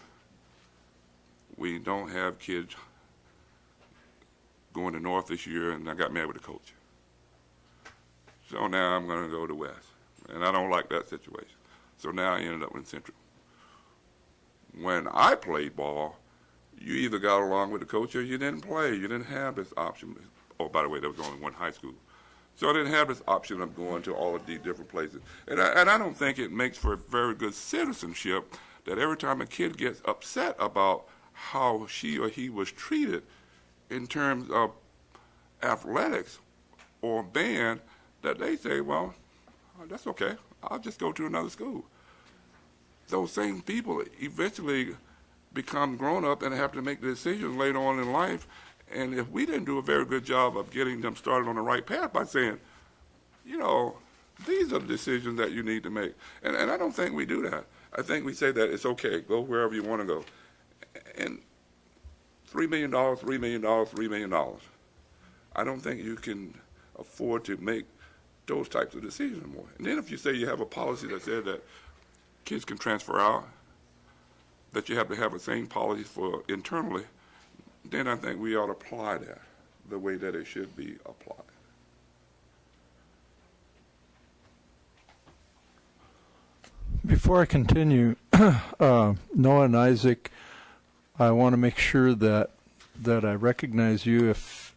we don't have kids going to North this year and I got mad with the coach. So now I'm going to go to West. And I don't like that situation. So now I ended up in Central. When I played ball, you either got along with the coach or you didn't play. You didn't have this option. Oh, by the way, there was only one high school. So I didn't have this option of going to all of these different places. And I don't think it makes for very good citizenship that every time a kid gets upset about how she or he was treated in terms of athletics or band, that they say, well, that's okay. I'll just go to another school. Those same people eventually become grown up and have to make decisions later on in life. And if we didn't do a very good job of getting them started on the right path by saying, you know, these are the decisions that you need to make. And I don't think we do that. I think we say that it's okay, go wherever you want to go. And $3 million, $3 million, $3 million. I don't think you can afford to make those types of decisions anymore. And then if you say you have a policy that says that kids can transfer out, that you have to have the same policies for internally, then I think we ought to apply that the way that it should be applied. Before I continue, Noah and Isaac, I want to make sure that I recognize you if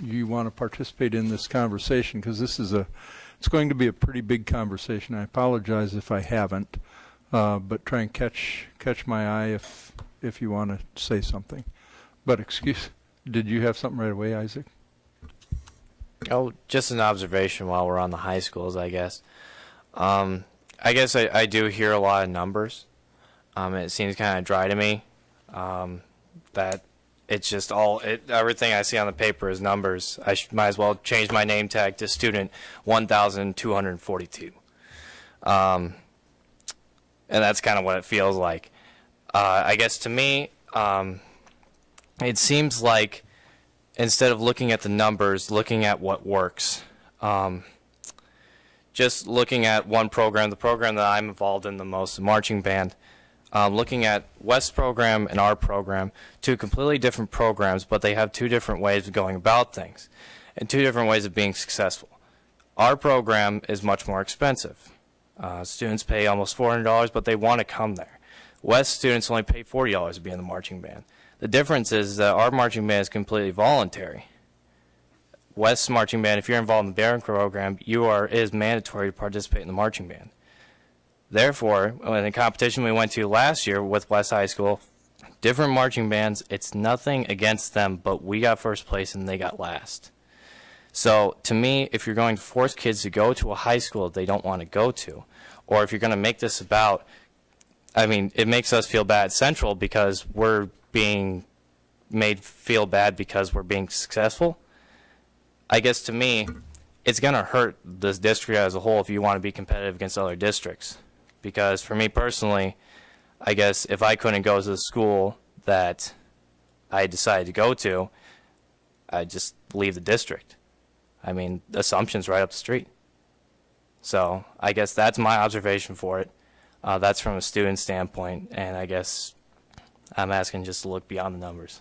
you want to participate in this conversation, because it's going to be a pretty big conversation. I apologize if I haven't, but try and catch my eye if you want to say something. But did you have something right away, Isaac? Oh, just an observation while we're on the high schools, I guess. I guess I do hear a lot of numbers. It seems kind of dry to me that it's just everything I see on the paper is numbers. I might as well change my name tag to student 1,242. And that's kind of what it feels like. I guess to me, it seems like instead of looking at the numbers, looking at what works. Just looking at one program, the program that I'm involved in the most, the marching band, looking at West's program and our program, two completely different programs, but they have two different ways of going about things and two different ways of being successful. Our program is much more expensive. Students pay almost $400, but they want to come there. West students only pay $40 to be in the marching band. The difference is that our marching band is completely voluntary. West's marching band, if you're involved in the Barron program, it is mandatory to participate in the marching band. Therefore, in the competition we went to last year with West High School, different marching bands, it's nothing against them, but we got first place and they got last. So to me, if you're going to force kids to go to a high school they don't want to go to, or if you're going to make this about, it makes us feel bad at Central because we're being made feel bad because we're being successful. I guess to me, it's going to hurt this district as a whole if you want to be competitive against other districts. Because for me personally, I guess if I couldn't go to the school that I decided to go to, I'd just leave the district. Assumption's right up the street. So I guess that's my observation for it. That's from a student standpoint, and I guess I'm asking just to look beyond the numbers.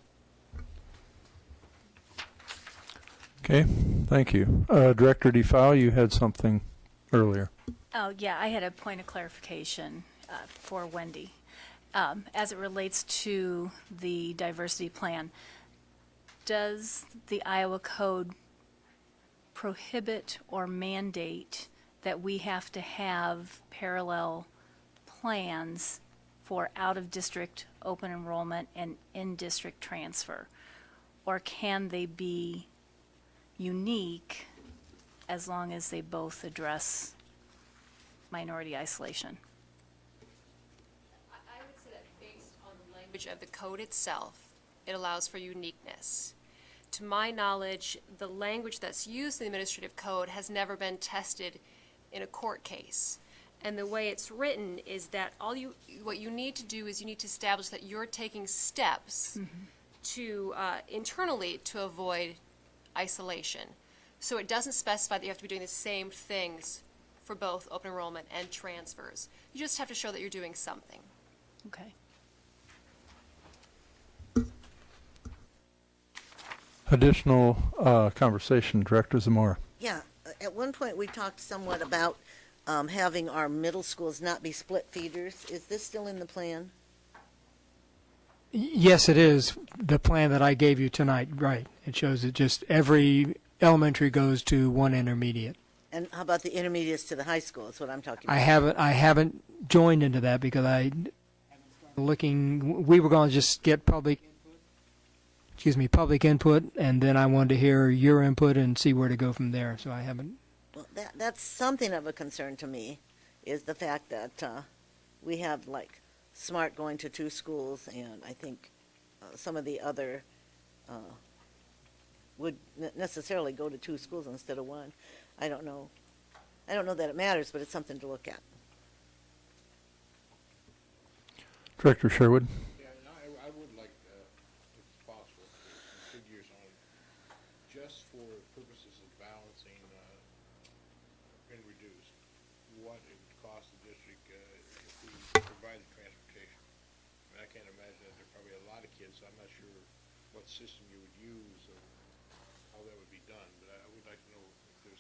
Okay, thank you. Director DeFoe, you had something earlier. Oh, yeah, I had a point of clarification for Wendy. As it relates to the diversity plan, does the Iowa Code prohibit or mandate that we have to have parallel plans for out-of-district open enrollment and in-district transfer? Or can they be unique as long as they both address minority isolation? I would say that based on the language of the code itself, it allows for uniqueness. To my knowledge, the language that's used in the administrative code has never been tested in a court case. And the way it's written is that what you need to do is you need to establish that you're taking steps to, internally to avoid isolation. So it doesn't specify that you have to be doing the same things for both open enrollment and transfers. You just have to show that you're doing something. Okay. Additional conversation, Director Zamora. Yeah, at one point we talked somewhat about having our middle schools not be split feeders. Is this still in the plan? Yes, it is the plan that I gave you tonight, right. It shows that just every elementary goes to one intermediate. And how about the intermediates to the high school? That's what I'm talking about. I haven't joined into that because we were going to just get public input, and then I wanted to hear your input and see where to go from there, so I haven't. Well, that's something of a concern to me, is the fact that we have like SMART going to 2 schools, and I think some of the other would necessarily go to 2 schools instead of 1. I don't know that it matters, but it's something to look at. Director Sherwood. Yeah, and I would like, if it's possible, some figures on, just for purposes of balancing and reduced, what it would cost the district if we provided transportation. I mean, I can't imagine that there are probably a lot of kids, so I'm not sure what system you would use or how that would be done, but I would like to know if there's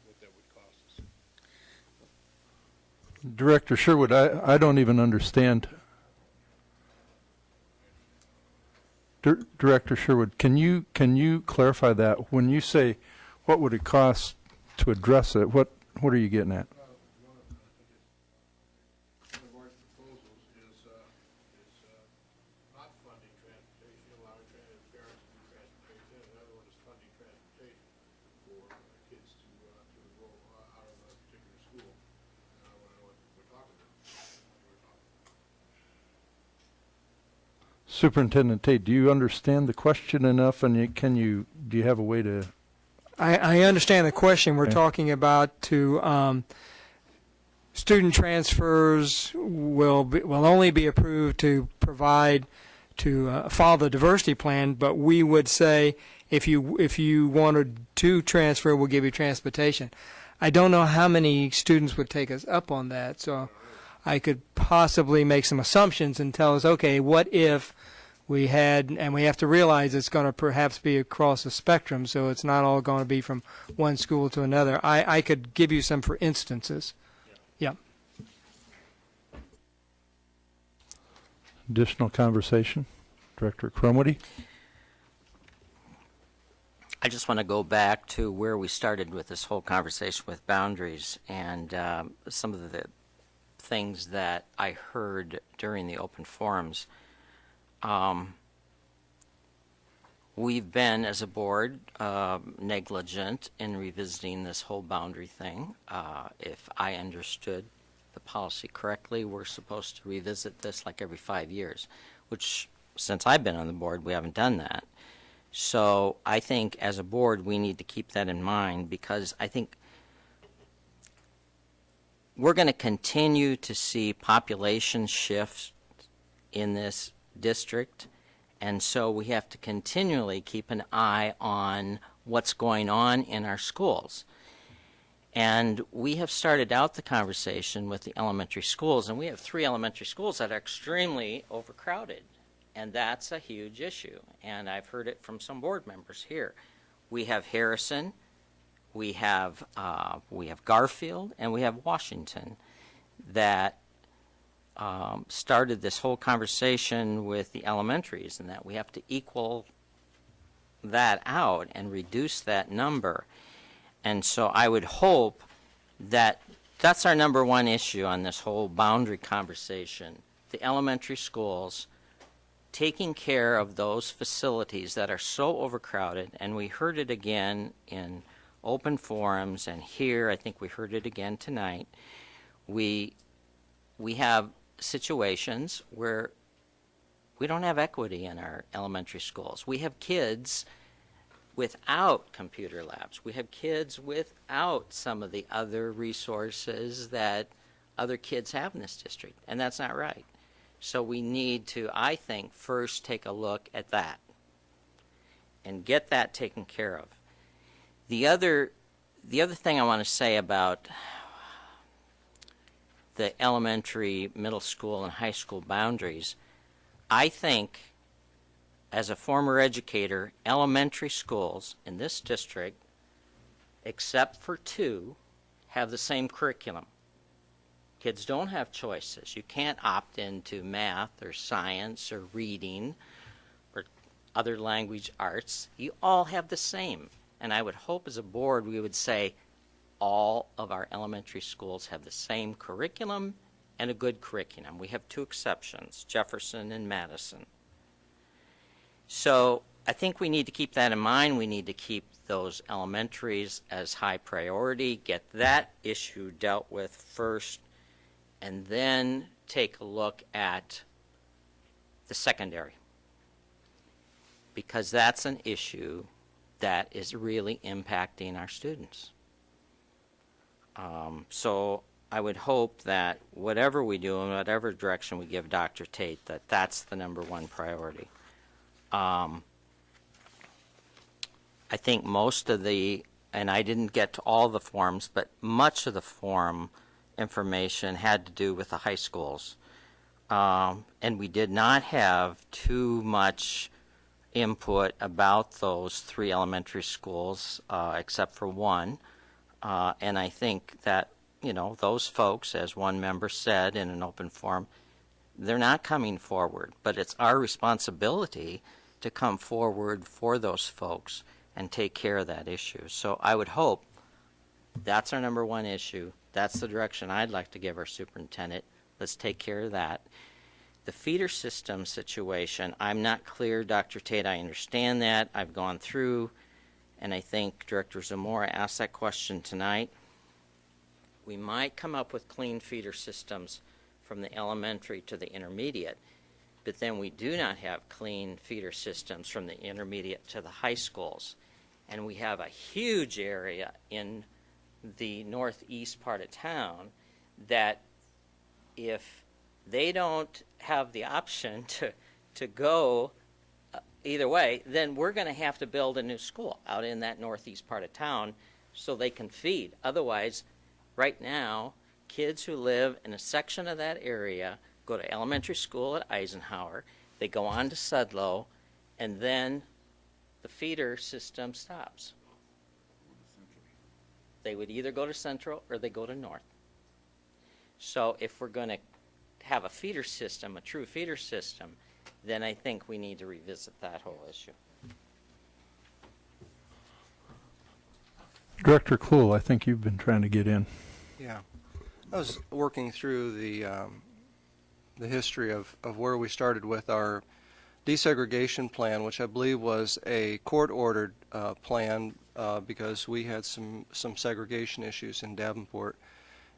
what that would cost us. Director Sherwood, I don't even understand. Director Sherwood, can you clarify that? When you say what would it cost to address it, what are you getting at? One of our proposals is not funding transportation, allowing parents to do transportation. Another one is funding transportation for kids to enroll out of a particular school. I want to know what we're talking about. Superintendent Tate, do you understand the question enough, and do you have a way to? I understand the question. We're Okay. talking about student transfers will only be approved to provide to follow the diversity plan, but we would say if you wanted to transfer, we'll give you transportation. I don't know how many students would take us up on that, so I could possibly make some assumptions and tell us, okay, what if we had, and we have to realize it's going to perhaps be across the spectrum, so it's not all going to be from one school to another. I could give you some for instances. Yeah. Additional conversation, Director Crumwoody. I just want to go back to where we started with this whole conversation with boundaries and some of the things that I heard during the open forums. We've been, as a board, negligent in revisiting this whole boundary thing. If I understood the policy correctly, we're supposed to revisit this like every 5 years, which, since I've been on the board, we haven't done that. So I think, as a board, we need to keep that in mind, because I think we're going to continue to see population shifts in this district, and so we have to continually keep an eye on what's going on in our schools. And we have started out the conversation with the elementary schools, and we have 3 elementary schools that are extremely overcrowded, and that's a huge issue. And I've heard it from some board members here. We have Harrison, we have Garfield, and we have Washington that started this whole conversation with the elementaries, and that we have to equal that out and reduce that number. And so I would hope that that's our number one issue on this whole boundary conversation. The elementary schools taking care of those facilities that are so overcrowded, and we heard it again in open forums, and here I think we heard it again tonight. We have situations where we don't have equity in our elementary schools. We have kids without computer labs. We have kids without some of the other resources that other kids have in this district, and that's not right. So we need to, I think, first take a look at that and get that taken care of. The other thing I want to say about the elementary, middle school, and high school boundaries, I think, as a former educator, elementary schools in this district, except for 2, have the same curriculum. Kids don't have choices. You can't opt into math or science or reading or other language arts. You all have the same. And I would hope as a board we would say all of our elementary schools have the same curriculum and a good curriculum. We have 2 exceptions, Jefferson and Madison. So I think we need to keep that in mind. We need to keep those elementaries as high priority, get that issue dealt with first, and then take a look at the secondary, because that's an issue that is really impacting our students. So I would hope that whatever we do and whatever direction we give Dr. Tate, that that's the #1 priority. I think most of the, and I didn't get to all the forms, but much of the form information had to do with the high schools. And we did not have too much input about those 3 elementary schools, except for 1. And I think that, those folks, as one member said in an open forum, they're not coming forward. But it's our responsibility to come forward for those folks and take care of that issue. So I would hope that's our #1 issue. That's the direction I'd like to give our superintendent. Let's take care of that. The feeder system situation, I'm not clear, Dr. Tate, I understand that. I've gone through, and I think Director Zamora asked that question tonight. We might come up with clean feeder systems from the elementary to the intermediate, but then we do not have clean feeder systems from the intermediate to the high schools. And we have a huge area in the northeast part of town that if they don't have the option to go either way, then we're going to have to build a new school out in that northeast part of town so they can feed. Otherwise, right now, kids who live in a section of that area go to elementary school at Eisenhower, they go on to Sudlow, and then the feeder system stops. They would either go to Central or they go to North. So if we're going to have a feeder system, a true feeder system, then I think we need to revisit that whole issue. Director Kluhl, I think you've been trying to get in. Yeah. I was working through the history of where we started with our desegregation plan, which I believe was a court-ordered plan because we had some segregation issues in Davenport.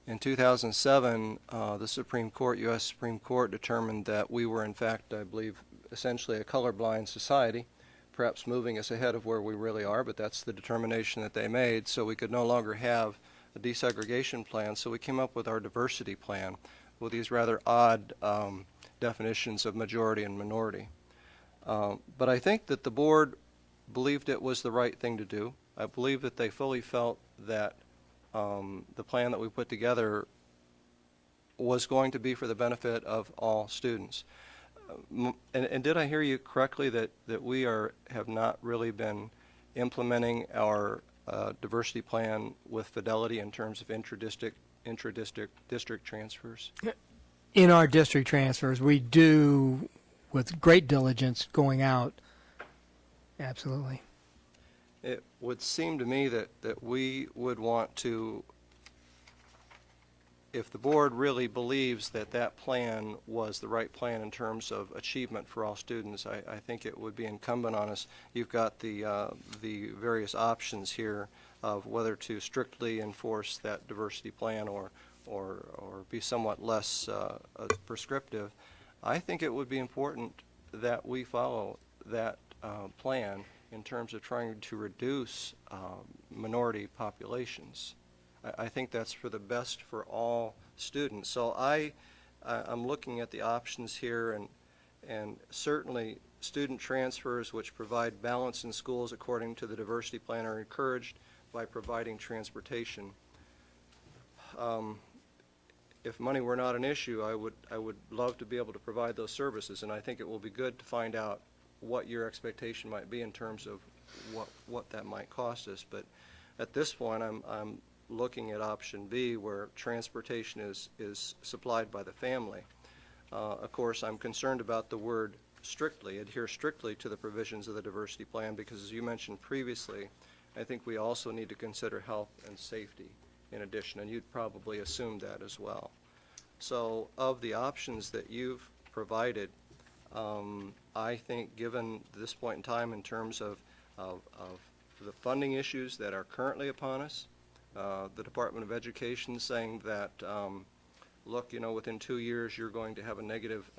In 2007, the Supreme Court, U.S. Supreme Court, determined that we were, in fact, I believe, essentially a colorblind society, perhaps moving us ahead of where we really are, but that's the determination that they made, so we could no longer have a desegregation plan. So we came up with our diversity plan with these rather odd definitions of majority and minority. But I think that the board believed it was the right thing to do. I believe that they fully felt that the plan that we put together was going to be for the benefit of all students. And did I hear you correctly that we have not really been implementing our diversity plan with fidelity in terms of intra-district transfers? In our district transfers, we do, with great diligence, going out. Absolutely. It would seem to me that we would want to, if the board really believes that that plan was the right plan in terms of achievement for all students, I think it would be incumbent on us. You've got the various options here of whether to strictly enforce that diversity plan or be somewhat less prescriptive. I think it would be important that we follow that plan in terms of trying to reduce minority populations. I think that's for the best for all students. So I'm looking at the options here, and certainly student transfers which provide balance in schools according to the diversity plan are encouraged by providing transportation. If money were not an issue, I would love to be able to provide those services, and I think it will be good to find out what your expectation might be in terms of what that might cost us. But at this point, I'm looking at option B, where transportation is supplied by the family. Of course, I'm concerned about the word strictly, adhere strictly to the provisions of the diversity plan, because as you mentioned previously, I think we also need to consider health and safety in addition, and you'd probably assume that as well. So of the options that you've provided, I think given this point in time in terms of the funding issues that are currently upon us, the Department of Education saying that, look, within 2 years you're going to have a negative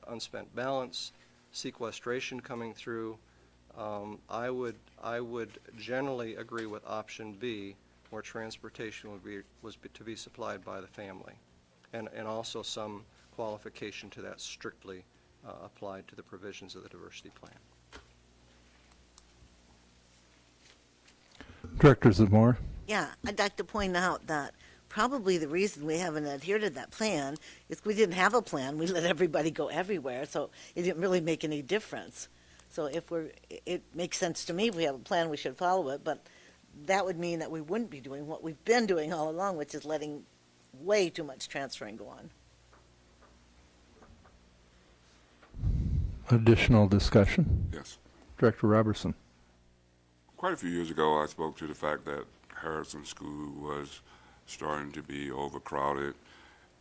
unspent balance, sequestration coming through, I would generally agree with option B, where transportation was to be supplied by the family, and also some qualification to that strictly applied to the provisions of the diversity plan. Director Zamora? Yeah, I'd like to point out that probably the reason we haven't adhered to that plan is we didn't have a plan. We let everybody go everywhere, so it didn't really make any difference. So it makes sense to me if we have a plan, we should follow it, but that would mean that we wouldn't be doing what we've been doing all along, which is letting way too much transferring go on. Additional discussion? Yes. Director Robertson? Quite a few years ago, I spoke to the fact that Harrison School was starting to be overcrowded,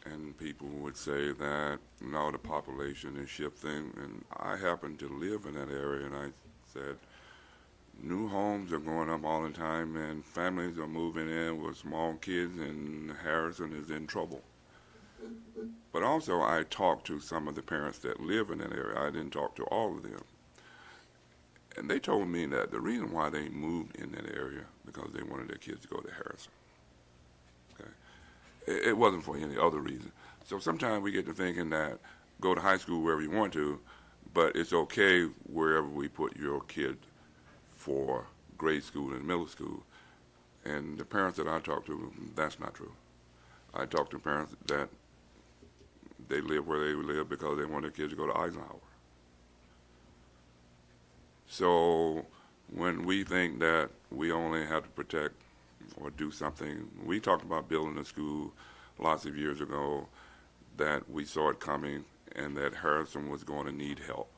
and people would say that now the population is shifting, and I happen to live in that area, and I said, new homes are going up all the time, and families are moving in with small kids, and Harrison is in trouble. But also, I talked to some of the parents that live in that area. I didn't talk to all of them. And they told me that the reason why they moved in that area because they wanted their kids to go to Harrison. Okay? It wasn't for any other reason. So sometimes we get to thinking that go to high school wherever you want to, but it's okay wherever we put your kid for grade school and middle school. And the parents that I talked to, that's not true. I talked to parents that they live where they live because they want their kids to go to Eisenhower. So when we think that we only have to protect or do something, we talked about building a school lots of years ago that we saw it coming and that Harrison was going to need help.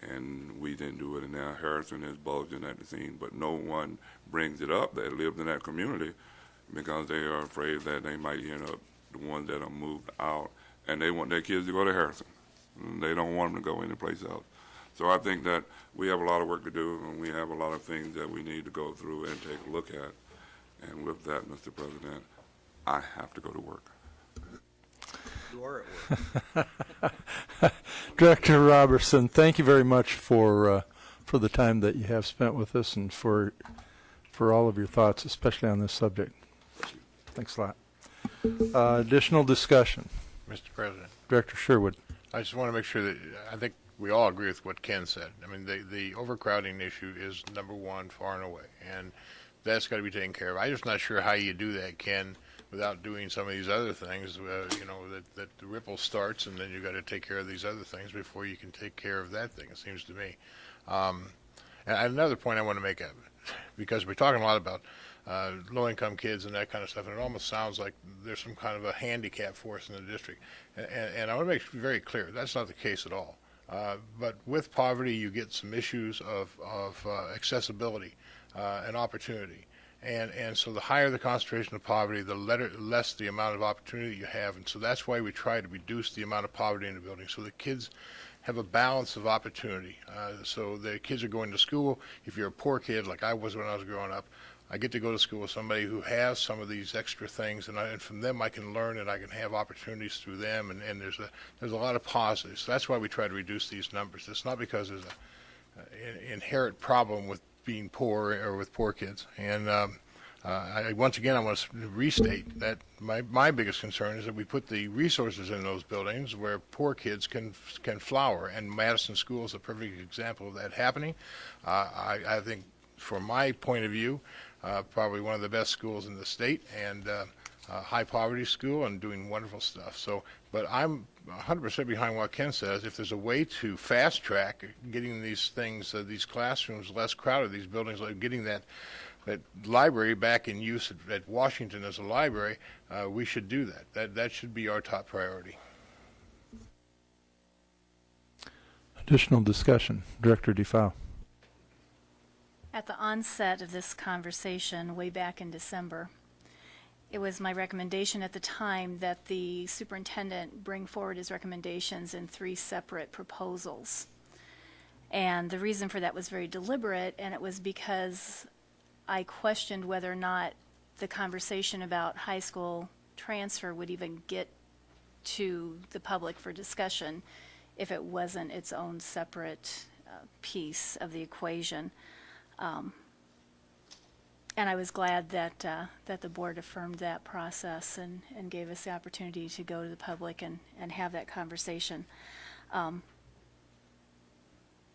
And we didn't do it, and now Harrison is bulging at the seam, but no one brings it up that lives in that community because they are afraid that they might end up the ones that are moved out, and they want their kids to go to Harrison. And they don't want them to go anyplace else. So I think that we have a lot of work to do, and we have a lot of things that we need to go through and take a look at. And with that, Mr. President, I have to go to work. You are at work. Director Robertson, thank you very much for the time that you have spent with us and for all of your thoughts, especially on this subject. Thanks a lot. Additional discussion. Mr. President, Director Sherwood. I just want to make sure that I think we all agree with what Ken said. I mean, the overcrowding issue is number one far and away, and that's got to be taken care of. I'm just not sure how you do that, Ken, without doing some of these other things, that the ripple starts, and then you got to take care of these other things before you can take care of that thing, it seems to me. And another point I want to make, because we're talking a lot about low-income kids and that kind of stuff, and it almost sounds like there's some kind of a handicap for us in the district. And I want to make it very clear, that's not the case at all. But with poverty, you get some issues of accessibility and opportunity. And so the higher the concentration of poverty, the less the amount of opportunity you have. And so that's why we try to reduce the amount of poverty in the building, so the kids have a balance of opportunity. So the kids are going to school. If you're a poor kid, like I was when I was growing up, I get to go to school with somebody who has some of these extra things, and from them I can learn, and I can have opportunities through them, and there's a lot of positives. So that's why we try to reduce these numbers. It's not because there's inherent problem with being poor or with poor kids. And once again, I want to restate that my biggest concern is that we put the resources in those buildings where poor kids can flower, and Madison School is a perfect example of that happening. I think, from my point of view, probably one of the best schools in the state, and high poverty school, and doing wonderful stuff. So, but I'm 100% behind what Ken says. If there's a way to fast track getting these things, these classrooms less crowded, these buildings, like getting that library back in use at Washington as a library, we should do that. That should be our top priority. Additional discussion. Director DeFau. At the onset of this conversation, way back in December, it was my recommendation at the time that the superintendent bring forward his recommendations in 3 separate proposals. And the reason for that was very deliberate, and it was because I questioned whether or not the conversation about high school transfer would even get to the public for discussion if it wasn't its own separate piece of the equation. And I was glad that the board affirmed that process and gave us the opportunity to go to the public and have that conversation.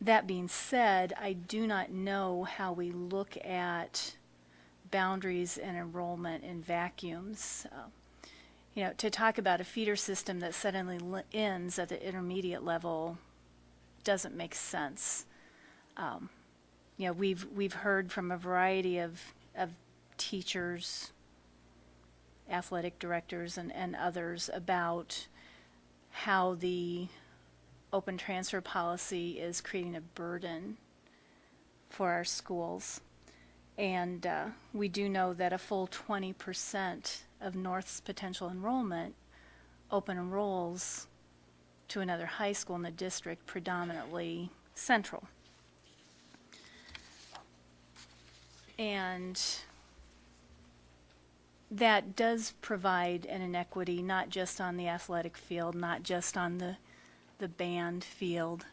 That being said, I do not know how we look at boundaries and enrollment in vacuums. To talk about a feeder system that suddenly ends at the intermediate level doesn't make sense. We've heard from a variety of teachers, athletic directors, and others about how the open transfer policy is creating a burden for our schools. And we do know that a full 20% of North's potential enrollment open enrolls to another high school in the district, predominantly Central. And that does provide an inequity, not just on the athletic field, not just on the band field,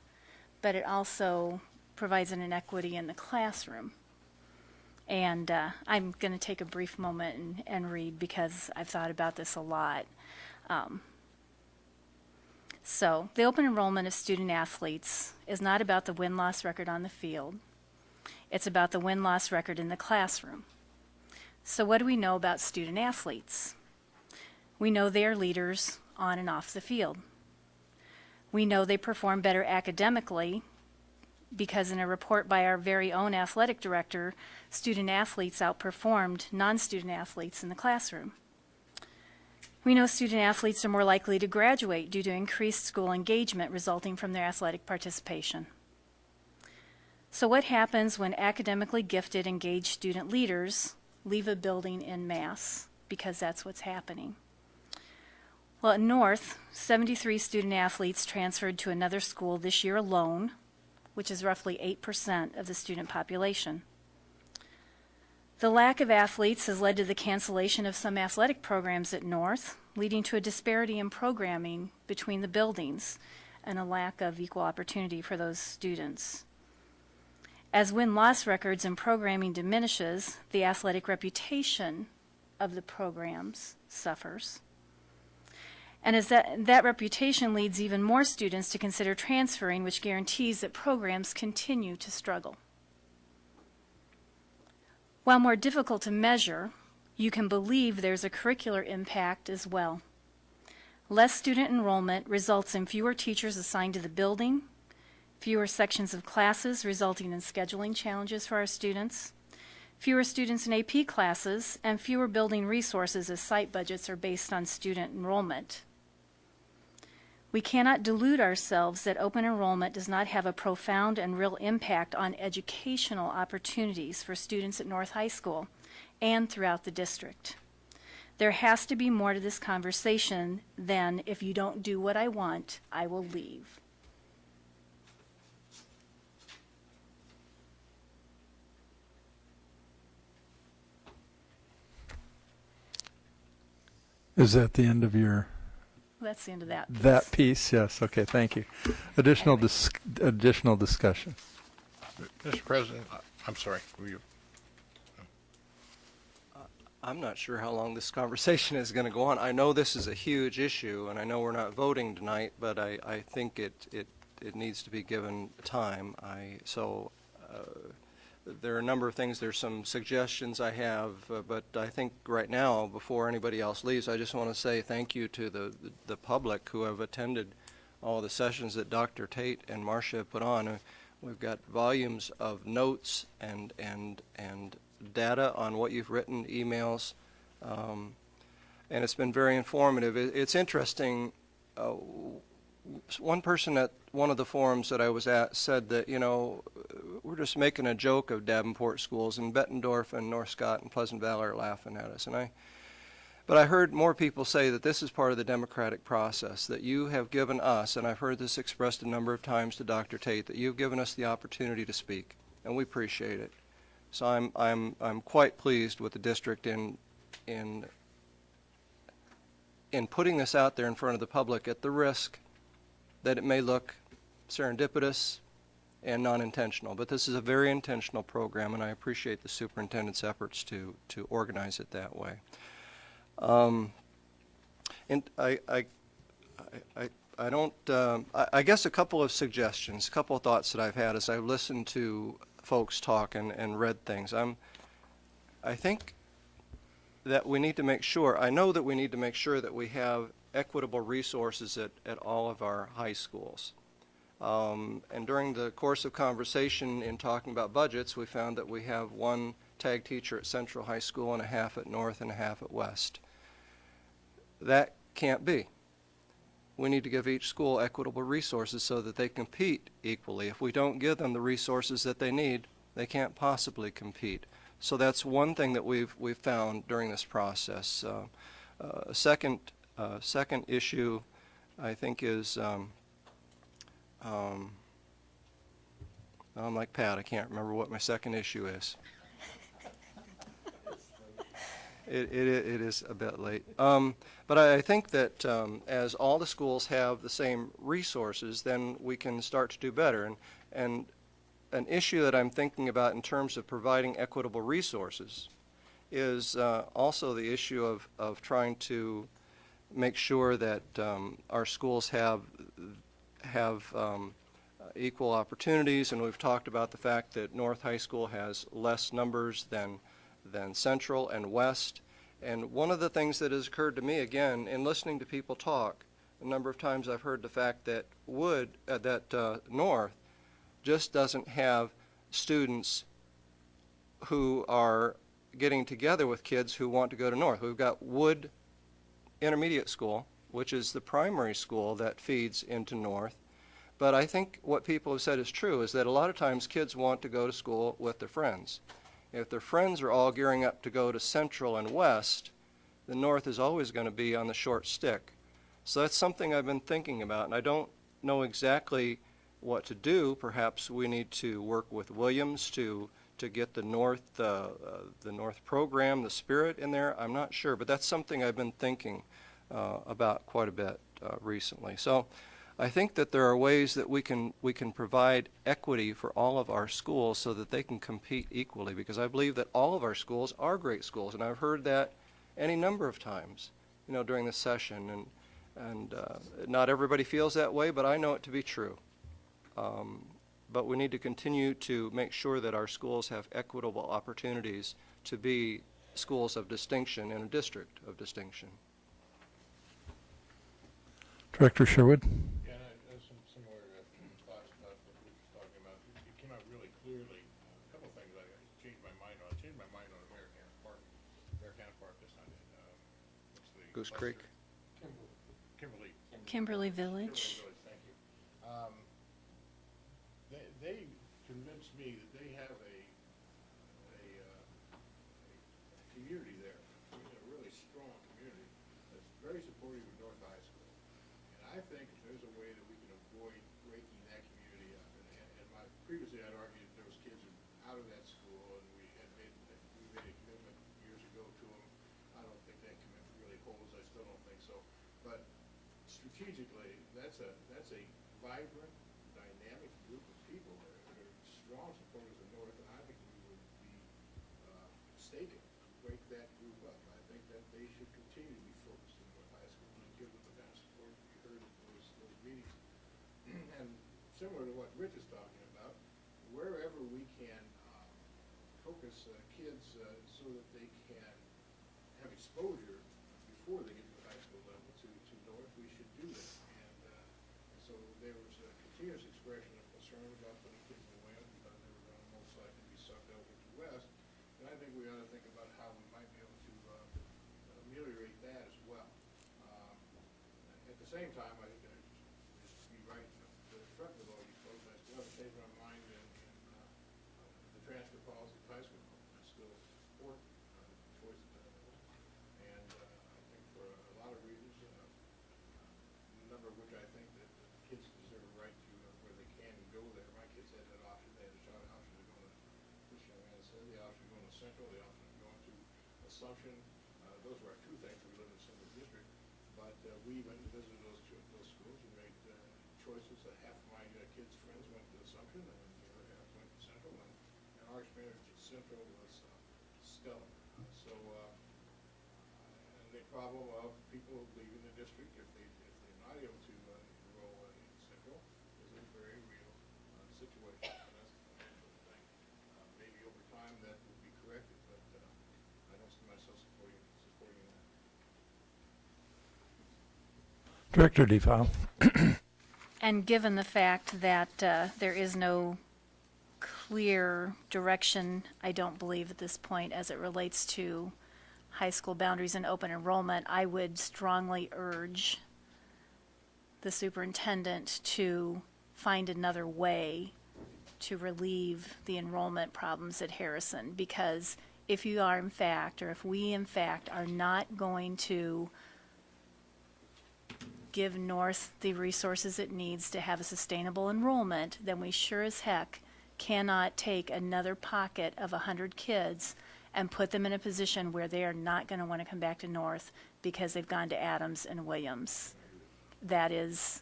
but it also provides an inequity in the classroom. And I'm going to take a brief moment and read, because I've thought about this a lot. So, the open enrollment of student athletes is not about the win-loss record on the field. It's about the win-loss record in the classroom. So what do we know about student athletes? We know they are leaders on and off the field. We know they perform better academically because in a report by our very own athletic director, student athletes outperformed non-student athletes in the classroom. We know student athletes are more likely to graduate due to increased school engagement resulting from their athletic participation. So what happens when academically gifted, engaged student leaders leave a building en masse? Because that's what's happening. Well, at North, 73 student athletes transferred to another school this year alone, which is roughly 8% of the student population. The lack of athletes has led to the cancellation of some athletic programs at North, leading to a disparity in programming between the buildings and a lack of equal opportunity for those students. As win-loss records in programming diminishes, the athletic reputation of the programs suffers. And as that reputation leads even more students to consider transferring, which guarantees that programs continue to struggle. While more difficult to measure, you can believe there's a curricular impact as well. Less student enrollment results in fewer teachers assigned to the building, fewer sections of classes resulting in scheduling challenges for our students, fewer students in AP classes, and fewer building resources as site budgets are based on student enrollment. We cannot delude ourselves that open enrollment does not have a profound and real impact on educational opportunities for students at North High School and throughout the district. There has to be more to this conversation than, if you don't do what I want, I will leave. Is that the end of your... That's the end of that piece. That piece, yes. Okay, thank you. Additional discussion. Mr. President, I'm sorry. Were you? I'm not sure how long this conversation is going to go on. I know this is a huge issue, and I know we're not voting tonight, but I think it needs to be given time. There are a number of things. There's some suggestions I have, but I think right now, before anybody else leaves, I just want to say thank you to the public who have attended all the sessions that Dr. Tate and Marcia have put on. We've got volumes of notes and data on what you've written, emails, and it's been very informative. It's interesting. One person at one of the forums that I was at said that, we're just making a joke of Davenport schools, and Bettendorf and North Scott and Pleasant Valley are laughing at us. But I heard more people say that this is part of the democratic process, that you have given us, and I've heard this expressed a number of times to Dr. Tate, that you've given us the opportunity to speak, and we appreciate it. So I'm quite pleased with the district in putting this out there in front of the public at the risk that it may look serendipitous and non-intentional. But this is a very intentional program, and I appreciate the superintendent's efforts to organize it that way. And I guess a couple of suggestions, a couple of thoughts that I've had as I've listened to folks talk and read things. I think that we need to make sure, I know that we need to make sure that we have equitable resources at all of our high schools. And during the course of conversation in talking about budgets, we found that we have one tag teacher at Central High School and a half at North and a half at West. That can't be. We need to give each school equitable resources so that they compete equally. If we don't give them the resources that they need, they can't possibly compete. So that's one thing that we've found during this process. Second issue, I think, is I'm like Pat. I can't remember what my second issue is. It is a bit late. But I think that as all the schools have the same resources, then we can start to do better. And an issue that I'm thinking about in terms of providing equitable resources is also the issue of trying to make sure that our schools have equal opportunities. And we've talked about the fact that North High School has less numbers than Central and West. And one of the things that has occurred to me, again, in listening to people talk, a number of times I've heard the fact that North just doesn't have students who are getting together with kids who want to go to North. We've got Wood Intermediate School, which is the primary school that feeds into North. But I think what people have said is true, is that a lot of times kids want to go to school with their friends. If their friends are all gearing up to go to Central and West, the North is always going to be on the short stick. So that's something I've been thinking about, and I don't know exactly what to do. Perhaps we need to work with Williams to get the North program, the spirit in there. I'm not sure, but that's something I've been thinking about quite a bit recently. So I think that there are ways that we can provide equity for all of our schools so that they can compete equally, because I believe that all of our schools are great schools, and I've heard that any number of times, during the session, and not everybody feels that way, but I know it to be true. But we need to continue to make sure that our schools have equitable opportunities to be schools of distinction in a district of distinction. Director Sherwood. Yeah, and some similar thoughts about what we were talking about. It came out really clearly. A couple of things I changed my mind on. I changed my mind on Americana Park. Americana Park, that's not it. What's the Goose Creek? Kimberly Village. Thank you. They convinced me that they have a community there, a really strong community that's very supportive of North High School. And I think if there's a way that we can avoid breaking that community up, and previously I'd argued that there was kids out of that school, and we made a commitment years ago to them. I don't think that commitment really holds. I still don't think so. But strategically, that's a vibrant, dynamic group of people that are strong strong supporters of North, and I think we would be mistaken to break that group up. I think that they should continue to be focused in North High School and give them the kind of support that we heard at those meetings. And similar to what Rich is talking about, wherever we can focus kids so that they can have exposure before they get to the high school level to North, we should do that. And so there was a continuous expression of concern about putting kids in Wayne because they were going to most likely be sucked over to West. And I think we ought to think about how we might be able to ameliorate that as well. At the same time, I think just to be right to the front of all you folks, I still have a change my mind in the transfer policy of high school. I still support choices of those. And I think for a lot of reasons, a number of which I think that the kids deserve a right to where they can go there. My kids had that option. They had a shot option to go to, this young man said, the option to go to Central, the option of going to Assumption. Those were our two things. We live in the Central District. But we went and visited those schools and made choices. Half of my kids' friends went to Assumption and the other half went to Central. And our experience at Central was stellar. And the problem of people leaving the district if they're not able to enroll in Central is a very real situation. And that's the financial thing. Maybe over time that will be corrected, but I don't see myself supporting that. Director DeFile. And given the fact that there is no clear direction, I don't believe at this point, as it relates to high school boundaries and open enrollment, I would strongly urge the superintendent to find another way to relieve the enrollment problems at Harrison. Because if you are in fact, or if we in fact are not going to give North the resources it needs to have a sustainable enrollment, then we sure as heck cannot take another pocket of 100 kids and put them in a position where they are not going to want to come back to North because they've gone to Adams and Williams. That is,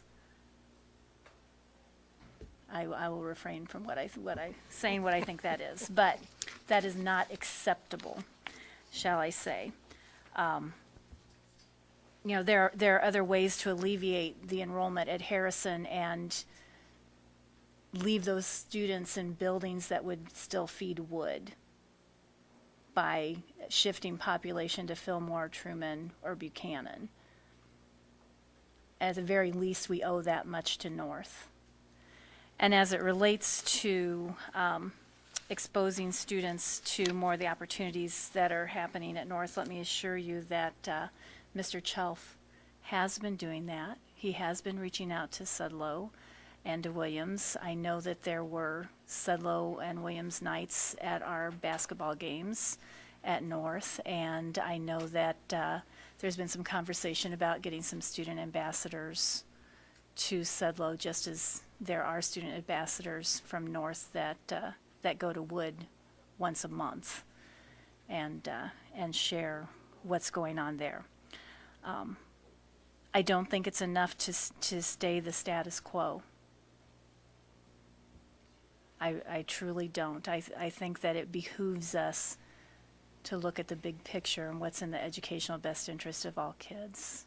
I will refrain from saying what I think that is, but that is not acceptable, shall I say. There are other ways to alleviate the enrollment at Harrison and leave those students in buildings that would still feed Wood by shifting population to Fillmore, Truman, or Buchanan. At the very least, we owe that much to North. And as it relates to exposing students to more of the opportunities that are happening at North, let me assure you that Mr. Chelf has been doing that. He has been reaching out to Sudlow and to Williams. I know that there were Sudlow and Williams nights at our basketball games at North, and I know that there's been some conversation about getting some student ambassadors to Sudlow, just as there are student ambassadors from North that go to Wood once a month and share what's going on there. I don't think it's enough to stay the status quo. I truly don't. I think that it behooves us to look at the big picture and what's in the educational best interest of all kids.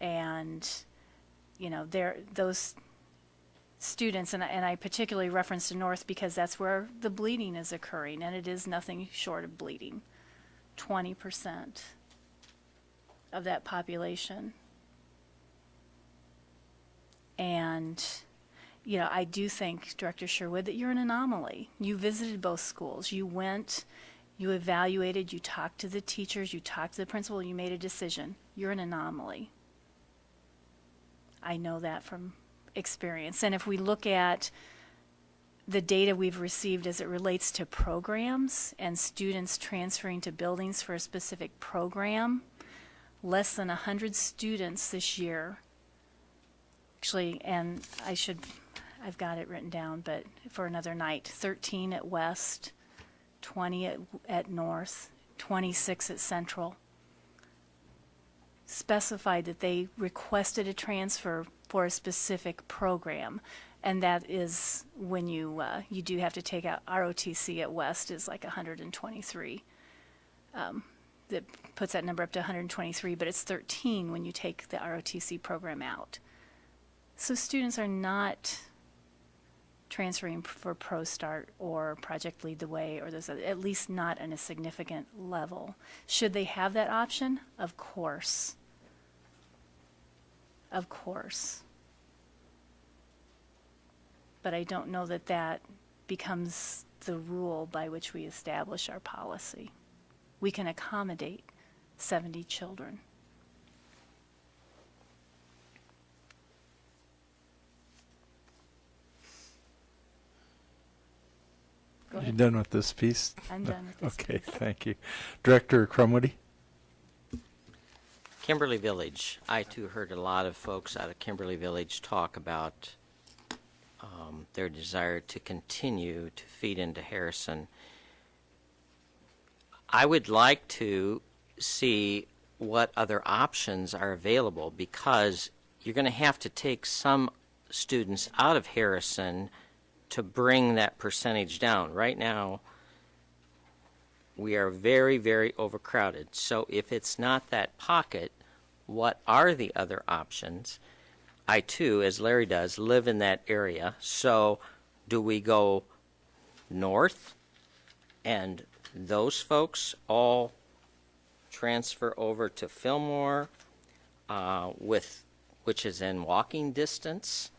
And, those students, and I particularly reference to North because that's where the bleeding is occurring, and it is nothing short of bleeding. 20% of that population. And I do think, Director Sherwood, that you're an anomaly. You visited both schools. You went, you evaluated, you talked to the teachers, you talked to the principal, you made a decision. You're an anomaly. I know that from experience. And if we look at the data we've received as it relates to programs and students transferring to buildings for a specific program, less than 100 students this year, actually, and I've got it written down, but for another night, 13 at West, 20 at North, 26 at Central, specified that they requested a transfer for a specific program. And that is when you do have to take out ROTC at West is like 123. That puts that number up to 123, but it's 13 when you take the ROTC program out. So students are not transferring for ProStart or Project Lead the Way, or those, at least not in a significant level. Should they have that option? Of course. Of course. But I don't know that that becomes the rule by which we establish our policy. We can accommodate 70 children. Go You ahead. done with this piece? I'm done with this Okay, piece. thank you. Director Crumwoody? Kimberly Village. I too heard a lot of folks out of Kimberly Village talk about their desire to continue to feed into Harrison. I would like to see what other options are available, because you're going to have to take some students out of Harrison to bring that percentage down. Right now, we are very, very overcrowded. So if it's not that pocket, what are the other options? I too, as Larry does, live in that area. So do we go north and those folks all transfer over to Fillmore, which is in walking distance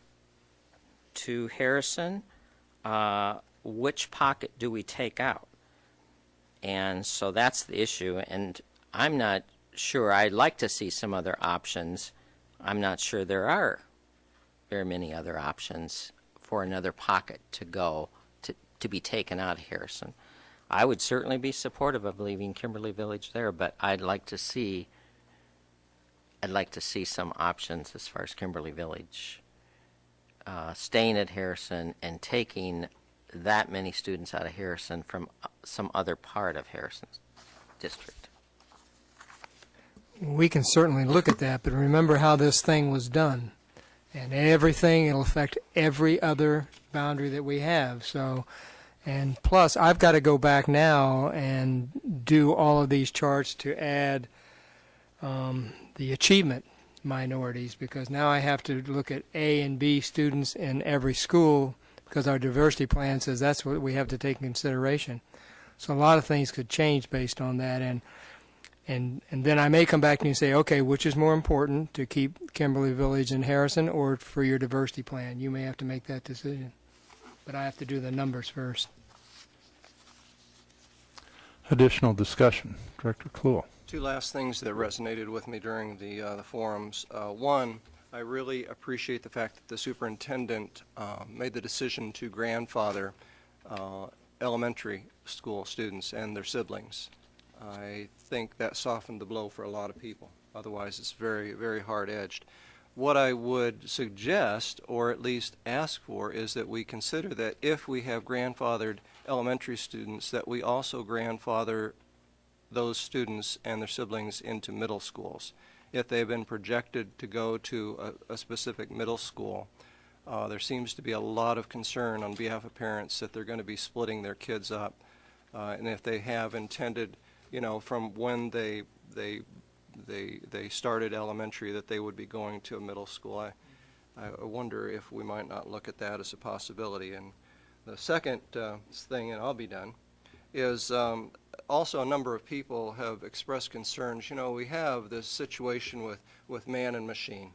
to Harrison? Which pocket do we take out? And so that's the issue, and I'm not sure. I'd like to see some other options. I'm not sure there are very many other options for another pocket to go to be taken out of Harrison. I would certainly be supportive of leaving Kimberly Village there, but I'd like to see some options as far as Kimberly Village. Staying at Harrison and taking that many students out of Harrison from some other part of Harrison's district. We can certainly look at that, but remember how this thing was done. And everything, it'll affect every other boundary that we have. So, and plus, I've got to go back now and do all of these charts to add the achievement minorities, because now I have to look at A and B students in every school, because our diversity plan says that's what we have to take in consideration. So a lot of things could change based on that, and then I may come back to you and say, okay, which is more important, to keep Kimberly Village and Harrison or for your diversity plan? You may have to make that decision, but I have to do the numbers first. Additional discussion. Director Kluhl. Two last things that resonated with me during the forums. One, I really appreciate the fact that the superintendent made the decision to grandfather elementary school students and their siblings. I think that softened the blow for a lot of people. Otherwise, it's very, very hard-edged. What I would suggest, or at least ask for, is that we consider that if we have grandfathered elementary students, that we also grandfather those students and their siblings into middle schools. If they've been projected to go to a specific middle school, there seems to be a lot of concern on behalf of parents that they're going to be splitting their kids up. And if they have intended, you know, from when they started elementary, that they would be going to a middle school. I wonder if we might not look at that as a possibility. And the second thing, and I'll be done, is also a number of people have expressed concerns. You know, we have this situation with man and machine.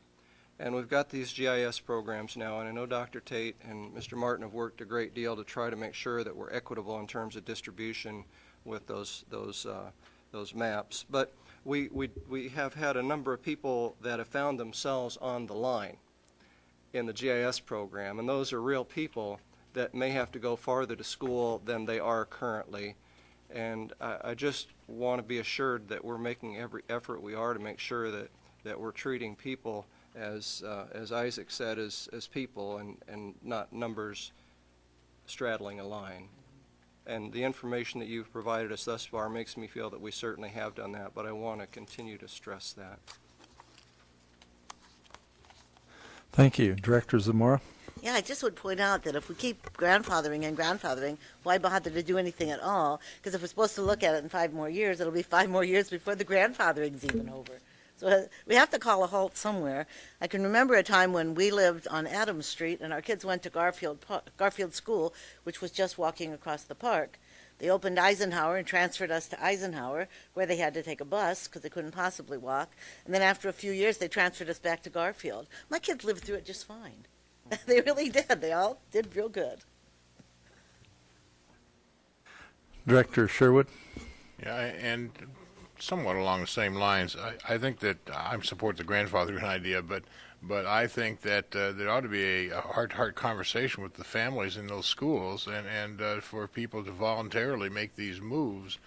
And we've got these GIS programs now, and I know Dr. Tate and Mr. Martin have worked a great deal to try to make sure that we're equitable in terms of distribution with those maps. But we have had a number of people that have found themselves on the line in the GIS program, and those are real people that may have to go farther to school than they are currently. And I just want to be assured that we're making every effort we are to make sure that we're treating people as Isaac said, as people and not numbers straddling a line. And the information that you've provided us thus far makes me feel that we certainly have done that, but I want to continue to stress that. Thank you. Director Zamora. Yeah, I just would point out that if we keep grandfathering and grandfathering, why bother to do anything at all? Because if we're supposed to look at it in 5 more years, it'll be 5 more years before the grandfathering's even over. So we have to call a halt somewhere. I can remember a time when we lived on Adams Street and our kids went to Garfield School, which was just walking across the park. They opened Eisenhower and transferred us to Eisenhower, where they had to take a bus because they couldn't possibly walk. And then after a few years, they transferred us back to Garfield. My kids lived through it just fine. They really did. They all did real good. Director Sherwood? Yeah, and somewhat along the same lines, I think that I support the grandfathering idea, but I think that there ought to be a heart-to-heart conversation with the families in those schools and for people to voluntarily make these moves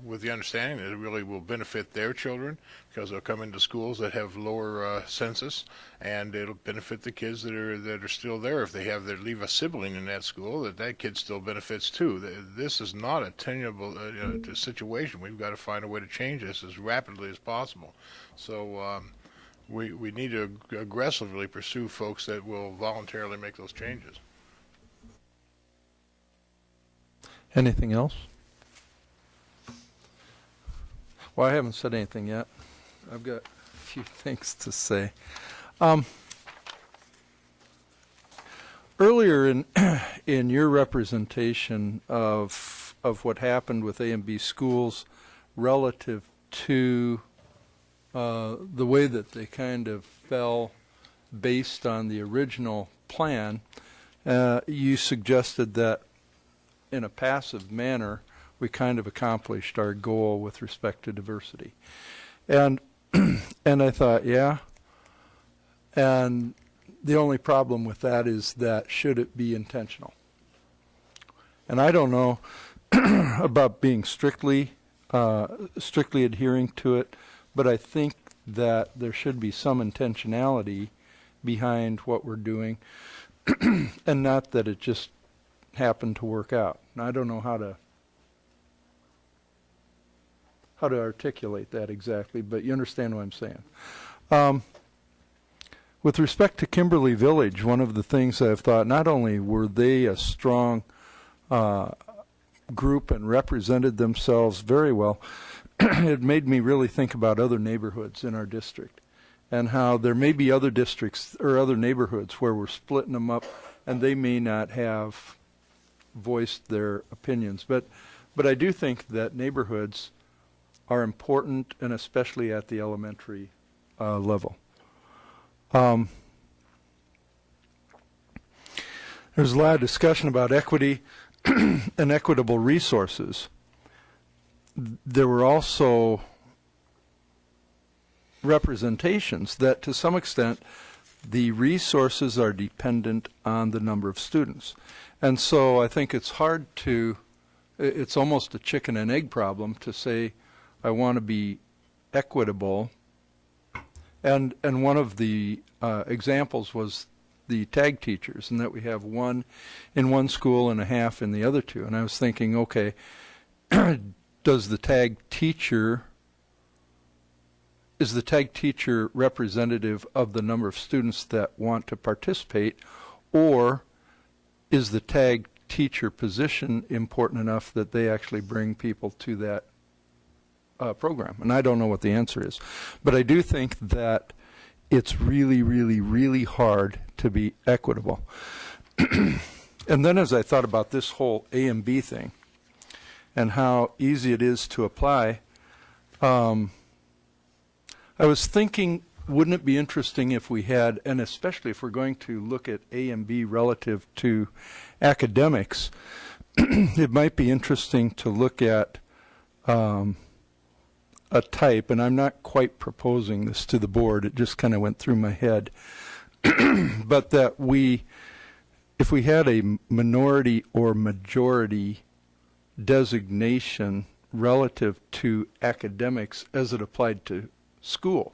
with the understanding that it really will benefit their children because they'll come into schools that have lower census, and it'll benefit the kids that are still there. If they leave a sibling in that school, that kid still benefits too. This is not a tenable situation. We've got to find a way to change this as rapidly as possible. So we need to aggressively pursue folks that will voluntarily make those changes. Anything else? Well, I haven't said anything yet. I've got a few things to say. Earlier in your representation of what happened with A and B schools relative to the way that they kind of fell based on the original plan, you suggested that in a passive manner we kind of accomplished our goal with respect to diversity. And and I thought, yeah. And the only problem with that is that should it be intentional? And I don't know about being strictly adhering to it, but I think that there should be some intentionality behind what we're doing, and not that it just happened to work out. And I don't know how to articulate that exactly, but you understand what I'm saying. With respect to Kimberly Village, one of the things I've thought, not only were they a strong group and represented themselves very well, it made me really think about other neighborhoods in our district and how there may be other districts or other neighborhoods where we're splitting them up and they may not have voiced their opinions. But I do think that neighborhoods are important, and especially at the elementary level. There's a lot of discussion about equity and equitable resources. There were also representations that to some extent the resources are dependent on the number of students. And so I think it's it's almost a chicken and egg problem to say, I want to be equitable. And one of the examples was the tag teachers, and that we have one in one school and a half in the other two. And I was thinking, okay, is the tag teacher representative of the number of students that want to participate, or is the tag teacher position important enough that they actually bring people to that program? And I don't know what the answer is, but I do think that it's really, really, really hard to be equitable. And then as I thought about this whole A and B thing and how easy it is to apply, I was thinking, wouldn't it be interesting if we had, and especially if we're going to look at A and B relative to academics, it might be interesting to look at a type, and I'm not quite proposing this to the board, it just kind of went through my head, but that if we had a minority or majority designation relative to academics as it applied to school,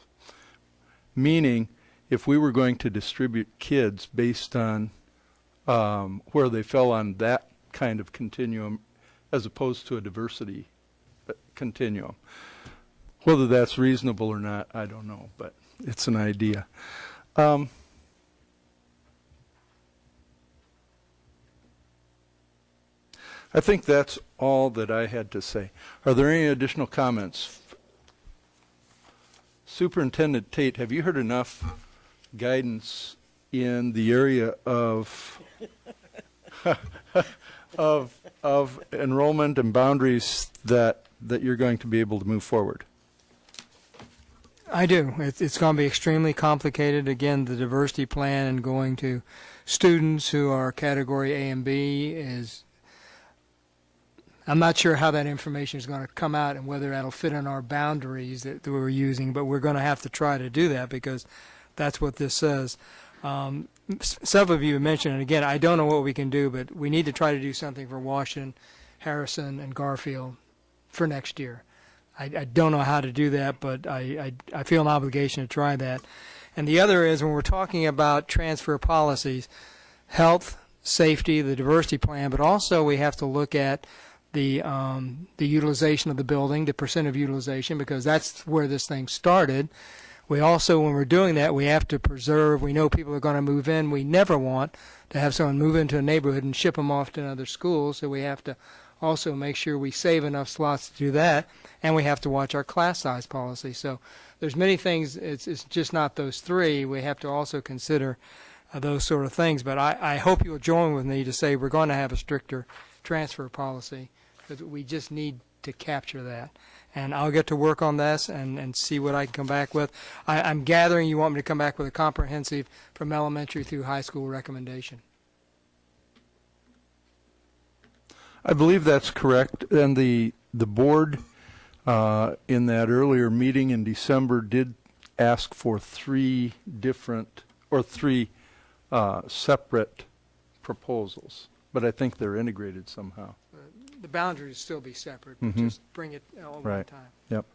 meaning if we were going to distribute kids based on where they fell on that kind of continuum as opposed to a diversity continuum. Whether that's reasonable or not, I don't know, but it's an idea. I think that's all that I had to say. Are there any additional comments? Superintendent Tate, have you heard enough guidance in the area of of enrollment and boundaries that you're going to be able to move forward? I do. It's going to be extremely complicated. Again, the diversity plan and going to students who are category A and B is, I'm not sure how that information is going to come out and whether that'll fit in our boundaries that we're using, but we're going to have to try to do that because that's what this says. Several of you mentioned, and again, I don't know what we can do, but we need to try to do something for Washington, Harrison, and Garfield for next year. I don't know how to do that, but I feel an obligation to try that. And the other is when we're talking about transfer policies, health, safety, the diversity plan, but also we have to look at the utilization of the building, the percent of utilization, because that's where this thing started. We also, when we're doing that, we have to preserve. We know people are going to move in. We never want to have someone move into a neighborhood and ship them off to another school, so we have to also make sure we save enough slots to do that, and we have to watch our class size policy. So there's many things. It's just not those three. We have to also consider those sort of things. But I hope you'll join with me to say we're going to have a stricter transfer policy, because we just need to capture that. And I'll get to work on this and see what I can come back with. I'm gathering you want me to come back with a comprehensive from elementary through high school recommendation. I believe that's correct. And the board in that earlier meeting in December did ask for three separate proposals, but I think they're integrated somehow. The boundaries still be separate, but just bring it all at one time. Yep.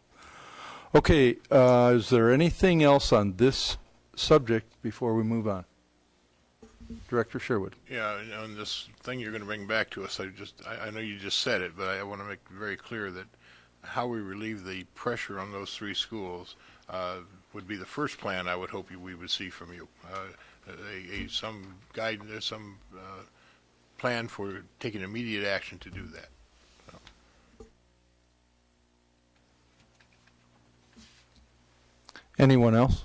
Okay, is there anything else on this subject before we move on? Director Sherwood. Yeah, on this thing you're going to bring back to us, I know you just said it, but I want to make it very clear that how we relieve the pressure on those three schools would be the first plan I would hope we would see from you. Some guidance, some plan for taking immediate action to do that. Anyone else?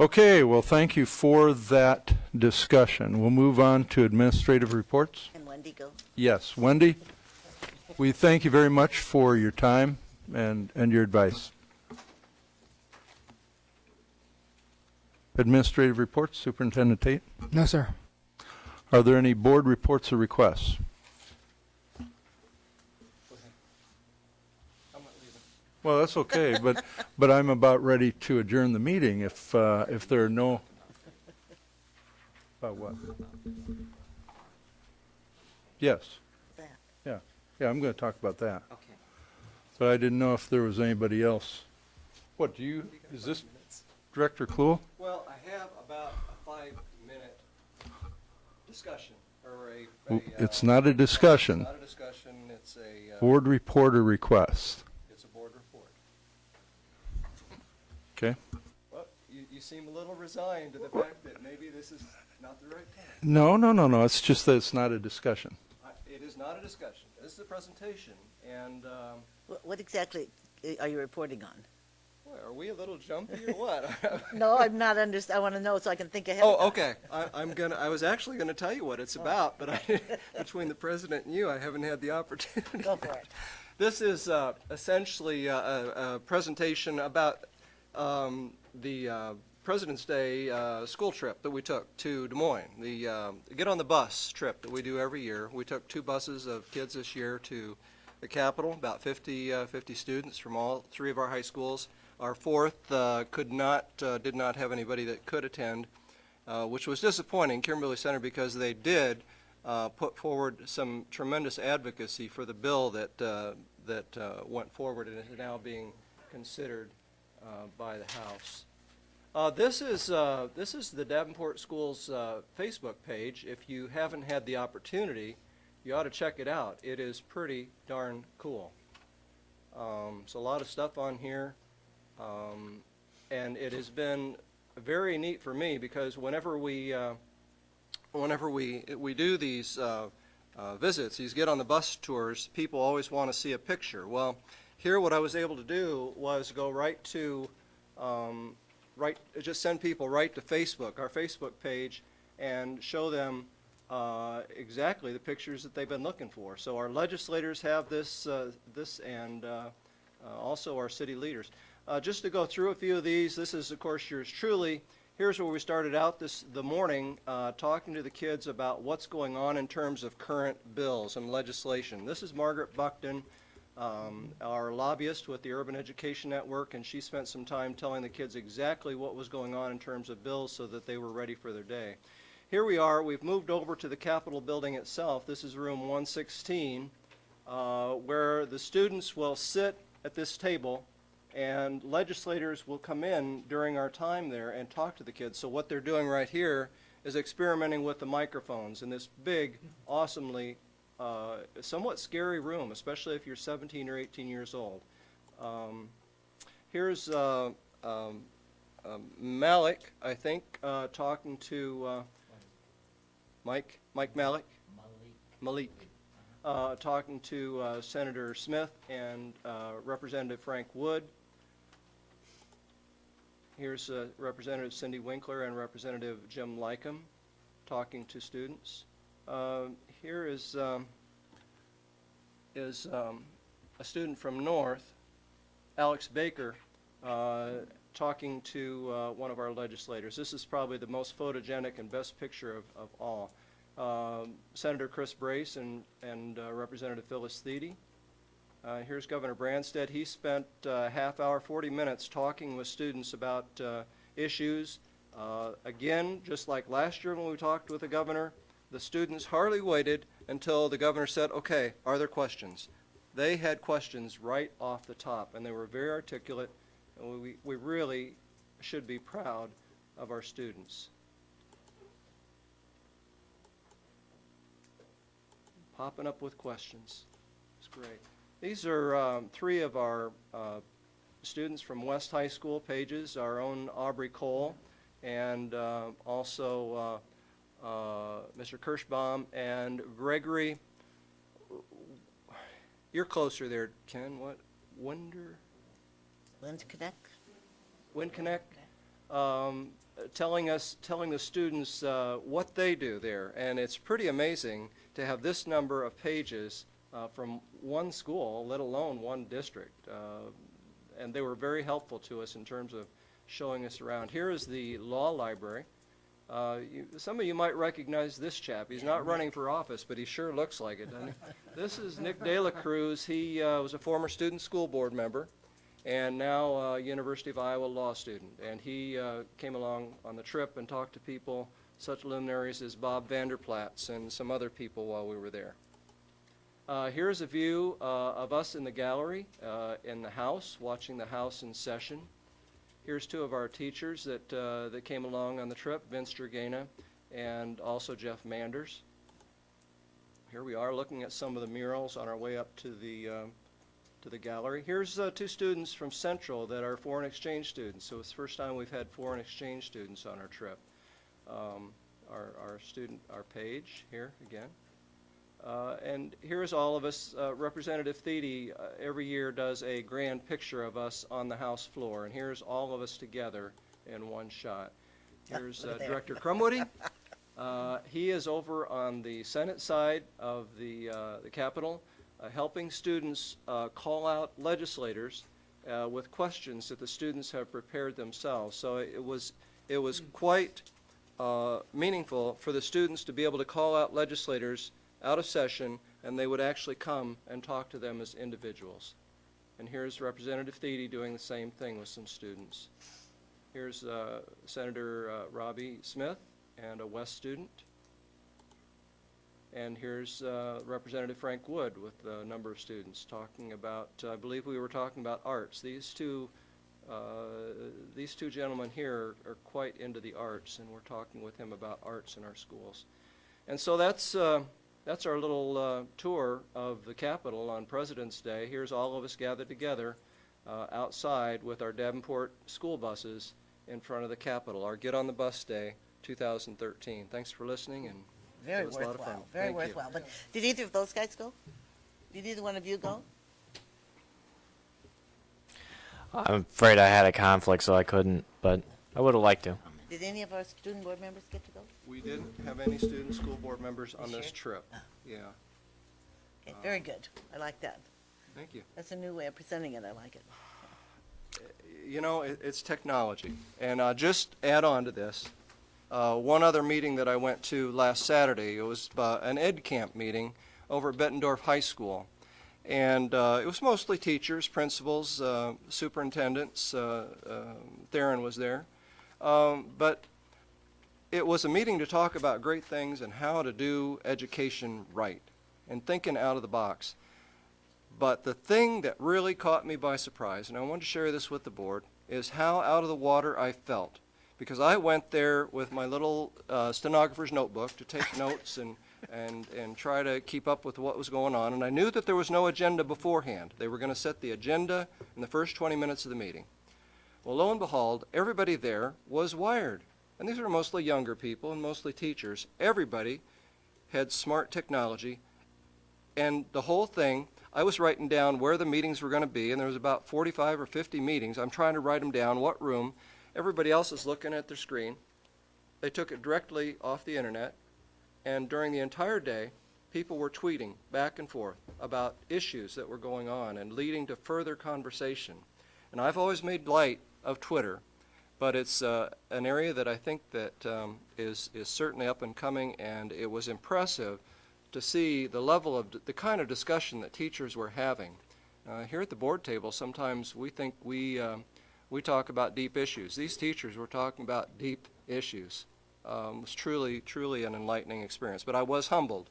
Okay, well, thank you for that discussion. We'll move on to administrative reports. Can Wendy go? Yes, Wendy, we thank you very much for your time and your advice. Administrative reports, Superintendent Tate? No, sir. Are there any board reports or requests? Well, that's okay, but I'm about ready to adjourn the meeting if there are no. About what? Yes. That. Yeah, I'm going to talk about that. Okay. But I didn't know if there was anybody else. What, is this Director Kluhl? Well, I have about a 5-minute discussion, or It's not a discussion. It's not a discussion, it's a... Board report or request. It's a board report. Okay. Well, you seem a little resigned to the fact that maybe this is not the right time. No. It's just that it's not a discussion. It is not a discussion. This is a presentation, and... What exactly are you reporting on? Well, are we a little jumpy or what? No, I'm not I want to know so I can think ahead. Oh, okay. I was actually going to tell you what it's about, but between the president and you, I haven't had the opportunity. Go for it. This is essentially a presentation about the President's Day school trip that we took to Des Moines. The Get on the Bus trip that we do every year. We took 2 buses of kids this year to the Capitol, about 50 students from all 3 of our high schools. Our 4th did not have anybody that could attend, which was disappointing, Kimberly Center, because they did put forward some tremendous advocacy for the bill that went forward and is now being considered by the House. This is the Davenport Schools Facebook page. If you haven't had the opportunity, you ought to check it out. It is pretty darn cool. So a lot of stuff on here. And it has been very neat for me because whenever we do these visits, you get on the bus tours, people always want to see a picture. Well, here what I was able to do was go right to, just send people right to Facebook, our Facebook page, and show them exactly the pictures that they've been looking for. So our legislators have this, and also our city leaders. Just to go through a few of these, this is, of course, yours truly. Here's where we started out the morning, talking to the kids about what's going on in terms of current bills and legislation. This is Margaret Buckton, our lobbyist with the Urban Education Network, and she spent some time telling the kids exactly what was going on in terms of bills so that they were ready for their day. Here we are. We've moved over to the Capitol building itself. This is room 116, where the students will sit at this table and legislators will come in during our time there and talk to the kids. So what they're doing right here is experimenting with the microphones in this big, awesomely, somewhat scary room, especially if you're 17 or 18 years old. Here's Malik, I think, talking to Malik, talking to Senator Smith and Representative Frank Wood. Here's Representative Cindy Winkler and Representative Jim Lycum talking to students. Here is a student from North, Alex Baker, talking to one of our legislators. This is probably the most photogenic and best picture of all. Senator Chris Brace and Representative Phyllis Thiede. Here's Governor Branstad. He spent a half hour, 40 minutes talking with students about issues. Again, just like last year when we talked with the governor, the students hardly waited until the governor said, okay, are there questions? They had questions right off the top, and they were very articulate, and we really should be proud of our students. Popping up with questions. It's great. These are three of our students from West High School pages, our own Aubrey Cole, and also Mr. Kirschbaum and Gregory. You're closer there, Ken. What? Windconnect. Telling the students what they do there, and it's pretty amazing to have this number of pages from one school, let alone one district. And they were very helpful to us in terms of showing us around. Here is the law library. Some of you might recognize this chap. He's not running for office, but he sure looks like it, doesn't he? This is Nick De La Cruz. He was a former student school board member and now a University of Iowa law student. And he came along on the trip and talked to people, such luminaries as Bob Vanderplatz and some other people while we were there. Here's a view of us in the gallery, in the House, watching the House in session. Here's two of our teachers that came along on the trip, Vince Dragana and also Jeff Manders. Here we are looking at some of the murals on our way up to the gallery. Here's two students from Central that are foreign exchange students. So it's the first time we've had foreign exchange students on our trip. Our page here again. And here's all of us. Representative Thiede every year does a grand picture of us on the House floor, and here's all of us together in one shot. Here's Director Crumwoody. He is over on the Senate side of the Capitol, helping students call out legislators with questions that the students have prepared themselves. So it was quite meaningful for the students to be able to call out legislators out of session, and they would actually come and talk to them as individuals. And here's Representative Thiede doing the same thing with some students. Here's Senator Robbie Smith and a West student. And here's Representative Frank Wood with a number of students talking about, I believe we were talking about arts. These two gentlemen here are quite into the arts, and we're talking with him about arts in our schools. And so that's our little tour of the Capitol on President's Day. Here's all of us gathered together outside with our Davenport school buses in front of the Capitol, our Get on the Bus Day 2013. Thanks for listening, and Very It was a lot of worthwhile. fun. Very Thank you. worthwhile. But did either of those guys go? Did either one of you go? I'm afraid I had a conflict, so I couldn't, but I would have liked to. Did any of our student board members get to go? We didn't have any student school board members on this trip. Yeah, Okay, very good. I like that. thank you. That's a new way of presenting it. I like it. You know, it's technology. And just add on to this, one other meeting that I went to last Saturday, it was an Ed Camp meeting over at Bettendorf High School. And it was mostly teachers, principals, superintendents. Theron was there. But it was a meeting to talk about great things and how to do education right and thinking out of the box. But the thing that really caught me by surprise, and I want to share this with the board, is how out of the water I felt. Because I went there with my little stenographer's notebook to take notes and try to keep up with what was going on. And I knew that there was no agenda beforehand. They were going to set the agenda in the first 20 minutes of the meeting. Well, lo and behold, everybody there was wired. And these were mostly younger people and mostly teachers. Everybody had smart technology. And the whole thing, I was writing down where the meetings were going to be, and there was about 45 or 50 meetings. I'm trying to write them down, what room. Everybody else is looking at their screen. They took it directly off the internet, and during the entire day, people were tweeting back and forth about issues that were going on and leading to further conversation. And I've always made light of Twitter, but it's an area that I think that is certainly up and coming, and it was impressive to see the level of the kind of discussion that teachers were having. Here at the board table, sometimes we think we talk about deep issues. These teachers were talking about deep issues. It was truly an enlightening experience. But I was humbled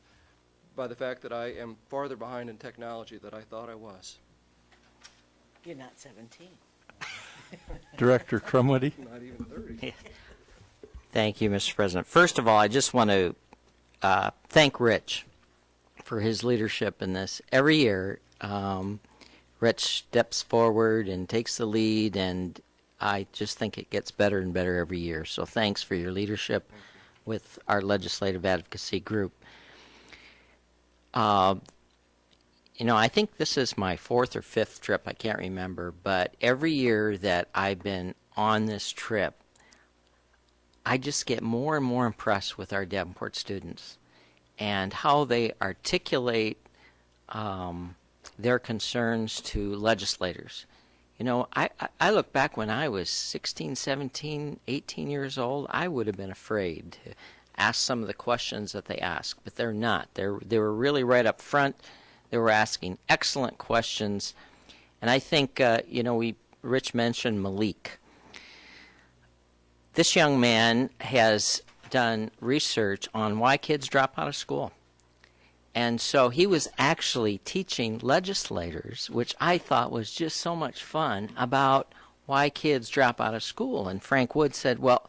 by the fact that I am farther behind in technology than I thought I was. You're not 17. Director Crumwitty. Not even 30. Thank you, Mr. President. First of all, I just want to thank Rich for his leadership in this. Every year, Rich steps forward and takes the lead, and I just think it gets better and better every year. So thanks for your leadership with our legislative advocacy group. You know, I think this is my fourth or fifth trip, I can't remember, but every year that I've been on this trip, I just get more and more impressed with our Davenport students and how they articulate their concerns to legislators. You know, I look back when I was 16, 17, 18 years old, I would have been afraid to ask some of the questions that they ask, but they're not. They were really right up front. They were asking excellent questions. And I think, you know, Rich mentioned Malik. This young man has done research on why kids drop out of school. And so he was actually teaching legislators, which I thought was just so much fun, about why kids drop out of school. And Frank Wood said, well,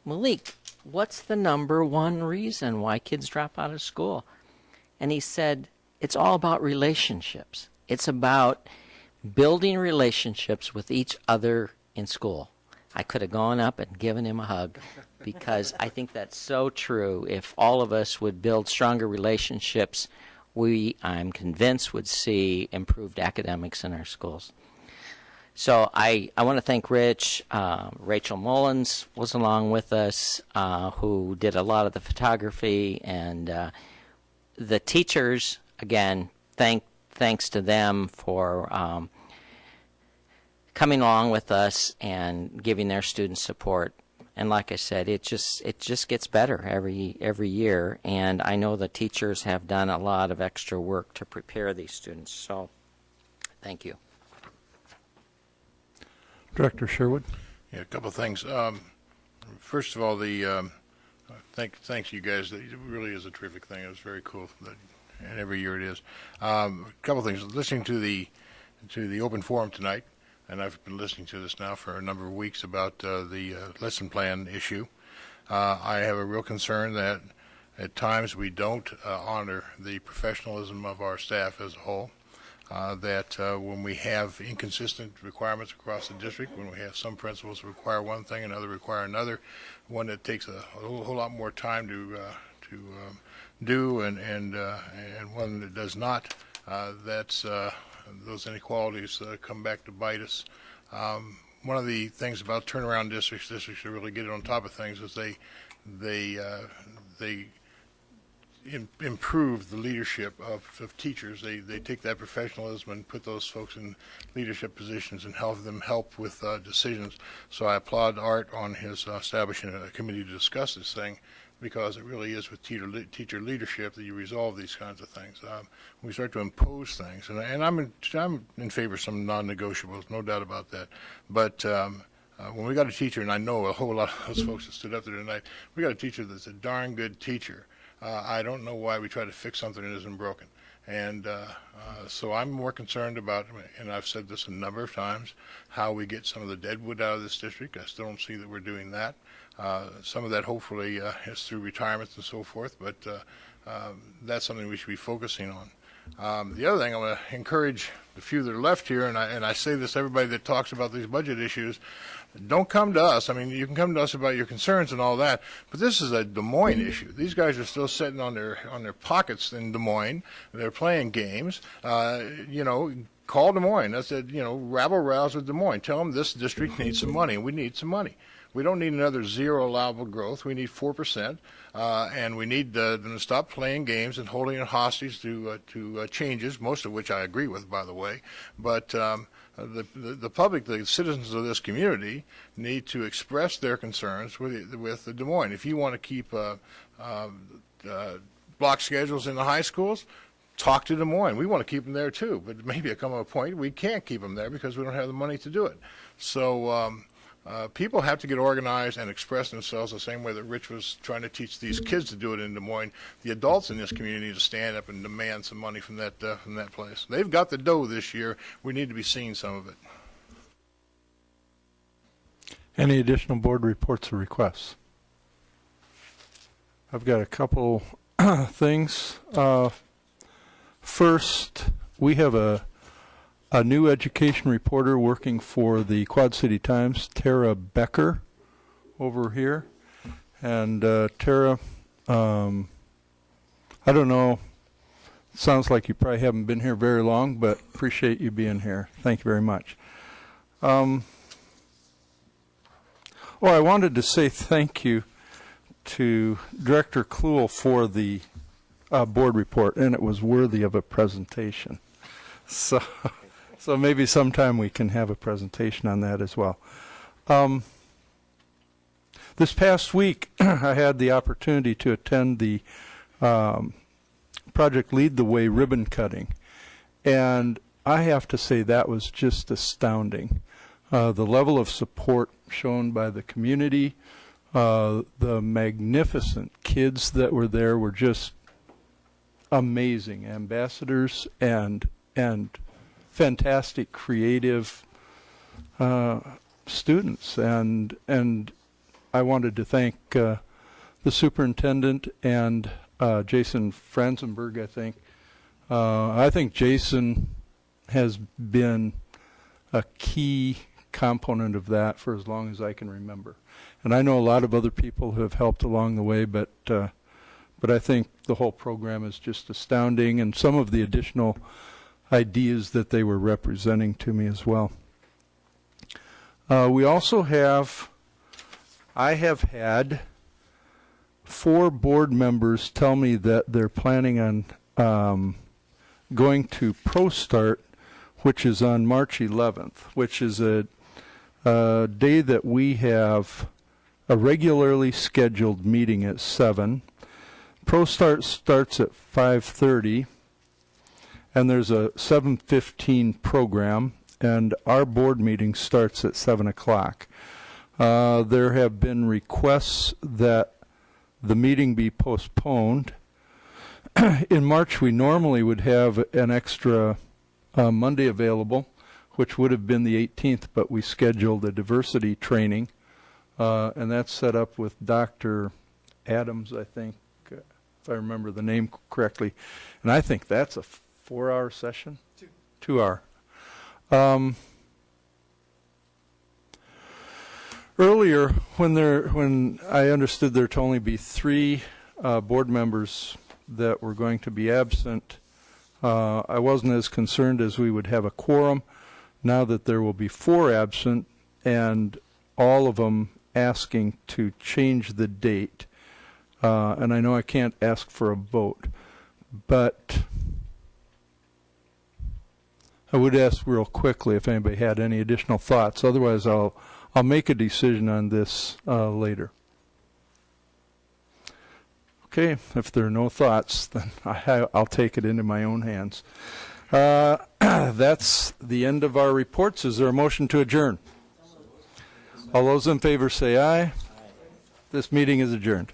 Malik, what's the number one reason why kids drop out of school? And he said, it's all about relationships. It's about building relationships with each other in school. I could have gone up and given him a hug because I think that's so true. If all of us would build stronger relationships, we, I'm convinced, would see improved academics in our schools. So I want to thank Rich. Rachel Mullins was along with us, who did a lot of the photography, and the teachers, again, thanks to them for coming along with us and giving their students support. And like I said, it just gets better every year. And I know the teachers have done a lot of extra work to prepare these students. So, thank you. Director Sherwood. Yeah, a couple of things. First of all, thanks you guys. It really is a terrific thing. It was very cool, and every year it is. A couple of things. Listening to the open forum tonight, and I've been listening to this now for a number of weeks about the lesson plan issue. I have a real concern that at times we don't honor the professionalism of our staff as a whole. That when we have inconsistent requirements across the district, when we have some principals require one thing and others require another, one that takes a whole lot more time to do and one that does not, those inequalities come back to bite us. One of the things about turnaround districts that really get it on top of things is they improve the leadership of teachers. They take that professionalism and put those folks in leadership positions and help them with decisions. So I applaud Art on his establishing a committee to discuss this thing, because it really is with teacher leadership that you resolve these kinds of things. We start to impose things, and I'm in favor of some non-negotiables, no doubt about that. But when we got a teacher, and I know a whole lot of those folks that stood up there tonight, we got a teacher that's a darn good teacher. I don't know why we try to fix something that isn't broken. And so I'm more concerned about, and I've said this a number of times, how we get some of the deadwood out of this district. I still don't see that we're doing that. Some of that hopefully is through retirements and so forth, but that's something we should be focusing on. The other thing, I'm going to encourage the few that are left here, and I say this to everybody that talks about these budget issues, don't come to us. I mean, you can come to us about your concerns and all that, but this is a Des Moines issue. These guys are still sitting on their pockets in Des Moines. They're playing games. Call Des Moines. That's it. Rabble-rouse with Des Moines. Tell them this district needs some money, and we need some money. We don't need another zero allowable growth. We need 4%, and we need them to stop playing games and holding it hostage to changes, most of which I agree with, by the way. But the public, the citizens of this community, need to express their concerns with Des Moines. If you want to keep block schedules in the high schools, talk to Des Moines. We want to keep them there too, but maybe there come a point we can't keep them there because we don't have the money to do it. So people have to get organized and express themselves the same way that Rich was trying to teach these kids to do it in Des Moines. The adults in this community need to stand up and demand some money from that place. They've got the dough this year. We need to be seeing some of it. Any additional board reports or requests? I've got a couple things. First, we have a new education reporter working for the Quad City Times, Tara Becker, over here. And Tara, I don't know, it sounds like you probably haven't been here very long, but appreciate you being here. Thank you very much. I wanted to say thank you to Director Kluhl for the board report, and it was worthy of a presentation. So maybe sometime we can have a presentation on that as well. This past week, I had the opportunity to attend the Project Lead the Way ribbon cutting, and I have to say that was just astounding. The level of support shown by the community, the magnificent kids that were there were just amazing ambassadors and fantastic creative students, and I wanted to thank the superintendent and Jason Franzenberg. I think Jason has been a key component of that for as long as I can remember, and I know a lot of other people who have helped along the way, but I think the whole program is just astounding, and some of the additional ideas that they were representing to me as well. We also I have had 4 board members tell me that they're planning on going to ProStart, which is on March 11th, which is a day that we have a regularly scheduled meeting at 7. ProStart starts at 5:30. And there's a 7:15 program, and our board meeting starts at 7 o'clock. There have been requests that the meeting be postponed. In March, we normally would have an extra Monday available, which would have been the 18th, but we scheduled a diversity training, and that's set up with Dr. Adams, I think, if I remember the name correctly. And I think that's a 4-hour session? 2 hour. Earlier, when I understood there to only be 3 board members that were going to be absent, I wasn't as concerned as we would have a quorum. Now that there will be 4 absent and all of them asking to change the date, and I know I can't ask for a vote, but I would ask real quickly if anybody had any additional thoughts. Otherwise, I'll make a decision on this later. Okay, if there are no thoughts, then I'll take it into my own hands. That's the end of our reports. Is there a motion to adjourn? All those in favor say aye. This meeting is adjourned.